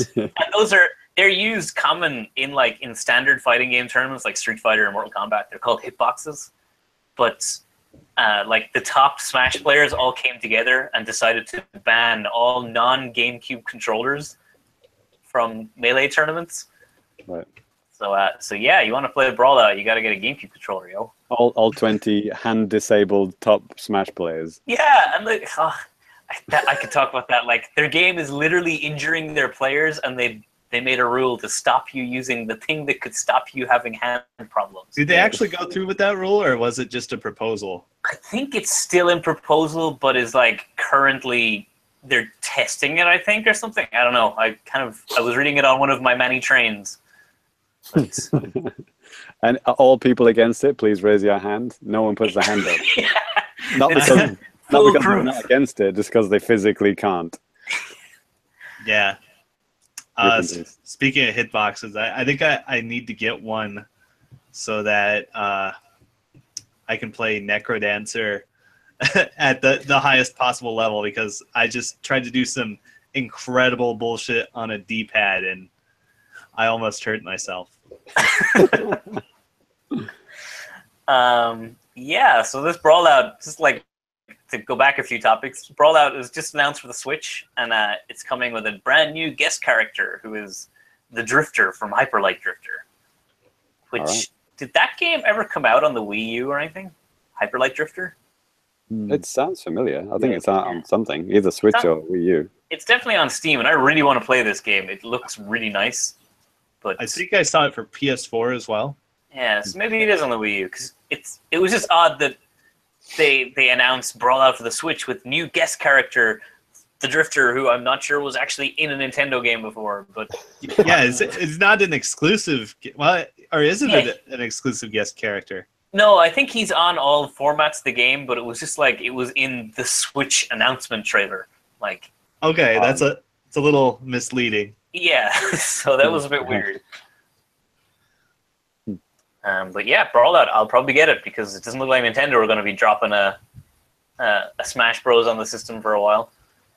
they're used common in standard fighting game tournaments like Street Fighter and Mortal Kombat. They're called hitboxes, but like the top Smash players all came together and decided to ban all non-GameCube controllers from Melee tournaments. Right. So yeah, you want to play Brawlout, you got to get a GameCube controller, yo. All 20 hand-disabled top Smash players. Yeah, and I could talk about that. Like, their game is literally injuring their players, and they made a rule to stop you using the thing that could stop you having hand problems. Did they actually go through with that rule, or was it just a proposal? I think it's still in proposal, but is like currently they're testing it, I think, or something. I don't know. I was reading it on one of my many trains. And all people against it, please raise your hand. No one puts their hand up. Not It's because, full they're proof. not against it, just because they physically can't. Yeah. Differences. Speaking of hitboxes, I think I need to get one so that I can play Necrodancer at the highest possible level, because I just tried to do some incredible bullshit on a D-pad and I almost hurt myself. Yeah, so this Brawlout, just like to go back a few topics, Brawlout was just announced for the Switch, and it's coming with a brand new guest character who is the Drifter from Hyper Light Drifter. Which, Alright. Did that game ever come out on the Wii U or anything? Hyper Light Drifter? It sounds familiar. I think it's on something, either Switch or Wii U. It's definitely on Steam, and I really want to play this game. It looks really nice. But I think I saw it for PS4 as well. yeah, so maybe it is on the Wii U, because it was just odd that they announced Brawlout for the Switch with new guest character, the Drifter, who I'm not sure was actually in a Nintendo game before. But Yeah, it's not an exclusive. Well, or is it an exclusive guest character? no, I think he's on all formats of the game, but it was just like it was in the Switch announcement trailer. Like, Okay, it's a little misleading. yeah, so that was a bit weird. But yeah, Brawlout, I'll probably get it because it doesn't look like Nintendo are going to be dropping a Smash Bros on the system for a while.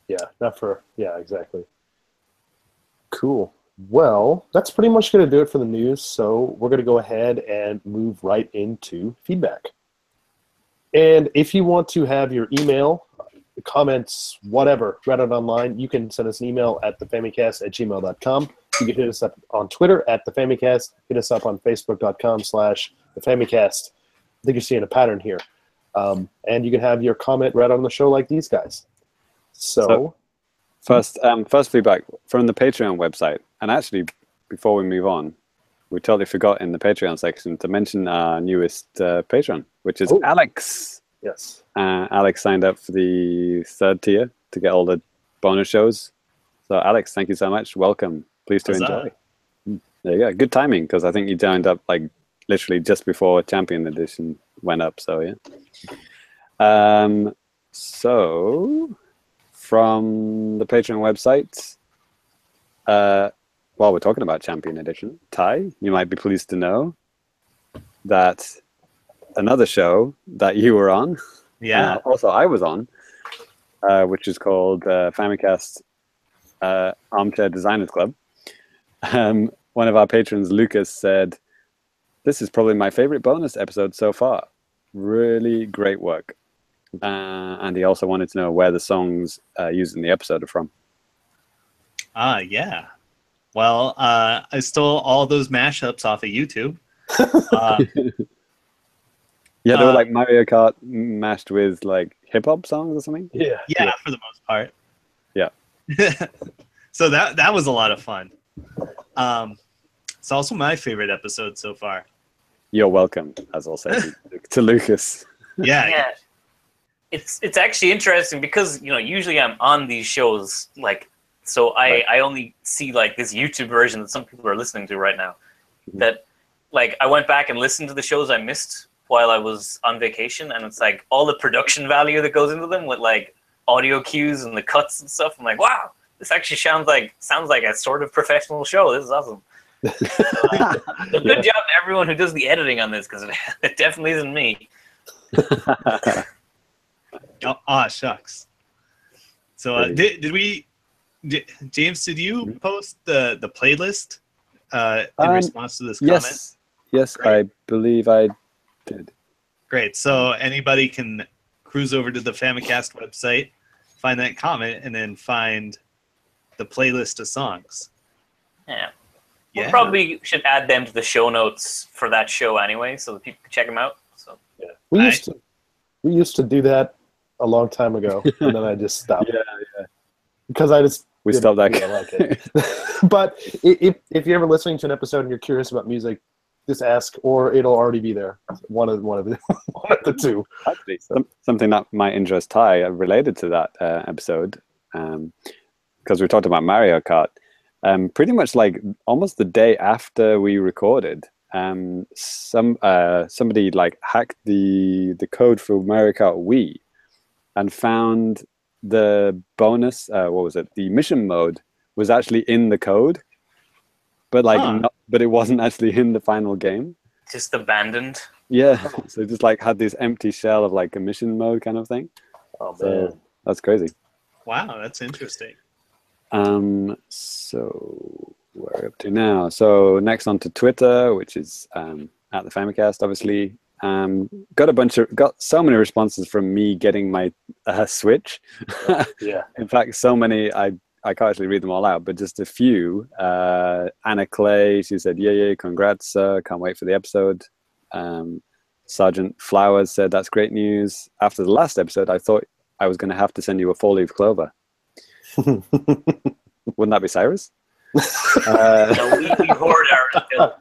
Yeah, exactly. Cool. Well, that's pretty much going to do it for the news, so we're going to go ahead and move right into feedback. And if you want to have your email, comments, whatever, read it online, you can send us an email at thefamicast@gmail.com. You can hit us up on Twitter at thefamicast. Hit us up on facebook.com/thefamicast. I think you're seeing a pattern here. And you can have your comment read on the show like these guys. So first feedback from the Patreon website. And actually, before we move on, we totally forgot in the Patreon section to mention our newest patron, which is Alex. Yes. Alex signed up for the 3rd tier to get all the bonus shows. So Alex, thank you so much. Welcome. Please do enjoy. There you go. Good timing, because I think you joined up like literally just before Champion Edition went up. So yeah. So from the Patreon website, while we're talking about Champion Edition, Ty, you might be pleased to know that another show that you were on, also I was on, which is called Famicast Armchair Designers Club. One of our patrons, Lucas, said, "This is probably my favorite bonus episode so far. Really great work." And he also wanted to know where the songs used in the episode are from. Yeah. Well, I stole all those mashups off of YouTube. Yeah, they were like Mario Kart mashed with like hip hop songs or something. Yeah, for the most part. Yeah. So that was a lot of fun. It's also my favorite episode so far. You're welcome, as I'll say to Lucas. Yeah. It's actually interesting because usually I'm on these shows so I only see like this YouTube version that some people are listening to right now. That I went back and listened to the shows I missed while I was on vacation, and it's like all the production value that goes into them with like audio cues and the cuts and stuff. I'm like, wow, this actually sounds like a sort of professional show. This is awesome. So good job to everyone who does the editing on this, because it definitely isn't me. Shucks. So James, did you post the playlist in response to this comment? Yes, I believe I did. Great. So anybody can cruise over to the Famicast website, find that comment, and then find the playlist of songs. Yeah. We probably should add them to the show notes for that show anyway, so that people can check them out. So we used to do that a long time ago, and then I just stopped. Because we stopped that. Like it. But if you're ever listening to an episode and you're curious about music, just ask, or it'll already be there. One of the two. Actually, something that might interest Ty related to that episode, because we talked about Mario Kart. Pretty much like almost the day after we recorded, somebody like hacked the code for Mario Kart Wii and found the bonus. What was it? The mission mode was actually in the code, but but it wasn't actually in the final game. Just abandoned. Yeah, so just like had this empty shell of like a mission mode kind of thing. Oh man, So that's crazy. Wow, that's interesting. So we're up to now. So next on to Twitter, which is at the Famicast, obviously. Got so many responses from me getting my Switch. yeah. In fact, so many I can't actually read them all out, but just a few. Anna Clay, she said, "Yeah, congrats, can't wait for the episode." Sergeant Flowers said, "That's great news. After the last episode, I thought I was going to have to send you a 4-leaf clover." Wouldn't that be Cyrus? No, we hoard our.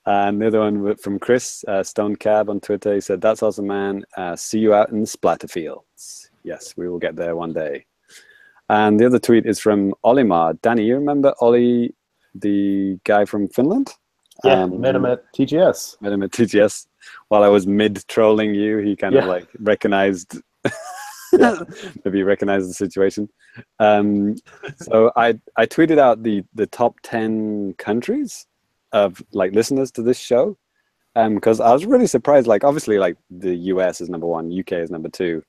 And the other one from Chris Stone Cab on Twitter. He said, "That's awesome, man. See you out in the splatter fields." Yes, we will get there one day. And the other tweet is from Olimar. Danny, you remember Ollie, the guy from Finland? Yeah, met him at TGS. Met him at TGS. While I was mid-trolling you, he kind of like recognized, maybe he recognized the situation. So I tweeted out the top 10 countries of like listeners to this show, because I was really surprised. Like obviously, like the US is number 1, UK is number 2,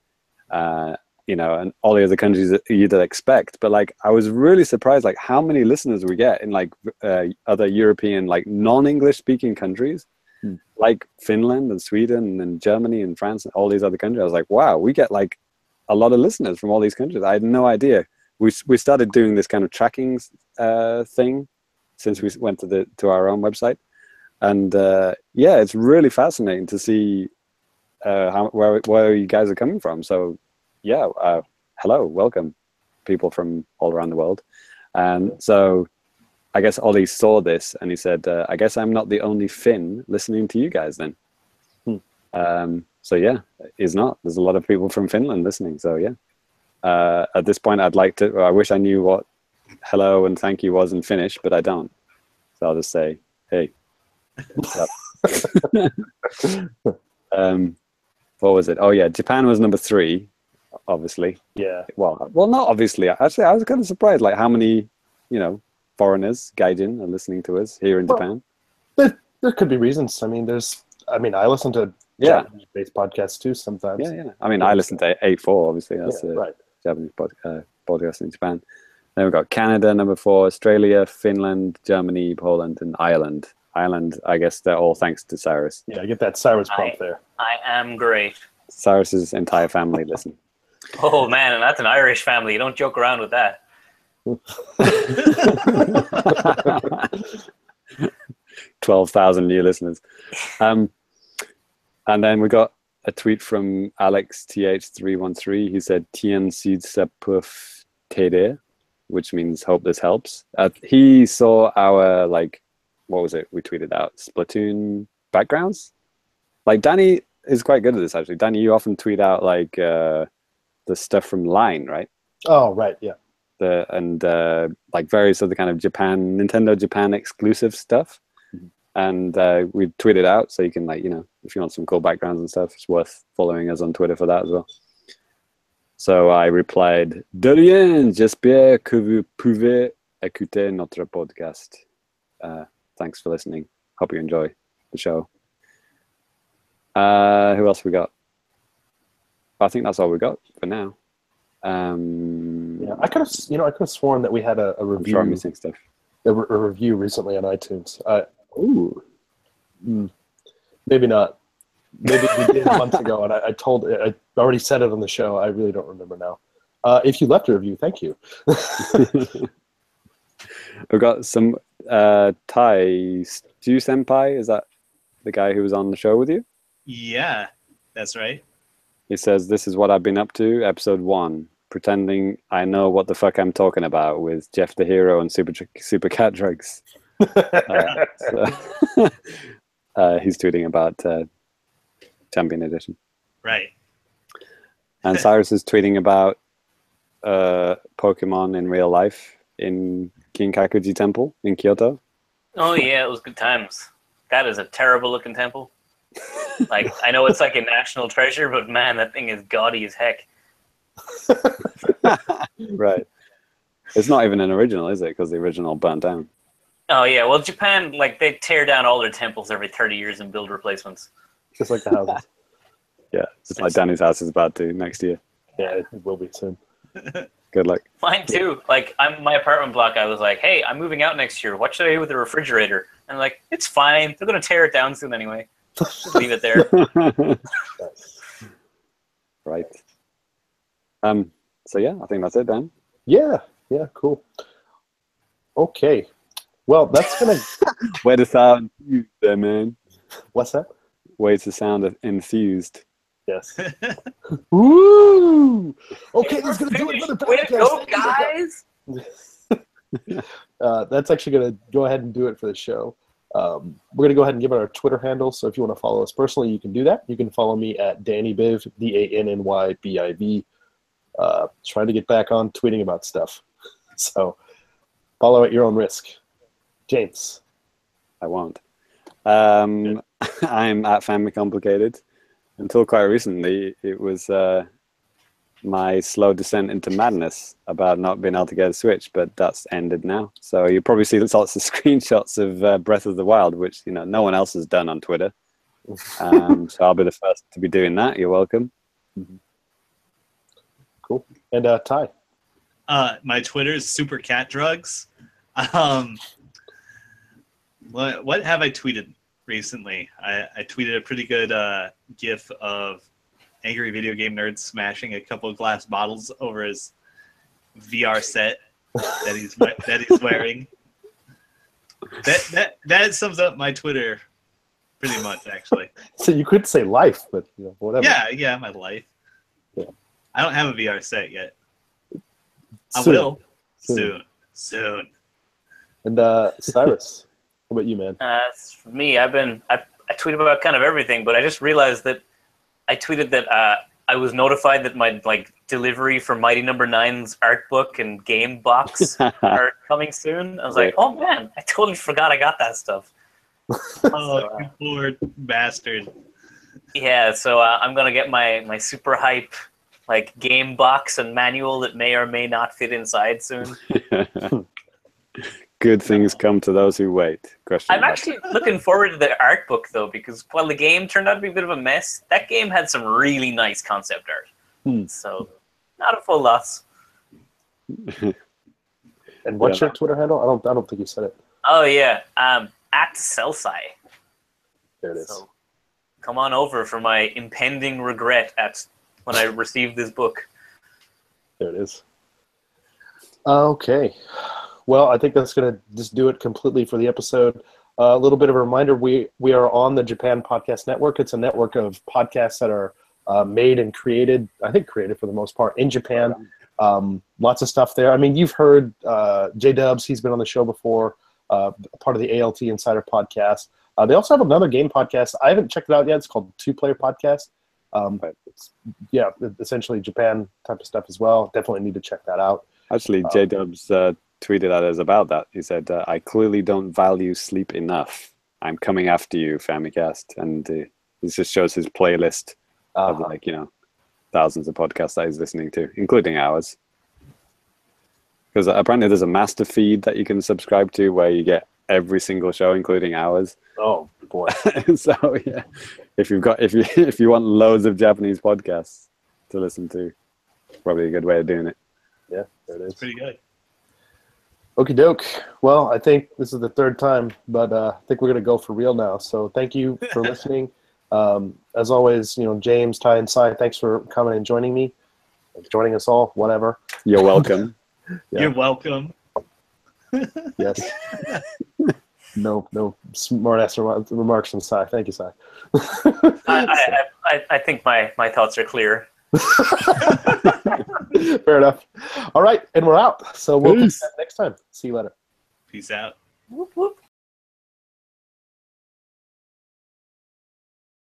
and all the other countries that you'd expect. But like I was really surprised, like how many listeners we get in like other European, like non-English speaking countries, like Finland and Sweden and Germany and France and all these other countries. I was like, wow, we get like a lot of listeners from all these countries. I had no idea. We started doing this kind of tracking thing since we went to our own website, and it's really fascinating to see where you guys are coming from. So hello, welcome, people from all around the world. And so I guess Ollie saw this and he said, "I guess I'm not the only Finn listening to you guys then." So yeah, he's not. There's a lot of people from Finland listening. So yeah, at this point, I wish I knew what hello and thank you was in Finnish, but I don't. So I'll just say, hey. What was it? Oh yeah, Japan was number 3, obviously. Yeah. Well, not obviously. Actually, I was kind of surprised, like how many, foreigners, gaijin, are listening to us here in Japan. There could be reasons. I I listen to Japanese-based podcasts too sometimes. Yeah. I listen to A4, obviously. That's right. Japanese podcast in Japan. Then we've got Canada, number 4, Australia, Finland, Germany, Poland, and Ireland. Ireland, I guess they're all thanks to Cyrus. Yeah, I get that Cyrus bump there. I am great. Cyrus's entire family listen. Oh man, and that's an Irish family. You don't joke around with that. 12,000 new listeners. And then we got a tweet from Alex TH313. He said, "Tien sid se puff tede," which means hope this helps. He saw our, like, what was it? We tweeted out Splatoon backgrounds. Like Danny is quite good at this, actually. Danny, you often tweet out like the stuff from Line, right? Oh, right, yeah. Like various other kind of Nintendo Japan exclusive stuff. And we tweeted out, so you can, like, if you want some cool backgrounds and stuff, it's worth following us on Twitter for that as well. So I replied, "De rien, j'espère que vous pouvez écouter notre podcast." Thanks for listening. Hope you enjoy the show. Who else we got? I think that's all we got for now. I could have sworn that we had a review. I'm sure I'm missing stuff. A review recently on iTunes. Maybe not. Maybe we did months ago, and I already said it on the show. I really don't remember now. If you left a review, thank you. We've got some Tai Stu Senpai. Is that the guy who was on the show with you? Yeah, that's right. He says, "This is what I've been up to, episode 1, pretending I know what the fuck I'm talking about with Jeff the Hero and Super Cat Drugs." He's tweeting about Champion Edition. Right. And Cyrus is tweeting about Pokemon in real life in Kinkakuji Temple in Kyoto. Oh yeah, it was good times. That is a terrible looking temple. Like, I know it's like a national treasure, but man, that thing is gaudy as heck. Right. It's not even an original, is it? Because the original burnt down. Oh yeah, well Japan, like, they tear down all their temples every 30 years and build replacements. Just like the houses. Yeah, just like Danny's house is about to next year. Yeah, it will be soon. Good luck. Mine too. Like, my apartment block, I was like, hey, I'm moving out next year. What should I do with the refrigerator? And I'm like, it's fine. They're gonna tear it down soon anyway. Just leave it there. Right. So yeah, I think that's it, Dan. Yeah, cool. Okay. Well, that's gonna. Way to sound enthused there, man. What's that? Way to sound enthused. Yes. Woo! Okay, that's gonna do it for the Way to go, podcast. guys! That's actually gonna go ahead and do it for the show. We're gonna go ahead and give it our Twitter handle. So if you want to follow us personally, you can do that. You can follow me at DannyBiv, DANNYBIV. Trying to get back on tweeting about stuff. So follow at your own risk. James. I won't. I'm at FamiComplicated. Until quite recently, it was my slow descent into madness about not being able to get a Switch, but that's ended now. So you'll probably see lots of screenshots of Breath of the Wild, which no one else has done on Twitter. So I'll be the first to be doing that. You're welcome. Cool. And Ty. My Twitter is SuperCatDrugs. What have I tweeted recently? I tweeted a pretty good GIF of angry video game nerds smashing a couple of glass bottles over his VR set that he's wearing. That sums up my Twitter pretty much, actually. So you could say life, but whatever. Yeah, my life. Yeah. I don't have a VR set yet. I Soon. will soon. And Cyrus, what about you, man? For me, I tweet about kind of everything, but I just realized that I tweeted that I was notified that my delivery for Mighty Number 9's art book and game box are coming soon. I was like, oh man, I totally forgot I got that stuff. Oh, you poor bastard. Yeah, so I'm gonna get my super hype game box and manual that may or may not fit inside soon. Good things come to those who wait. I'm actually looking forward to the art book, though, because while the game turned out to be a bit of a mess, that game had some really nice concept art. So, not a full loss. And what's your Twitter handle? I don't think you said it. Oh, yeah. At Celsi. There it is. So, come on over for my impending regret when I received this book. There it is. Okay. Well, I think that's going to just do it completely for the episode. A little bit of a reminder, we are on the Japan Podcast Network. It's a network of podcasts that are made and created, I think created for the most part, in Japan. Lots of stuff there. I mean, you've heard J-Dubs. He's been on the show before, part of the ALT Insider podcast. They also have another game podcast. I haven't checked it out yet. It's called Two Player Podcast. It's, essentially Japan type of stuff as well. Definitely need to check that out. Actually, J-Dubs tweeted at us about that. He said, I clearly don't value sleep enough. I'm coming after you, Famicast. And this just shows his playlist of thousands of podcasts that he's listening to, including ours. Because apparently there's a master feed that you can subscribe to where you get every single show, including ours. Oh boy! So yeah, if you want loads of Japanese podcasts to listen to, probably a good way of doing it. Yeah, there it is. It's pretty good. Okie doke. Well, I think this is the third time, but I think we're going to go for real now. So thank you for listening. As always, James, Ty, and Cy, thanks for coming and joining me, joining us all, whatever. You're welcome. Yeah. You're welcome. Yes. No smart-ass remarks from Cy. Thank you, Cy. I think my thoughts are clear. Fair enough. All right, and we're out. So we'll see you next time. See you later. Peace out. Whoop, whoop.